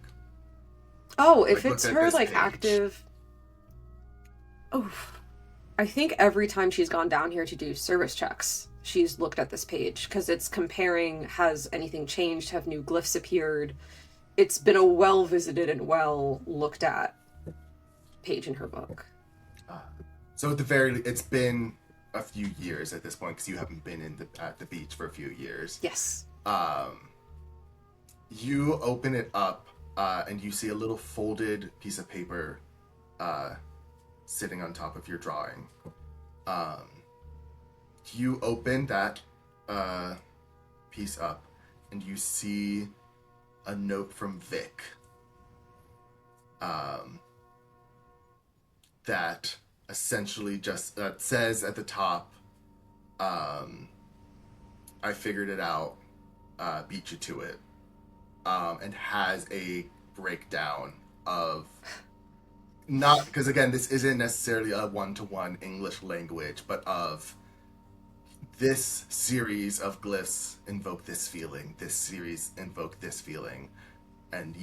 Oh, if Like, it's looked at her, this like, page. active... Oh, I think every time she's gone down here to do service checks, she's looked at this page, because it's comparing, has anything changed, have new glyphs appeared. It's been a well-visited and well-looked-at page in her book. So it's been a few years at this point, because you haven't been at the beach for a few years. Yes. You open it up, and you see a little folded piece of paper sitting on top of your drawing. You open that piece up, and you see a note from Vic that essentially just says at the top, I figured it out, beat you to it. And has a breakdown of, not because again this isn't necessarily a one-to-one English language, but of this series of glyphs invoke this feeling, this series invoke this feeling, and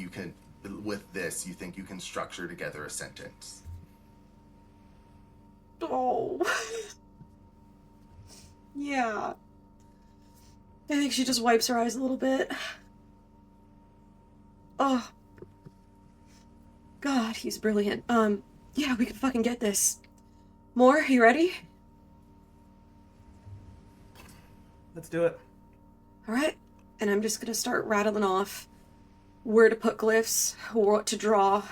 with this, you think you can structure together a sentence? Oh. Yeah. I think she just wipes her eyes a little bit. Oh. God, he's brilliant. Yeah, we can fucking get this. More, you ready? Let's do it. Alright. And I'm just gonna start rattling off where to put glyphs, what to draw,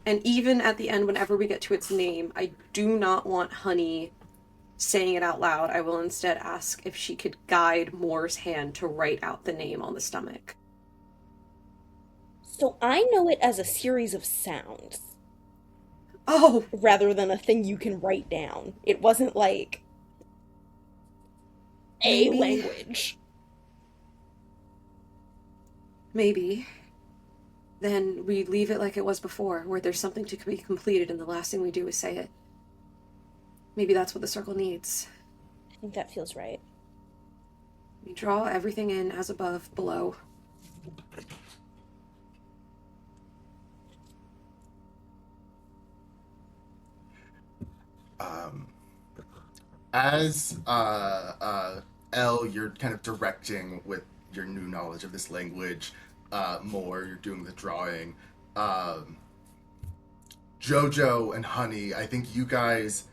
and even at the end, whenever we get to its name, I do not want Honey saying it out loud. I will instead ask if she could guide Moore's hand to write out the name on the stomach. So I know it as a series of sounds. Oh! Rather than a thing you can write down. It wasn't like a Maybe. language. Maybe. Then we leave it like it was before, where there's something to be completed and the last thing we do is say it. Maybe that's what the circle needs. I think that feels right. We draw everything in as above, below. As Elle, you're kind of directing with your new knowledge of this language. More, you're doing the drawing. Jojo and Honey, I think you guys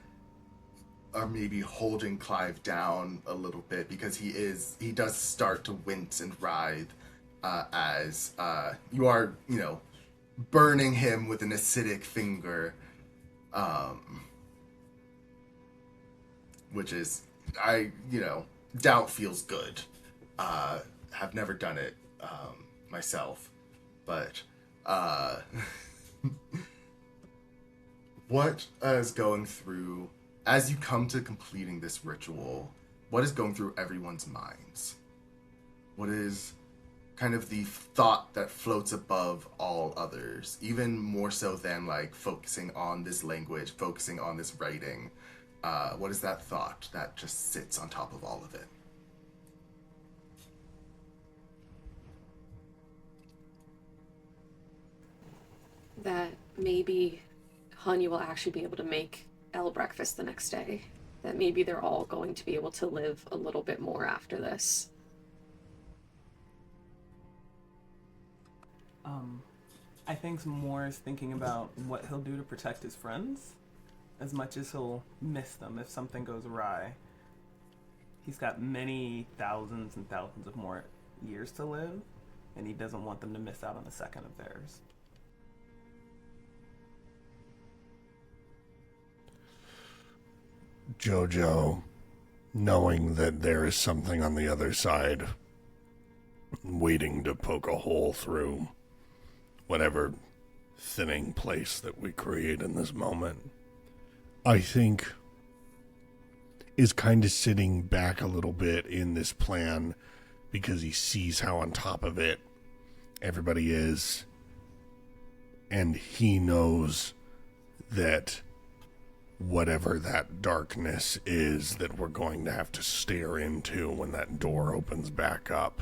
are maybe holding Clive down a little bit because he does start to wince and writhe as you are, burning him with an acidic finger. Which is, doubt feels good. Have never done it myself, but what is going through, as you come to completing this ritual, what is going through everyone's minds? What is kind of the thought that floats above all others, even more so than like focusing on this language, focusing on this writing? What is that thought that just sits on top of all of it? That maybe Honey will actually be able to make Elle breakfast the next day. That maybe they're all going to be able to live a little bit more after this. I think more is thinking about what he'll do to protect his friends, as much as he'll miss them if something goes awry. He's got many thousands and thousands of more years to live, and he doesn't want them to miss out on a second of theirs. Jojo, knowing that there is something on the other side waiting to poke a hole through whatever thinning place that we create in this moment, I think is kind of sitting back a little bit in this plan because he sees how on top of it everybody is, and he knows that whatever that darkness is that we're going to have to stare into when that door opens back up,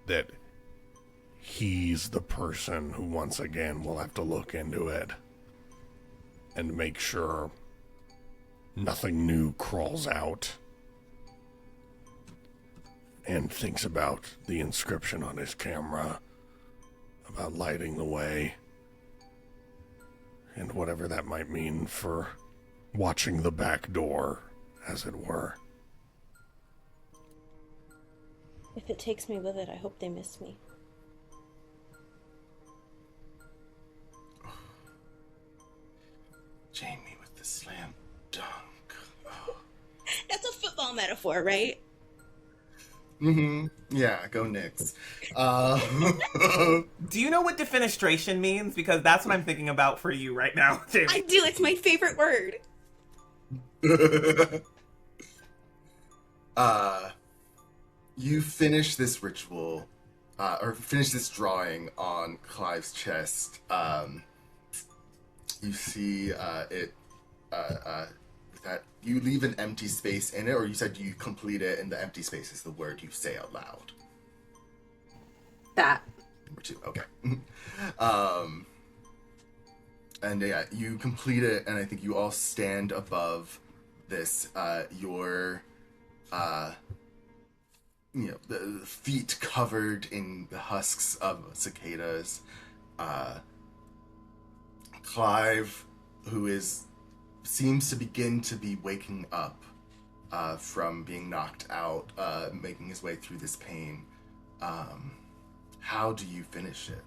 that he's the person who once again will have to look into it and make sure nothing new crawls out, and thinks about the inscription on his camera about lighting the way and whatever that might mean for watching the back door, as it were. If it takes me with it, I hope they miss me. Jamie with the slam dunk. Oh. That's a football metaphor, right? Mm-hmm. Yeah, go Knicks. Do you know what defenestration means? Because that's what I'm thinking about for you right now, Jamie. I do. It's my favorite word. You finish this ritual, or finish this drawing on Clive's chest. You see it, that you leave an empty space in it, or you said you complete it and the empty space is the word you say out loud. That. number 2. Okay. And yeah, you complete it, and I think you all stand above this. Your, the feet covered in the husks of cicadas. Clive, who seems to begin to be waking up from being knocked out, making his way through this pain. How do you finish it?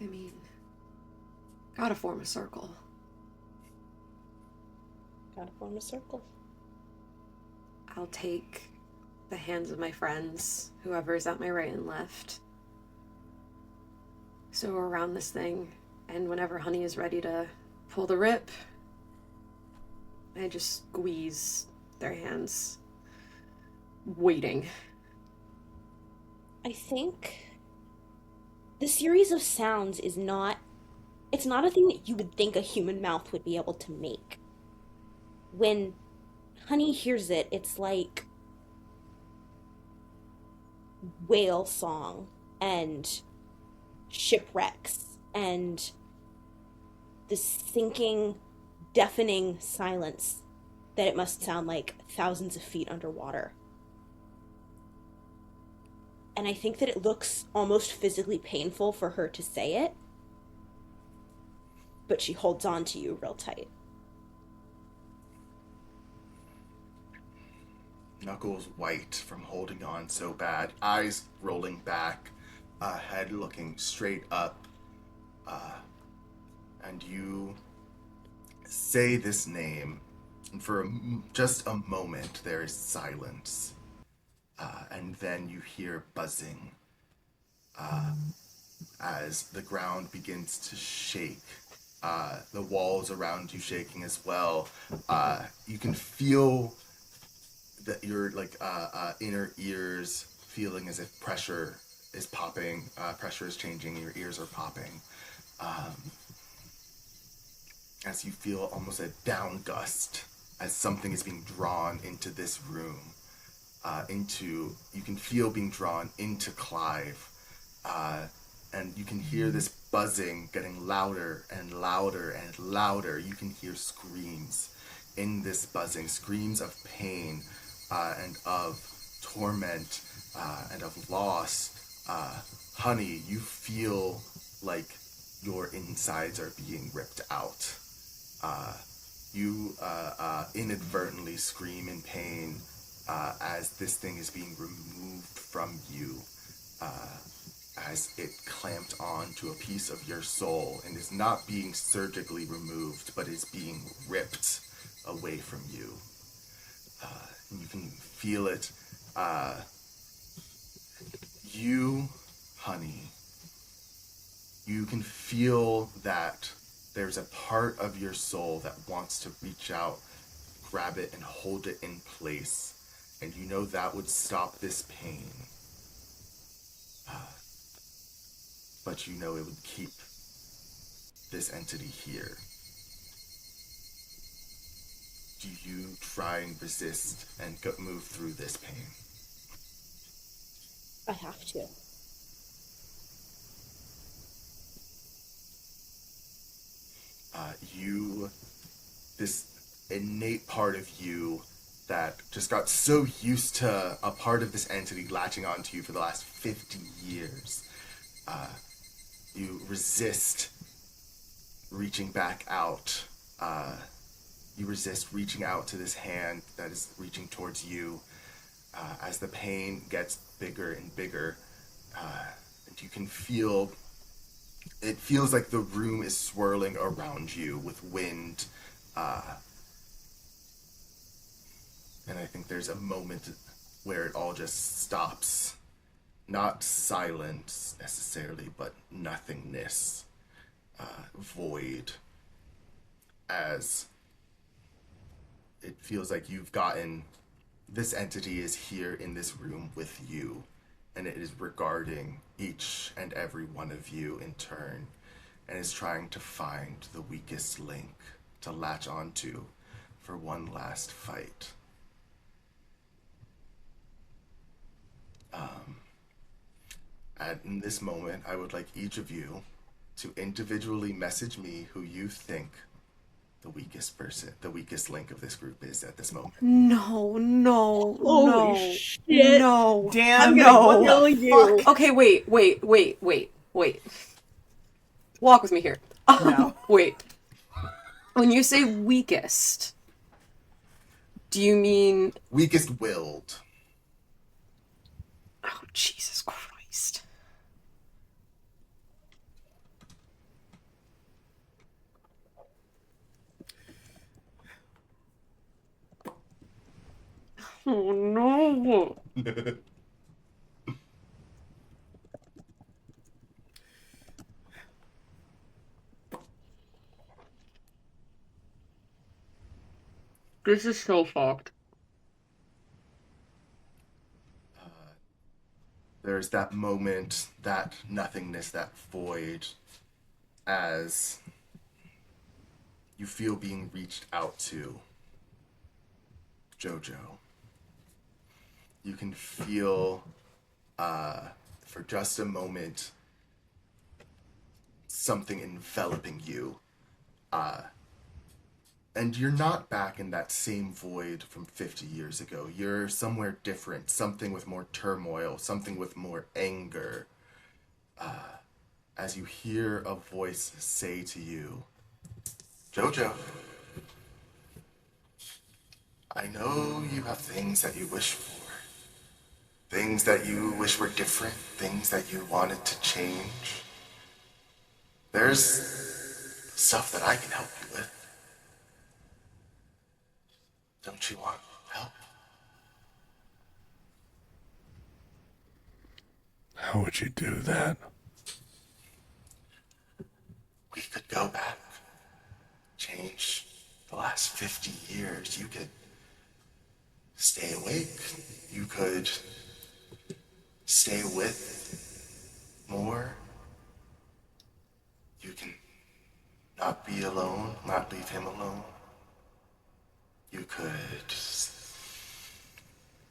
I mean, gotta form a circle. Gotta form a circle. I'll take the hands of my friends, whoever's at my right and left. So we're around this thing, and whenever Honey is ready to pull the rip, I just squeeze their hands, waiting. I think the series of sounds it's not a thing that you would think a human mouth would be able to make. When Honey hears it, it's like whale song and shipwrecks and this sinking, deafening silence that it must sound like thousands of feet underwater. And I think that it looks almost physically painful for her to say it, but she holds on to you real tight. Knuckles white from holding on so bad, eyes rolling back, head looking straight up, and you say this name, and for just a moment there is silence. And then you hear buzzing as the ground begins to shake. The walls around you shaking as well. You can feel that your inner ears feeling as if pressure is popping. Pressure is changing. Your ears are popping. As you feel almost a down gust as something is being drawn into this room. You can feel being drawn into Clive, and you can hear this buzzing getting louder and louder and louder. You can hear screams in this buzzing, screams of pain, and of torment, and of loss. Honey, you feel like your insides are being ripped out. You inadvertently scream in pain, as this thing is being removed from you, as it clamped on to a piece of your soul and is not being surgically removed, but is being ripped away from you. And you can feel it. You, Honey, you can feel that there's a part of your soul that wants to reach out, grab it, and hold it in place. And you know that would stop this pain. But you know it would keep this entity here. Do you try and resist and move through this pain? I have to. This innate part of you that just got so used to a part of this entity latching onto you for the last 50 years. You resist reaching back out. You resist reaching out to this hand that is reaching towards you. As the pain gets bigger and bigger, and you can feel, it feels like the room is swirling around you with wind. And I think there's a moment where it all just stops. Not silence necessarily, but nothingness. Void. As it feels like this entity is here in this room with you, and it is regarding each and every one of you in turn, and is trying to find the weakest link to latch onto for one last fight. in this moment, I would like each of you to individually message me who you think the weakest link of this group is at this moment. No, no, Holy no, shit. no. Damn, I'm gonna no. kill you. Okay, wait. Walk with me here. No. Wait. When you say weakest, do you mean... Weakest willed. Oh, Jesus Christ. Oh, no. This is so fucked. There's that moment, that nothingness, that void, as you feel being reached out to. Jojo. You can feel, for just a moment, something enveloping you. And you're not back in that same void from 50 years ago. You're somewhere different, something with more turmoil, something with more anger. As you hear a voice say to you, Jojo, I know you have things that you wish for. Things that you wish were different, things that you wanted to change. There's stuff that I can help you with. Don't you want help? How would you do that? We could go back, change the last 50 years. You could stay awake. You could stay with more. You can not be alone, not leave him alone. You could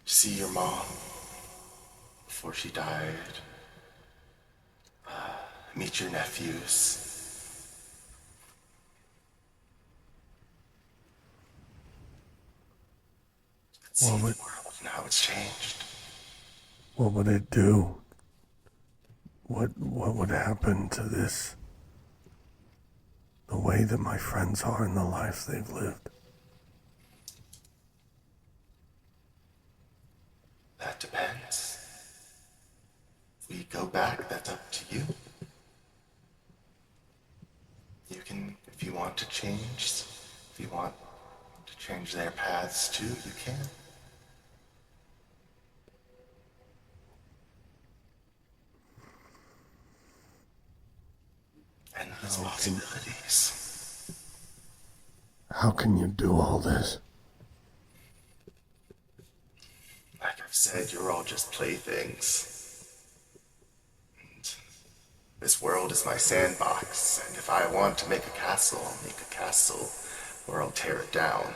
see your mom before she died. Meet your nephews. See the world and how it's changed. What would it do? What would happen to this? The way that my friends are and the lives they've lived. That depends. If we go back, that's up to you. You can, if you want to change, if you want to change their paths too, you can. Endless possibilities. How can you do all this? Like I've said, you're all just playthings. And this world is my sandbox, and if I want to make a castle, I'll make a castle, or I'll tear it down.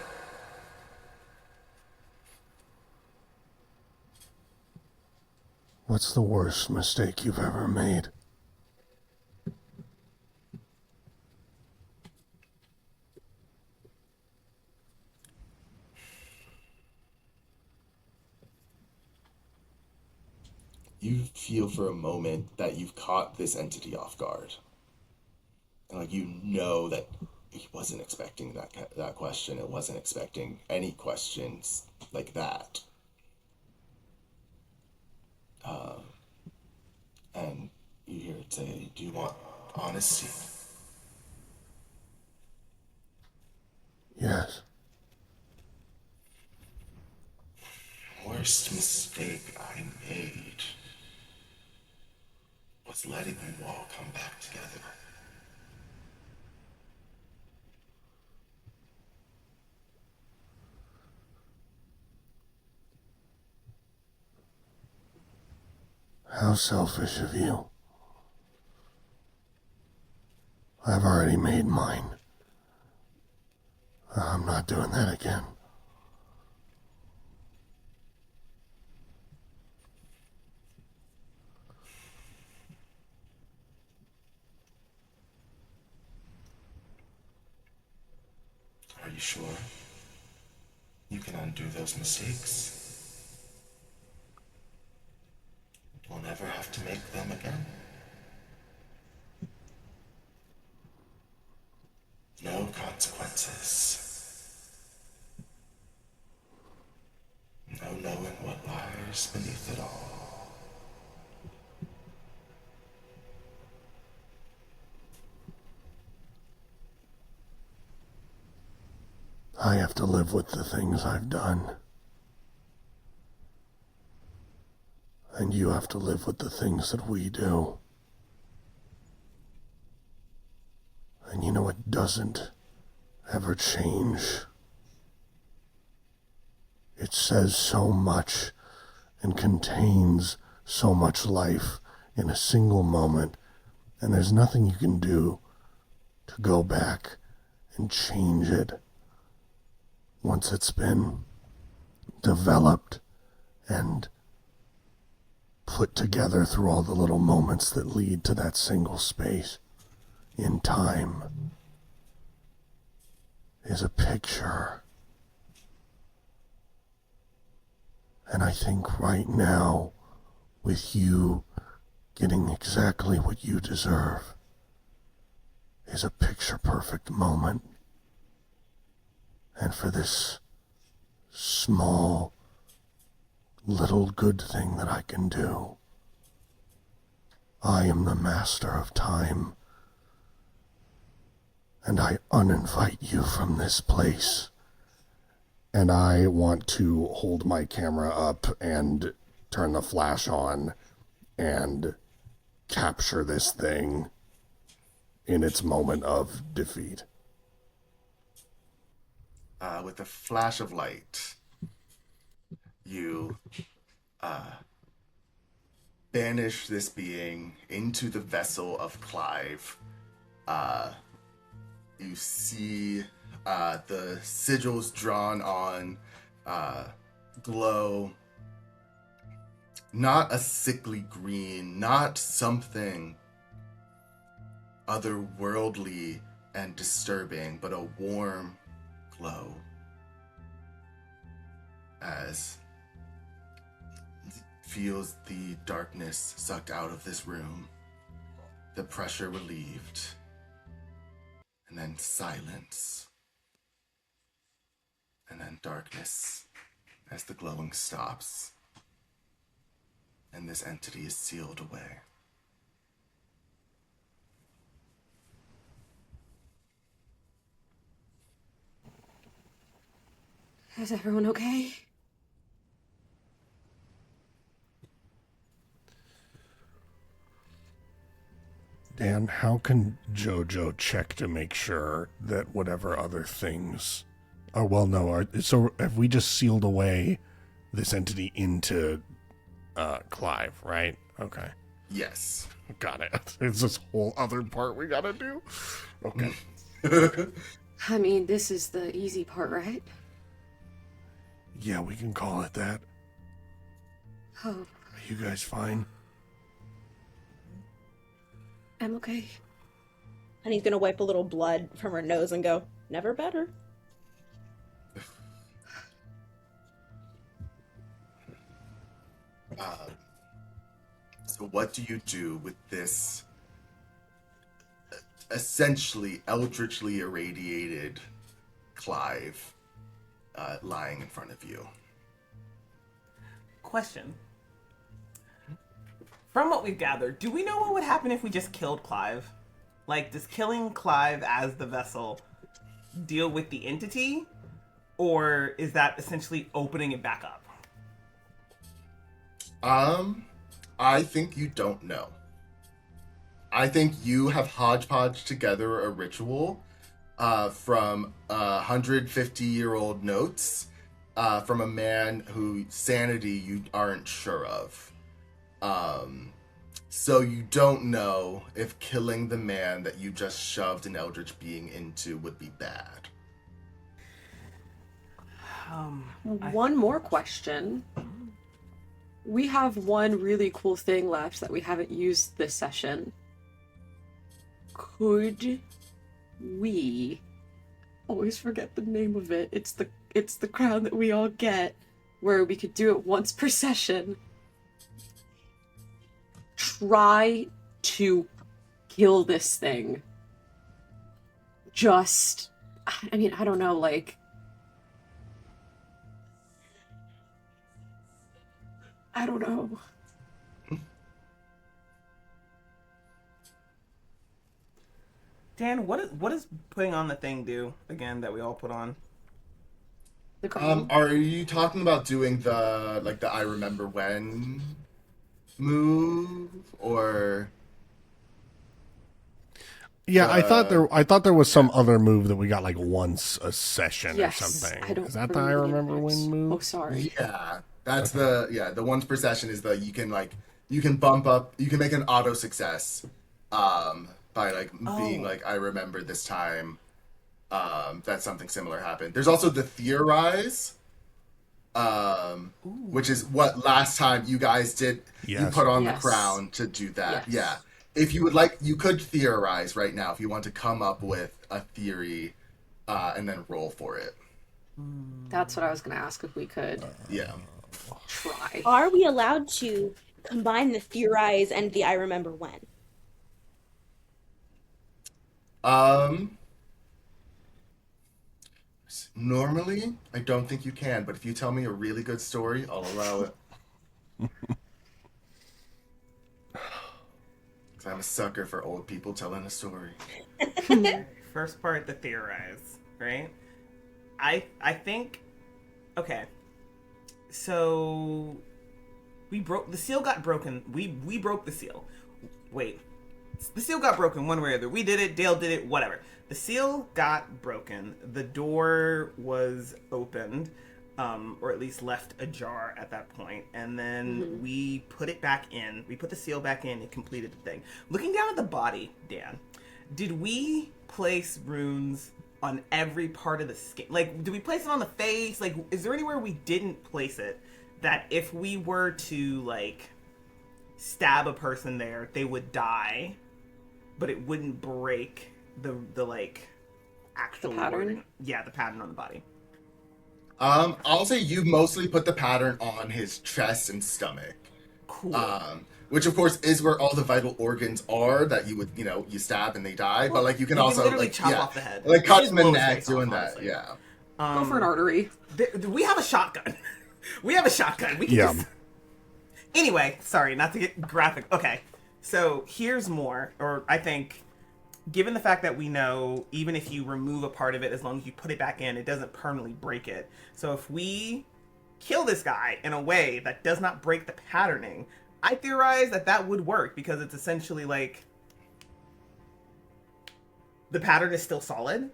What's the worst mistake you've ever made? You feel for a moment that you've caught this entity off guard. And like you know that he wasn't expecting that question. It wasn't expecting any questions like that. And you hear it say, do you want honesty? Yes. Worst mistake I made was letting you all come back together. How selfish of you. I've already made mine. I'm not doing that again. you sure you can undo those mistakes? We'll never have to make them again. No consequences. No knowing what lies beneath it all. I have to live with the things I've done. And you have to live with the things that we do. And you know it doesn't ever change. It says so much and contains so much life in a single moment, and there's nothing you can do to go back and change it once it's been developed and put together through all the little moments that lead to that single space in time is a picture. And I think right now, with you getting exactly what you deserve, is a picture-perfect moment. And for this small, little good thing that I can do, I am the master of time, and I uninvite you from this place. And I want to hold my camera up and turn the flash on and capture this thing in its moment of defeat. With a flash of light, you banish this being into the vessel of Clive. You see the sigils drawn on glow. Not a sickly green, not something otherworldly and disturbing, but a warm glow. As feels the darkness sucked out of this room, the pressure relieved, and then silence, and then darkness as the glowing stops, and this entity is sealed away. Is everyone okay? Dan, how can Jojo check to make sure that whatever other things are, well, no, so have we just sealed away this entity into Clive, right? Okay. Yes. Got it. It's this whole other part we gotta do? Okay. I mean, this is the easy part, right? Yeah, we can call it that. Oh, Are you guys fine? I'm okay. Honey's gonna wipe a little blood from her nose and go, never better. So what do you do with this essentially eldritchly irradiated Clive lying in front of you? Question. From what we've gathered, do we know what would happen if we just killed Clive? Like, does killing Clive as the vessel deal with the entity? Or is that essentially opening it back up? I think you don't know. I think you have hodgepodge together a ritual from 150-year-old notes from a man whose sanity you aren't sure of. So you don't know if killing the man that you just shoved an eldritch being into would be bad. One more question. We have one really cool thing left that we haven't used this session. Could we always forget the name of it. It's the crown that we all get, where we could do it once per session. Try to kill this thing. Just, I mean, I don't know, like, I don't know. Dan, what does putting on the thing do again that we all put on? The crown. Are you talking about doing the I remember when move, or? Yeah, I thought there was some other move that we got like once a session or something. I don't Is that the I remember when move? Oh, sorry. Yeah, that's the once per session is you can bump up, you can make an auto success, by being like, I remember this time, that something similar happened. There's also the theorize, which is what last time you guys did. Yes. You put on the Yes. crown to do that. Yes. Yeah. If you would like, you could theorize right now if you want to come up with a theory, and then roll for it. That's what I was gonna ask if we could Yeah. try. Are we allowed to combine the theorize and the I remember when? Normally, I don't think you can, but if you tell me a really good story, I'll allow it. 'Cause I'm a sucker for old people telling a story. First part, the theorize, right? I think, okay. So the seal got broken. We broke the seal. Wait. The seal got broken one way or the other. We did it, Dale did it, whatever. The seal got broken. The door was opened, or at least left ajar at that point. And then we put it back in. We put the seal back in and completed the thing. Looking down at the body, Dan, did we place runes on every part of the skin? Like, did we place it on the face? Like, is there anywhere we didn't place it that if we were to, like, stab a person there, they would die, but it wouldn't break the like actual pattern? wording? Yeah, the pattern on the body. I'll say you mostly put the pattern on his chest and stomach. Cool. Which of course is where all the vital organs are that you would, you stab and they die. But like you can also literally like chop yeah, off the head. like cut Just in the blow his neck face doing off, that. honestly. Yeah. Go for an artery. We have a shotgun. We have a shotgun. We can just... Anyway, sorry, not to get graphic. Okay, so here's more, or I think, given the fact that we know, even if you remove a part of it, as long as you put it back in, it doesn't permanently break it. So if we kill this guy in a way that does not break the patterning, I theorize that would work, because it's essentially like the pattern is still solid.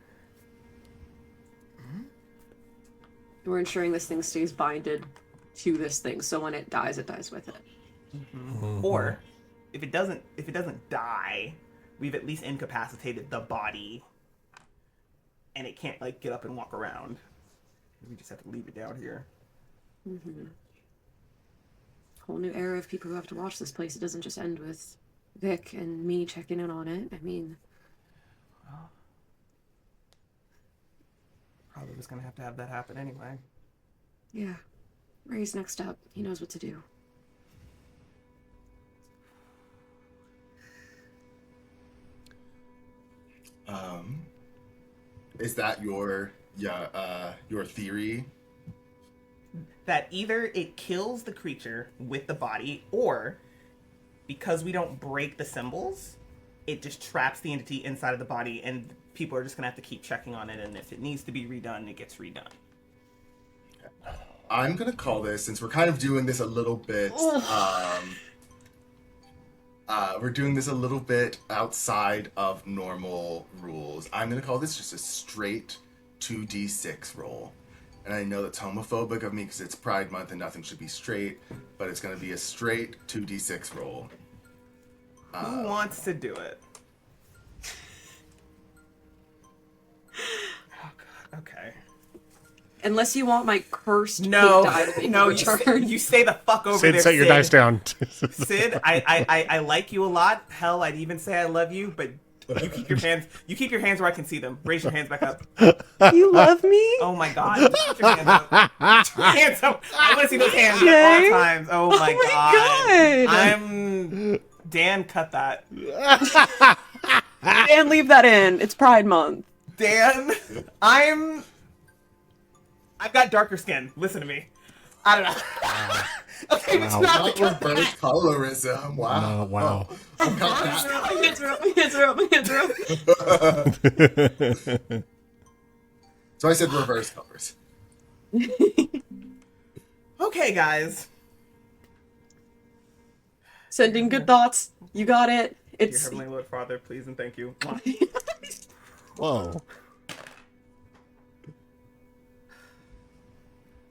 We're ensuring this thing stays binded to this thing, so when it dies with it. Or if it doesn't die, we've at least incapacitated the body, and it can't like get up and walk around. We just have to leave it down here. Whole new era of people who have to watch this place. It doesn't just end with Vic and me checking in on it. I mean, Probably just gonna have to have that happen anyway. yeah. Ray's next up. He knows what to do. Is that your theory? That either it kills the creature with the body, or because we don't break the symbols, it just traps the entity inside of the body, and people are just gonna have to keep checking on it, and if it needs to be redone, it gets redone. I'm gonna call this, since we're kind of doing this a little bit, we're doing this a little bit outside of normal rules. I'm gonna call this just a straight 2d6 roll. And I know that's homophobic of me because it's Pride Month and nothing should be straight, but it's gonna be a straight 2d6 roll. Who wants to do it? Oh god, okay. Unless you want my cursed No, pig die to make no, a return. you stay the fuck over Sid, there, set your Sid. dice down. Sid, I like you a lot. Hell, I'd even say I love you, but You keep your hands. You keep your hands where I can see them. Raise your hands back up. You love me? Oh my god! Put your hands up. Put your hands up. I want to see those hands at Jay? all times. Oh my god! I'm Dan. Cut that. And leave that in. It's Pride Month. Dan, I've got darker skin. Listen to me. I don't know. Okay, but you have Not to cut reverse that. colorism. Wow. Wow. Oh, cut that. My hands are up, my hands are up, my hands are up. So I said reverse colors. Okay, guys. Sending good thoughts. You got it. Dear It's Heavenly Lord Father, please and thank you. Whoa.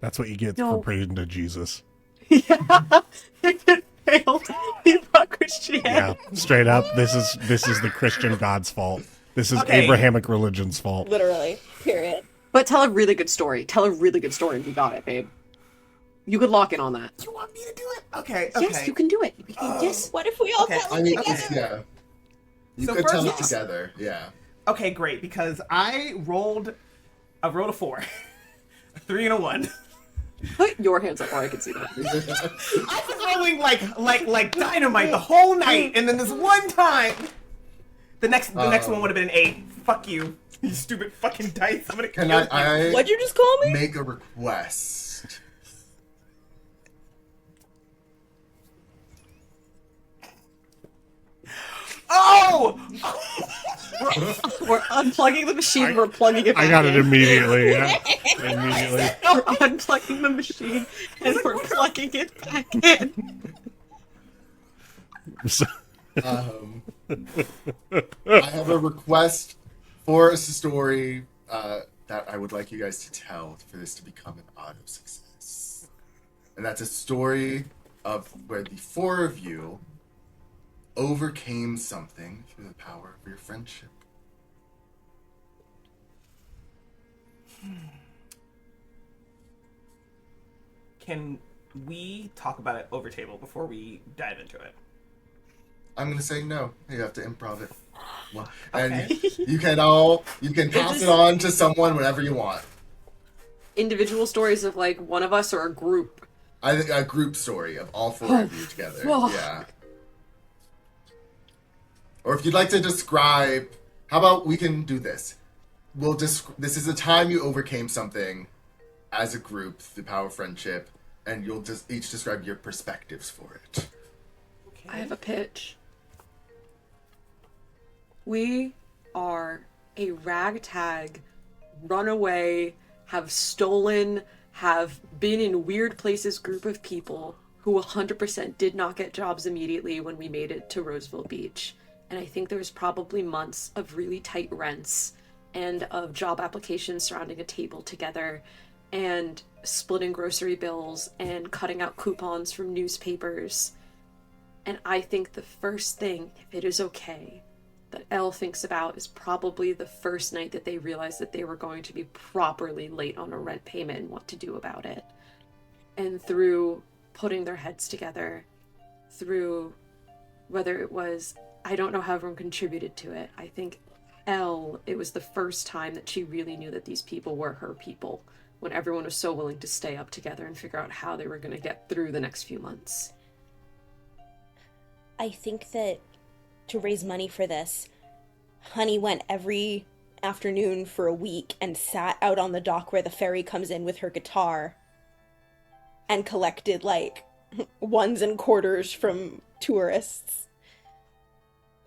That's what you get No. for praying to Jesus. yeah. It failed. He brought Christianity. Yeah, straight up. This is the Christian God's fault. This is Okay. Abrahamic religion's fault. Literally. Period. But tell a really good story. Tell a really good story. You got it, babe. You could lock in on that. You want me to do it? Okay. Yes, you can do it. Yes. What if we all Okay. tell I it mean, together? yeah. You So could tell it first- together. Yeah. Okay, great. Because I rolled a 4, a 3 and a 1. Put your hands up where I can see them. I was rolling like dynamite the whole night, and then this one time, the next one would have been an 8. Fuck you, you stupid fucking dice. I'm gonna kill Can you. I What'd you just call me? make a request? Oh! We're unplugging the machine. We're plugging it back I got it in. immediately. Yeah. Immediately. We're unplugging the machine and we're plugging it back in. So- I have a request for a story that I would like you guys to tell for this to become an auto success. And that's a story of where the 4 of you overcame something through the power of your friendship. Can we talk about it over table before we dive into it? I'm gonna say no. You have to improv it. Well, Okay. and you can pass it on to someone whenever you want. Individual stories of like one of us or a group. I think a group story of all 4 of you together. Oh. Yeah. Or if you'd like to describe, how about we can do this? This is the time you overcame something as a group, the power of friendship, and you'll just each describe your perspectives for it. I have a pitch. We are a ragtag, runaway, have stolen, have been in weird places group of people who 100% did not get jobs immediately when we made it to Roseville Beach. And I think there was probably months of really tight rents and of job applications surrounding a table together and splitting grocery bills and cutting out coupons from newspapers. And I think the first thing, if it is okay, that Elle thinks about is probably the first night that they realized that they were going to be properly late on a rent payment and what to do about it. And through putting their heads together, through whether it was, I don't know how everyone contributed to it. I think Elle, it was the first time that she really knew that these people were her people, when everyone was so willing to stay up together and figure out how they were going to get through the next few months. I think that to raise money for this, Honey went every afternoon for a week and sat out on the dock where the ferry comes in with her guitar and collected like ones and quarters from tourists,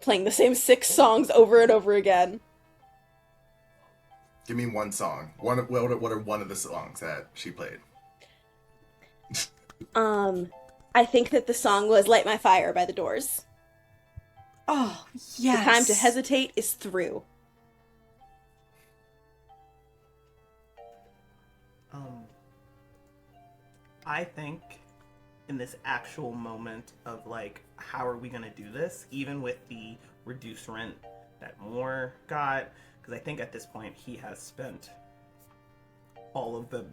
playing the same 6 songs over and over again. Give me one song. What are one of the songs that she played? I think that the song was Light My Fire by The Doors. Oh, yes. The time to hesitate is through. I think in this actual moment of like, how are we gonna do this, even with the reduced rent that Moore got, because I think at this point he has spent all of the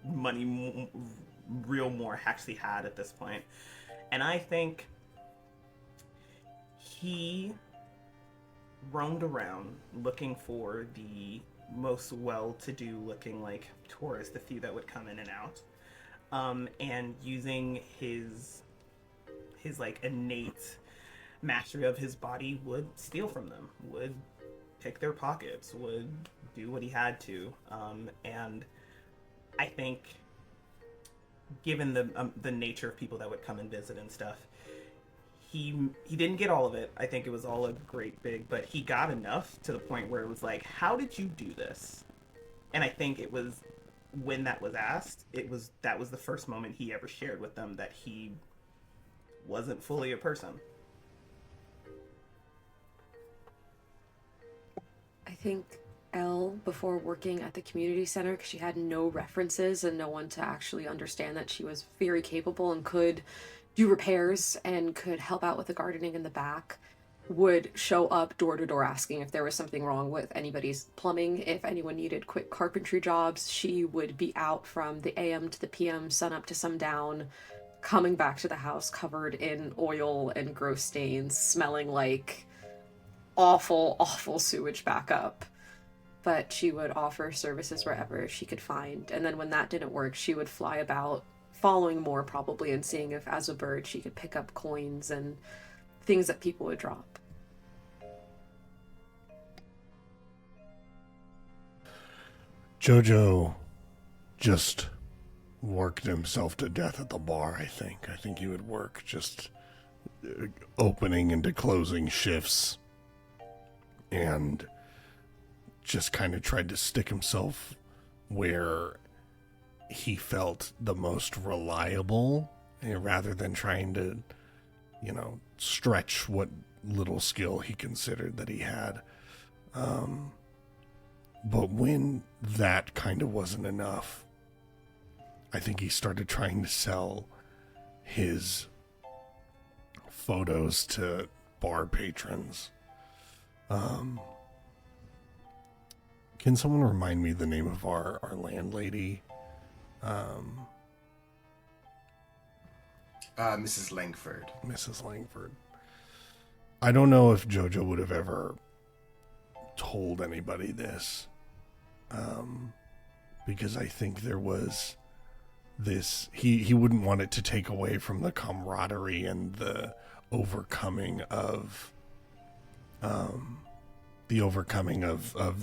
money real Moore actually had at this point. And I think he roamed around looking for the most well-to-do looking like tourists, the few that would come in and out, and using his like innate mastery of his body would steal from them, would pick their pockets, would do what he had to, and I think, given the nature of people that would come and visit and stuff, he didn't get all of it. I think it was all a great big, but he got enough to the point where it was like, how did you do this? And I think it was when that was asked, that was the first moment he ever shared with them that he wasn't fully a person. I think Elle, before working at the community center, because she had no references and no one to actually understand that she was very capable and could do repairs and could help out with the gardening in the back, would show up door to door asking if there was something wrong with anybody's plumbing, if anyone needed quick carpentry jobs. She would be out from the AM to the PM, sun up to sundown, coming back to the house covered in oil and gross stains, smelling like awful, awful sewage backup. But she would offer services wherever she could find. And then when that didn't work, she would fly about, following more probably, and seeing if as a bird she could pick up coins and things that people would drop. Jojo just worked himself to death at the bar, I think. I think he would work just opening and closing shifts and just kind of tried to stick himself where he felt the most reliable, rather than trying to, stretch what little skill he considered that he had. But when that kind of wasn't enough, I think he started trying to sell his photos to bar patrons. Can someone remind me the name of our landlady? Mrs. Langford. Mrs. Langford. I don't know if Jojo would have ever told anybody this, because I think there was this, he wouldn't want it to take away from the camaraderie and the overcoming of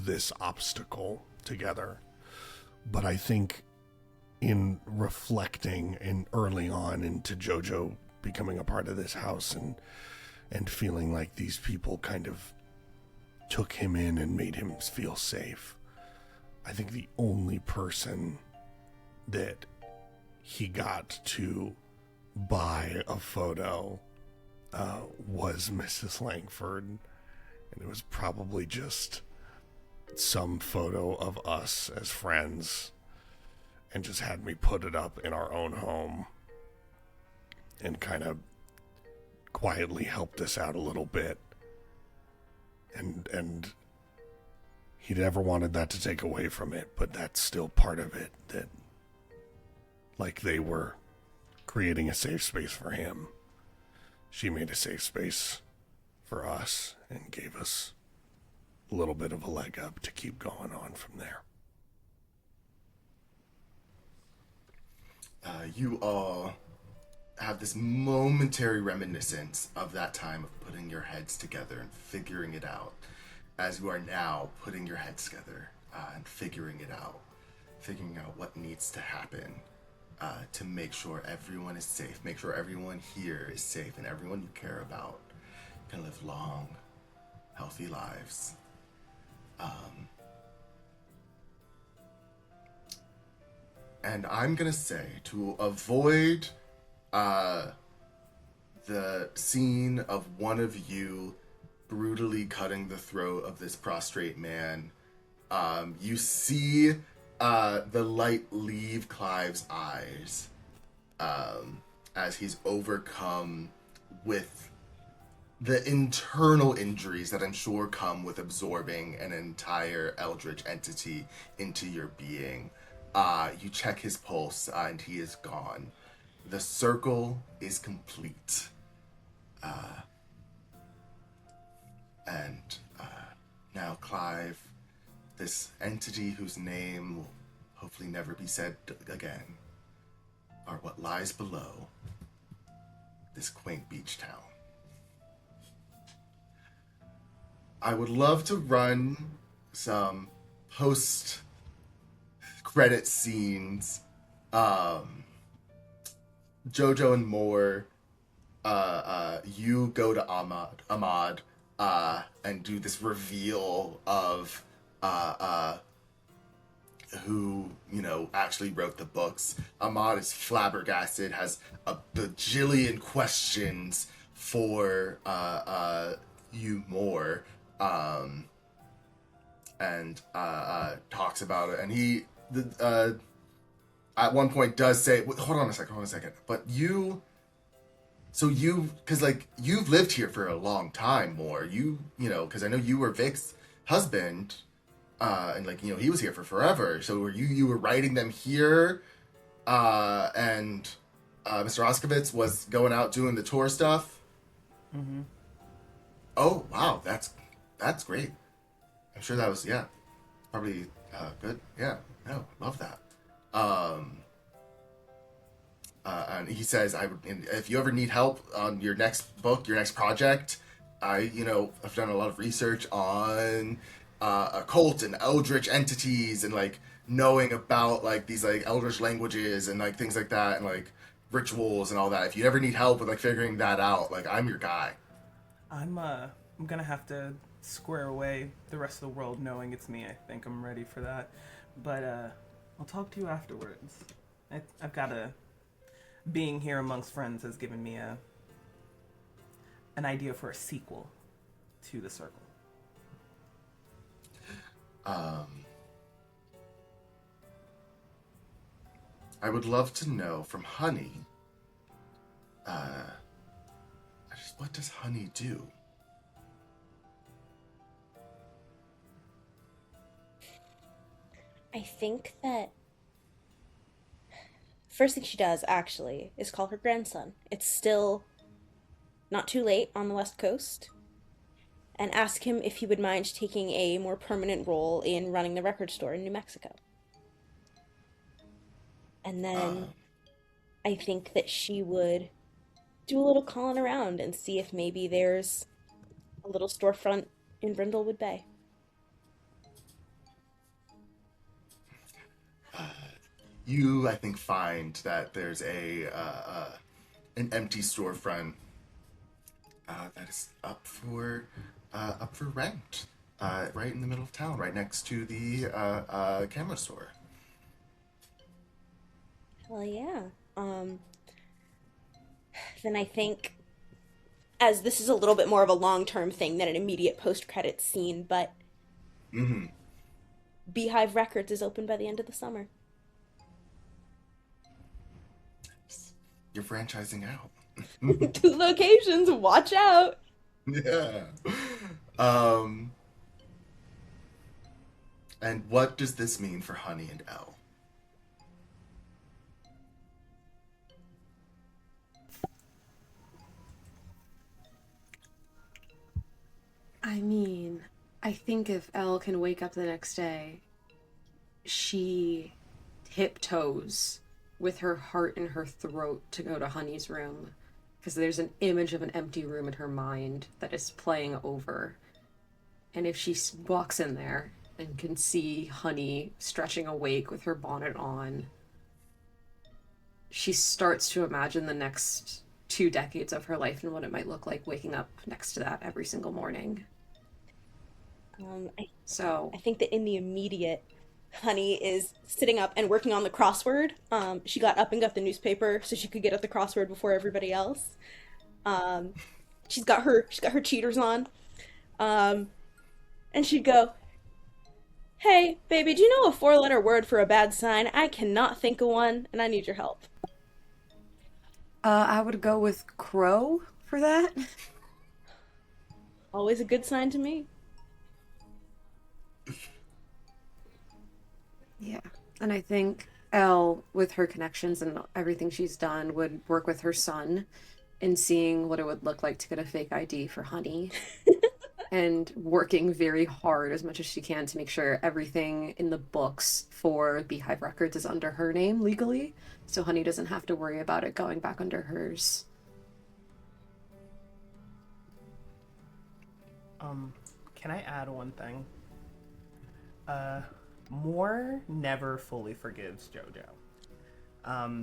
this obstacle together. But I think in reflecting in early on into Jojo becoming a part of this house and feeling like these people kind of took him in and made him feel safe, I think the only person that he got to buy a photo was Mrs. Langford. And it was probably just some photo of us as friends, and just had me put it up in our own home and kind of quietly helped us out a little bit. And he never wanted that to take away from it, but that's still part of it, that like they were creating a safe space for him. She made a safe space for us and gave us a little bit of a leg up to keep going on from there. You all have this momentary reminiscence of that time of putting your heads together and figuring it out, as you are now putting your heads together and figuring out what needs to happen to make sure everyone is safe, make sure everyone here is safe, and everyone you care about can live long, healthy lives. And I'm gonna say, to avoid the scene of one of you brutally cutting the throat of this prostrate man, you see the light leave Clive's eyes as he's overcome with the internal injuries that I'm sure come with absorbing an entire eldritch entity into your being. You check his pulse, and he is gone. The circle is complete. And Now, Clive, this entity whose name will hopefully never be said again, are what lies below this quaint beach town. I would love to run some post-credit scenes. Jojo and Moore, you go to Ahmad, and do this reveal of who, actually wrote the books. Ahmad is flabbergasted, has a bajillion questions for you more, and talks about it. And he, at one point, does say, hold on a second, but because you've lived here for a long time, more, because I know you were Vic's husband, and he was here for forever. So you were writing them here, and Mr. Oskovitz was going out doing the tour stuff. Mm-hmm. Oh wow, that's great. I'm sure that was probably good. Yeah, no, love that. And he says, if you ever need help on your next book, your next project, I've done a lot of research on occult and eldritch entities, and knowing about these eldritch languages and things like that, and rituals and all that. If you ever need help with figuring that out, I'm your guy. I'm gonna have to square away the rest of the world knowing it's me. I think I'm ready for that, but I'll talk to you afterwards. I've got being here amongst friends has given me an idea for a sequel to the Circle. I would love to know from Honey, what does Honey do? I think that first thing she does, actually, is call her grandson. It's still not too late on the West Coast, and ask him if he would mind taking a more permanent role in running the record store in New Mexico. And then I think that she would do a little calling around and see if maybe there's a little storefront in Brindlewood Bay. You, I think, find that there's an empty storefront that is up for rent, right in the middle of town, right next to the camera store. Well, yeah. Then I think, as this is a little bit more of a long-term thing than an immediate post-credits scene, but Beehive Records is open by the end of the summer. You're franchising out. 2 locations, watch out! Yeah. And what does this mean for Honey and Elle? I mean, I think if Elle can wake up the next day, she tiptoes with her heart in her throat to go to Honey's room, because there's an image of an empty room in her mind that is playing over. And if she walks in there and can see Honey stretching awake with her bonnet on, she starts to imagine the next 2 decades of her life and what it might look like waking up next to that every single morning. I think that in the immediate, Honey is sitting up and working on the crossword. She got up and got the newspaper so she could get at the crossword before everybody else. She's got her cheaters on, and she'd go, "Hey, baby, do you know a 4-letter word for a bad sign? I cannot think of one, and I need your help." I would go with crow for that. Always a good sign to me. Yeah, and I think Elle, with her connections and everything she's done, would work with her son in seeing what it would look like to get a fake ID for Honey. and working very hard as much as she can to make sure everything in the books for Beehive Records is under her name legally, so Honey doesn't have to worry about it going back under hers. Can I add one thing? Moore never fully forgives JoJo.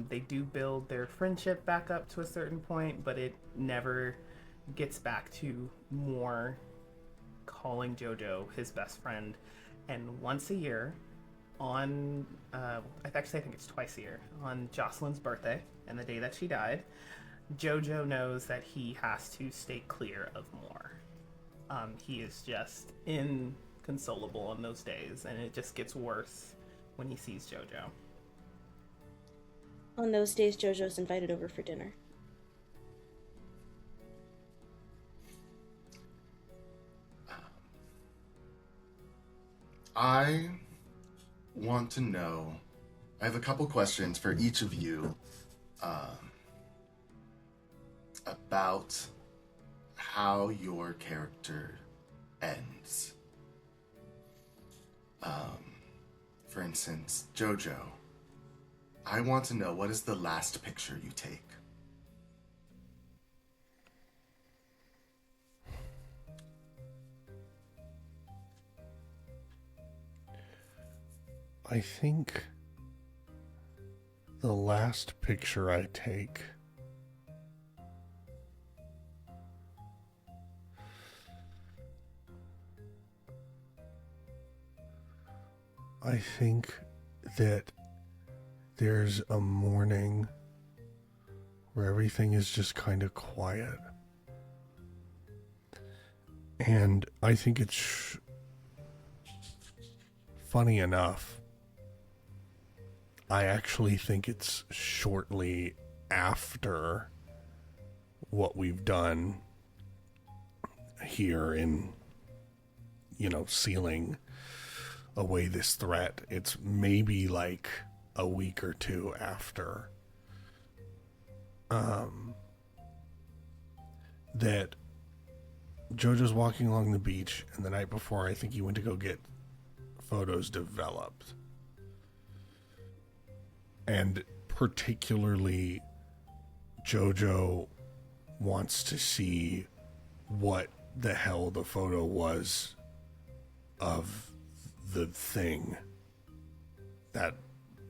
They do build their friendship back up to a certain point, but it never gets back to Moore calling JoJo his best friend. And once a year, on, I think it's twice a year, on Jocelyn's birthday and the day that she died, JoJo knows that he has to stay clear of Moore. He is just inconsolable on those days, and it just gets worse when he sees JoJo. On those days, JoJo's invited over for dinner. I want to know, I have a couple questions for each of you about how your character ends. For instance, JoJo, I want to know, what is the last picture you take? I think the last picture I take I think that there's a morning where everything is just kind of quiet. And I think it's funny enough, I actually think it's shortly after what we've done here in, sealing away this threat. It's maybe like a week or two after that JoJo's walking along the beach, and the night before I think he went to go get photos developed. And particularly JoJo wants to see what the hell the photo was of the thing, that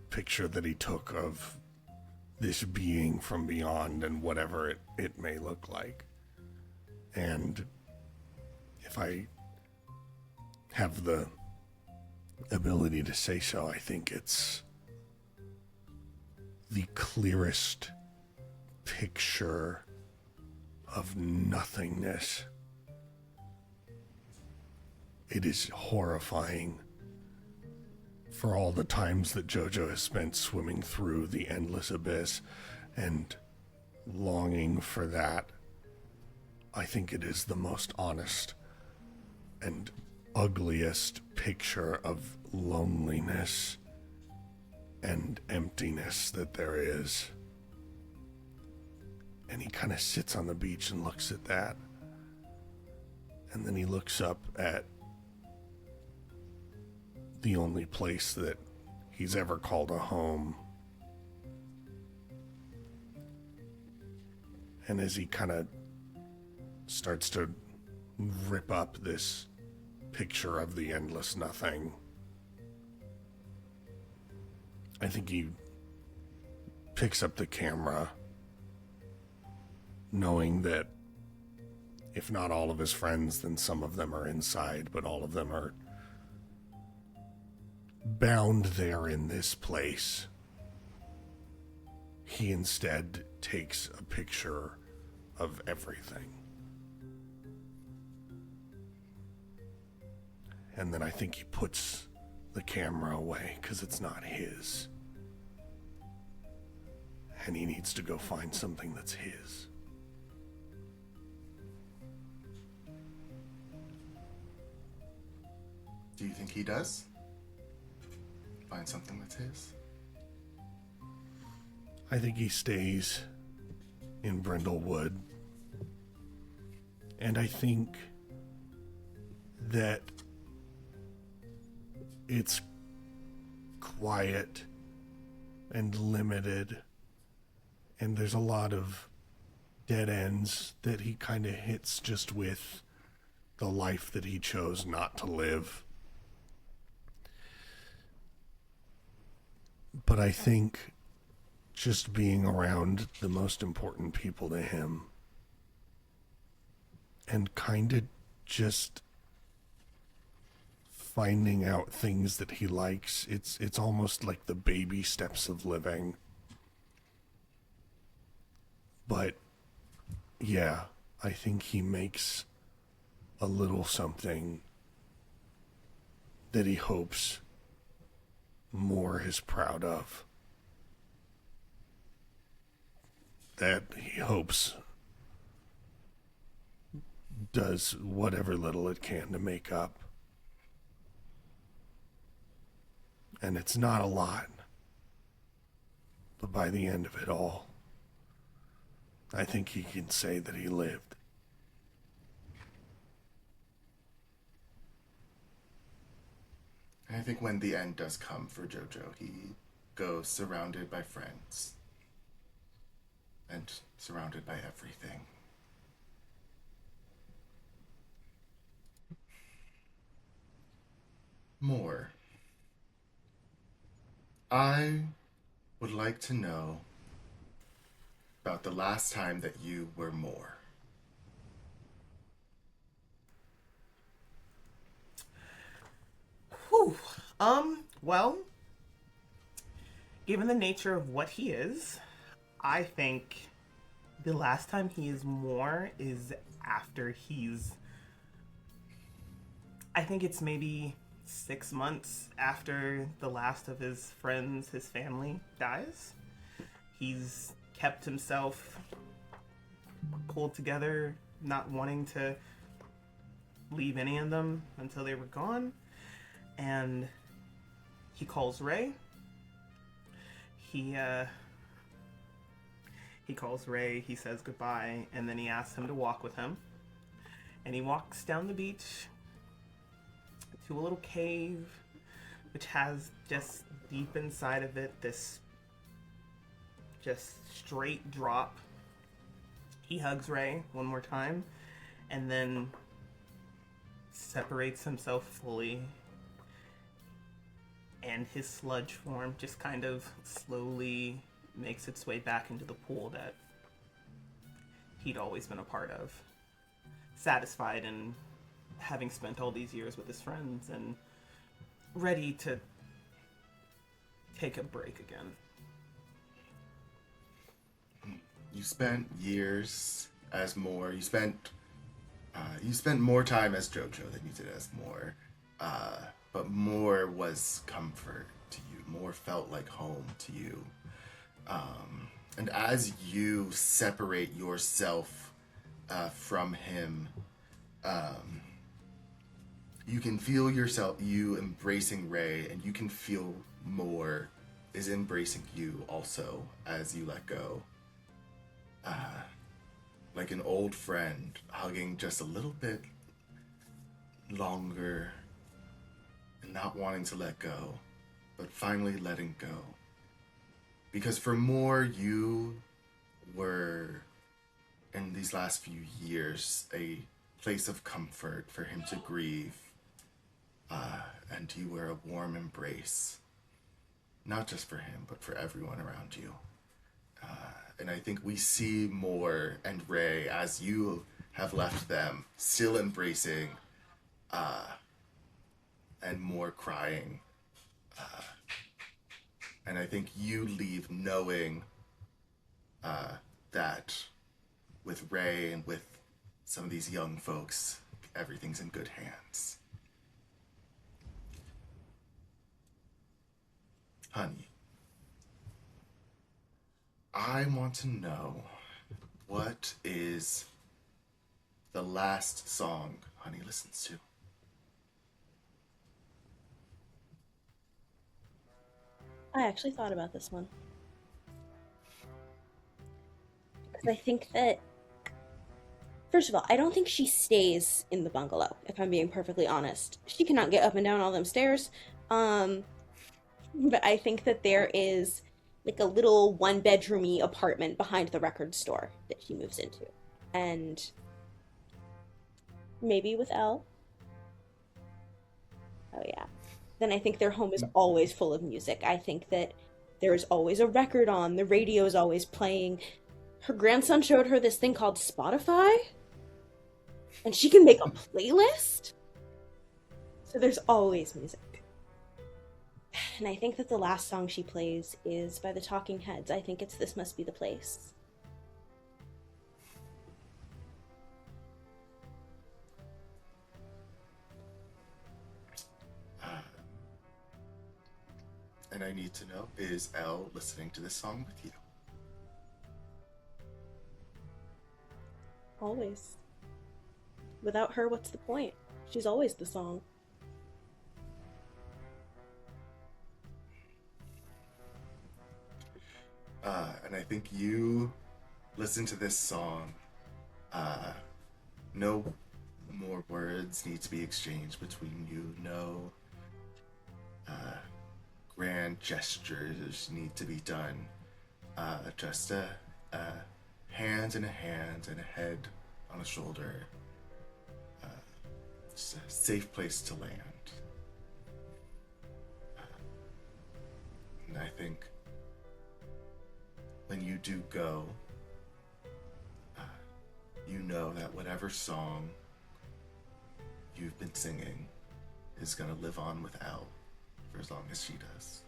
picture that he took of this being from beyond and whatever it may look like. And if I have the ability to say so, I think it's the clearest picture of nothingness. It is horrifying for all the times that JoJo has spent swimming through the endless abyss and longing for that. I think it is the most honest and ugliest picture of loneliness and emptiness that there is. And he kind of sits on the beach and looks at that. And then he looks up at the only place that he's ever called a home. And as he kind of starts to rip up this picture of the endless nothing, I think he picks up the camera, knowing that if not all of his friends, then some of them are inside, but all of them are bound there in this place. He instead takes a picture of everything. And then I think he puts the camera away because it's not his. And he needs to go find something that's his. Do you think he does? Find something that's his? I think he stays in Brindlewood. And I think that it's quiet and limited, and there's a lot of dead ends that he kind of hits just with the life that he chose not to live. But I think just being around the most important people to him and kind of just finding out things that he likes, it's almost like the baby steps of living. But yeah, I think he makes a little something that he hopes more is proud of. That he hopes does whatever little it can to make up. And it's not a lot. But by the end of it all, I think he can say that he lived. I think when the end does come for Jojo, he goes surrounded by friends and surrounded by everything. More. I would like to know about the last time that you were more. Whew. Well, given the nature of what he is, I think the last time he is more is after he's... I think it's maybe 6 months after the last of his friends, his family, dies. He's kept himself pulled together, not wanting to leave any of them until they were gone. And he calls Ray. He calls Ray, he says goodbye, and then he asks him to walk with him. And he walks down the beach to a little cave, which has just deep inside of it this just straight drop. He hugs Ray one more time, and then separates himself fully, and his sludge form just kind of slowly makes its way back into the pool that he'd always been a part of. Satisfied in having spent all these years with his friends and ready to take a break again. You spent years as more. You spent more time as Jojo than you did as more. But more was comfort to you. More felt like home to you. And as you separate yourself from him, you can feel you embracing Ray, and you can feel more is embracing you also as you let go. Like an old friend hugging just a little bit longer and not wanting to let go, but finally letting go. Because for more, you were, in these last few years, a place of comfort for him to grieve. And you were a warm embrace, not just for him, but for everyone around you. And I think we see more and Ray, as you have left them, still embracing and more crying. And I think you leave knowing that with Ray and with some of these young folks, everything's in good hands. Honey, I want to know, what is the last song Honey listens to? I actually thought about this one. Because I think that First of all, I don't think she stays in the bungalow, if I'm being perfectly honest. She cannot get up and down all them stairs. Um, but I think that there is like a little one-bedroomy apartment behind the record store that she moves into. And maybe with Elle. Oh yeah. Then I think their home is always full of music. I think that there's always a record on, the radio is always playing. Her grandson showed her this thing called Spotify, and she can make a playlist. So there's always music. And I think that the last song she plays is by the Talking Heads. I think it's This Must Be the Place. And I need to know, is Elle listening to this song with you? Always. Without her, what's the point? She's always the song. And I think you listen to this song. No more words need to be exchanged between you. No grand gestures need to be done. Just a hand in a hand and a head on a shoulder. Just a safe place to land. And I think when you do go, you know that whatever song you've been singing is going to live on with Elle for as long as she does.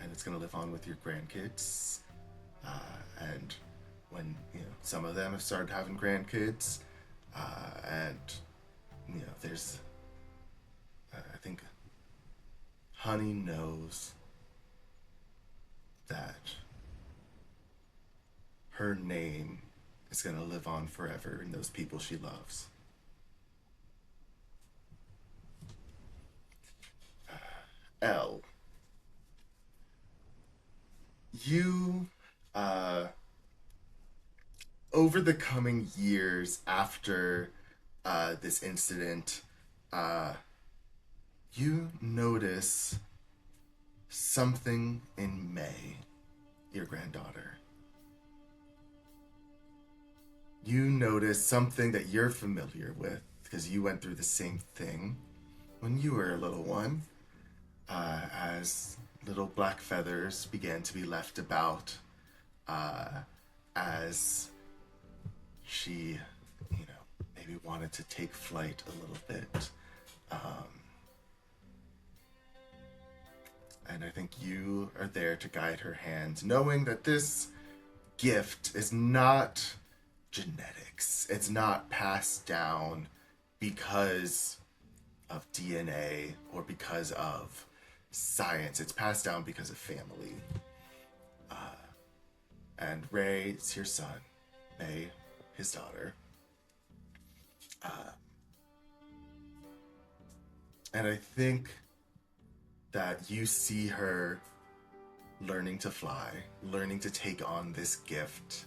And it's going to live on with your grandkids. And when, some of them have started having grandkids, and, there's, I think Honey knows that her name is going to live on forever in those people she loves. Elle, you, over the coming years after this incident, you notice something in May, your granddaughter. You notice something that you're familiar with because you went through the same thing when you were a little one. As little black feathers began to be left about, as she, maybe wanted to take flight a little bit. And I think you are there to guide her hand, knowing that this gift is not genetics. It's not passed down because of DNA or because of science. It's passed down because of family. And Ray is your son, May, his daughter. And I think that you see her learning to fly, learning to take on this gift,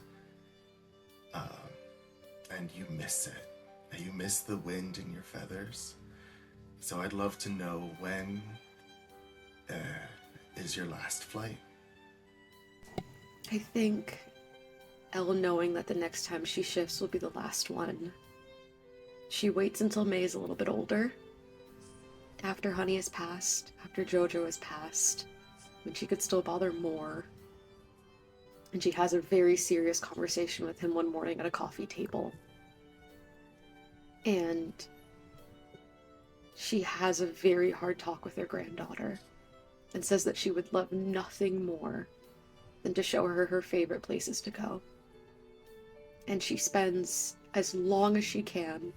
and you miss it. You miss the wind in your feathers. So I'd love to know, when is your last flight? I think Elle knowing that the next time she shifts will be the last one. She waits until May is a little bit older. After Honey has passed, after Jojo has passed, when she could still bother more. And she has a very serious conversation with him one morning at a coffee table. And she has a very hard talk with her granddaughter and says that she would love nothing more than to show her her favorite places to go. And she spends as long as she can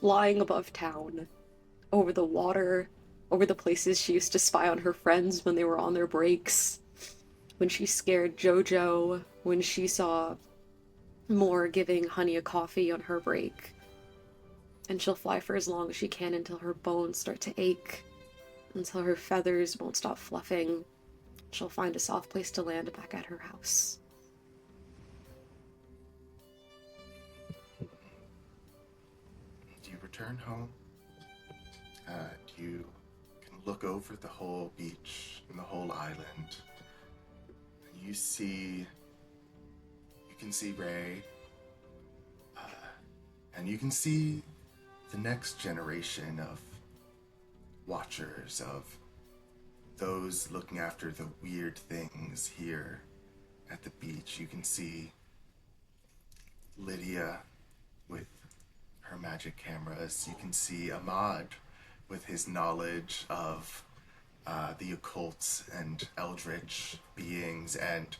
flying above town, over the water, over the places she used to spy on her friends when they were on their breaks, when she scared Jojo, when she saw Moore giving Honey a coffee on her break. And she'll fly for as long as she can until her bones start to ache, until her feathers won't stop fluffing. She'll find a soft place to land back at her house. return home, you can look over the whole beach and the whole island. You can see Ray, and you can see the next generation of watchers, of those looking after the weird things here at the beach. You can see Lydia with her magic cameras. You can see Ahmad with his knowledge of the occult and eldritch beings, and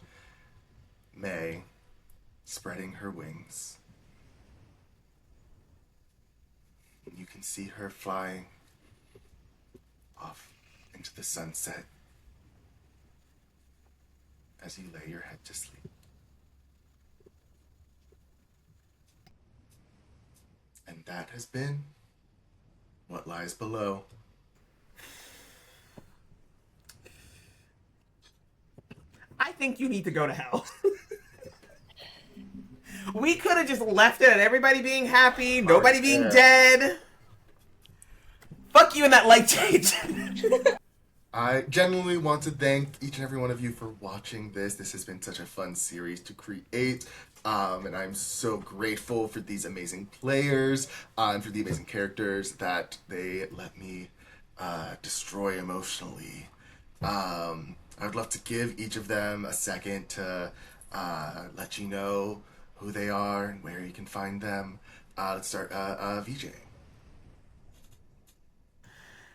May spreading her wings. You can see her flying off into the sunset as you lay your head to sleep. And that has been What Lies Below. I think you need to go to hell. We could have just left it at everybody being happy, nobody being dead. Fuck you and that light change. I genuinely want to thank each and every one of you for watching this. This has been such a fun series to create. And I'm so grateful for these amazing players and for the amazing characters that they let me destroy emotionally. I would love to give each of them a second to let you know who they are and where you can find them. Let's start, VJ.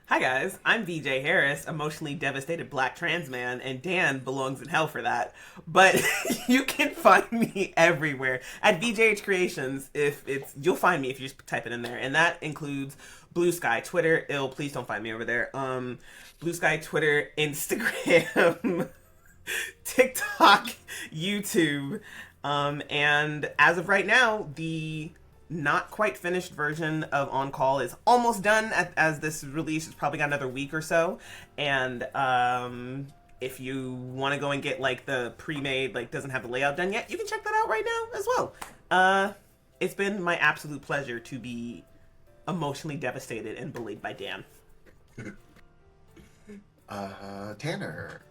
Hi guys, I'm VJ Harris, emotionally devastated black trans man, and Dan belongs in hell for that. But you can find me everywhere at VJH Creations. You'll find me if you just type it in there, and that includes Blue Sky, Twitter. Please don't find me over there. Blue Sky, Twitter, Instagram, TikTok, YouTube, and as of right now, the not quite finished version of On Call is almost done as this release. It's probably got another week or so. And if you want to go and get like the pre-made, like doesn't have the layout done yet, you can check that out right now as well. It's been my absolute pleasure to be emotionally devastated and bullied by Dan. Tanner.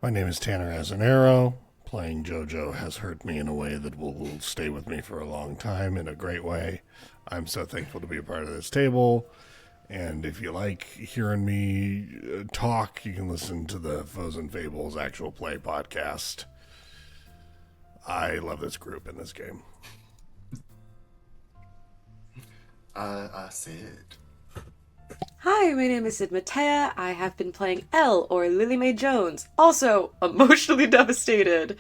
My name is Tanner Azanero. Playing JoJo has hurt me in a way that will stay with me for a long time, in a great way. I'm so thankful to be a part of this table. And if you like hearing me talk, you can listen to the Foes and Fables actual play podcast. I love this group in this game. Sid. Hi, my name is Sid Matea. I have been playing Elle, or Lily Mae Jones, also emotionally devastated.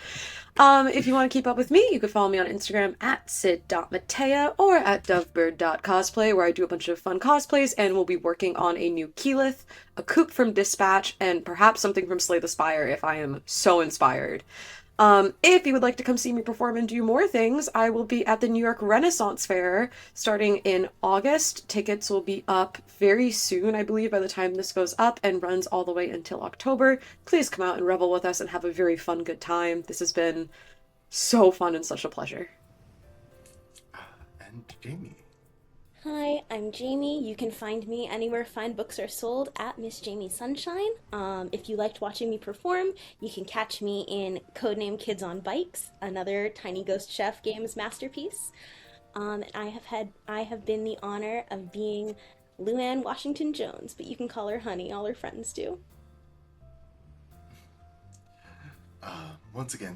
If you want to keep up with me, you can follow me on Instagram at sid.matea or at dovebird.cosplay, where I do a bunch of fun cosplays, and we'll be working on a new Keyleth, a coupe from Dispatch, and perhaps something from Slay the Spire if I am so inspired. If you would like to come see me perform and do more things, I will be at the New York Renaissance Fair starting in August. Tickets will be up very soon, I believe, by the time this goes up, and runs all the way until October. Please come out and revel with us and have a very fun, good time. This has been so fun and such a pleasure. And Jamie. Hi, I'm Jamie. You can find me anywhere fine books are sold at Miss Jamie Sunshine. If you liked watching me perform, you can catch me in Codename Kids on Bikes, another Tiny Ghost Chef Games masterpiece. I have been the honor of being Luann Washington Jones, but you can call her Honey. All her friends do. Once again,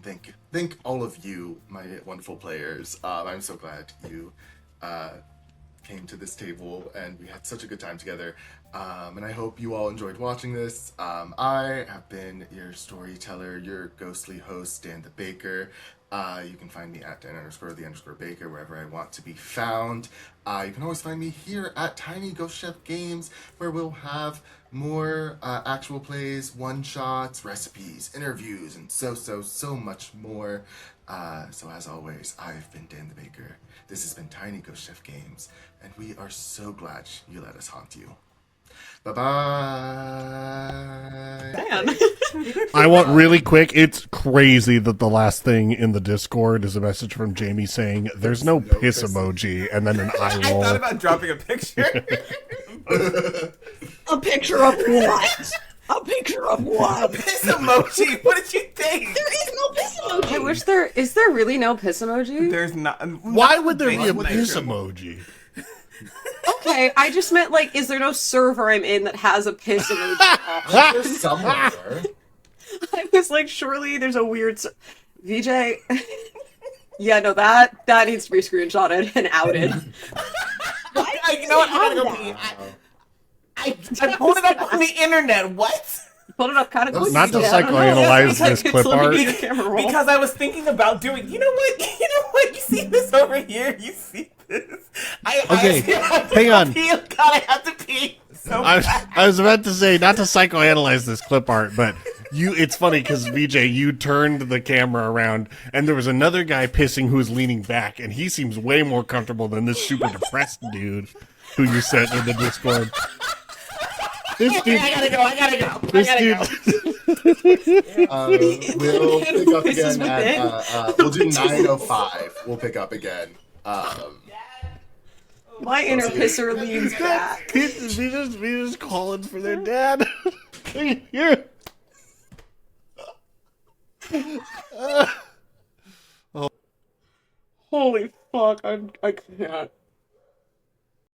thank all of you, my wonderful players. I'm so glad you came to this table and we had such a good time together. And I hope you all enjoyed watching this. I have been your storyteller, your ghostly host, Dan the Baker. You can find me at Dan_the_Baker wherever I want to be found. You can always find me here at Tiny Ghost Chef Games, where we'll have more actual plays, one-shots, recipes, interviews, and so much more. So as always, I've been Dan the Baker. This has been Tiny Ghost Chef Games, and we are so glad you let us haunt you. Bye-bye. Man. I want really quick. It's crazy that the last thing in the Discord is a message from Jamie saying there's no piss emoji and then an eye I roll. thought about dropping a picture. A picture of what? A picture of what? Piss emoji. What did you think? There is no piss emoji. I wish is there really no piss emoji? There's not. Why would there be a Based piss on emoji? Okay, I just meant like, is there no server I'm in that has a piss emoji? There's somewhere. I was like, surely there's a weird VJ. Yeah, no, that needs to be screenshotted and outed. You know what? I gotta go pee. I pulled it up on the internet. What? Put it up kind of quick. Not to psychoanalyze this clip art. Because I was thinking about doing. You know what? You know what? You see this over here? You see this? Okay, hang on. God, I have to pee. So I was about to say, not to psychoanalyze this clip art, but it's funny because VJ, you turned the camera around and there was another guy pissing who was leaning back, and he seems way more comfortable than this super depressed dude who you sent in the Discord. This dude, I gotta go. this dude. We'll pick up Pisses again at, we'll do 9:05. We'll pick up again. My inner pisser leans back. He's just calling for their dad. Here. Holy fuck, I can't.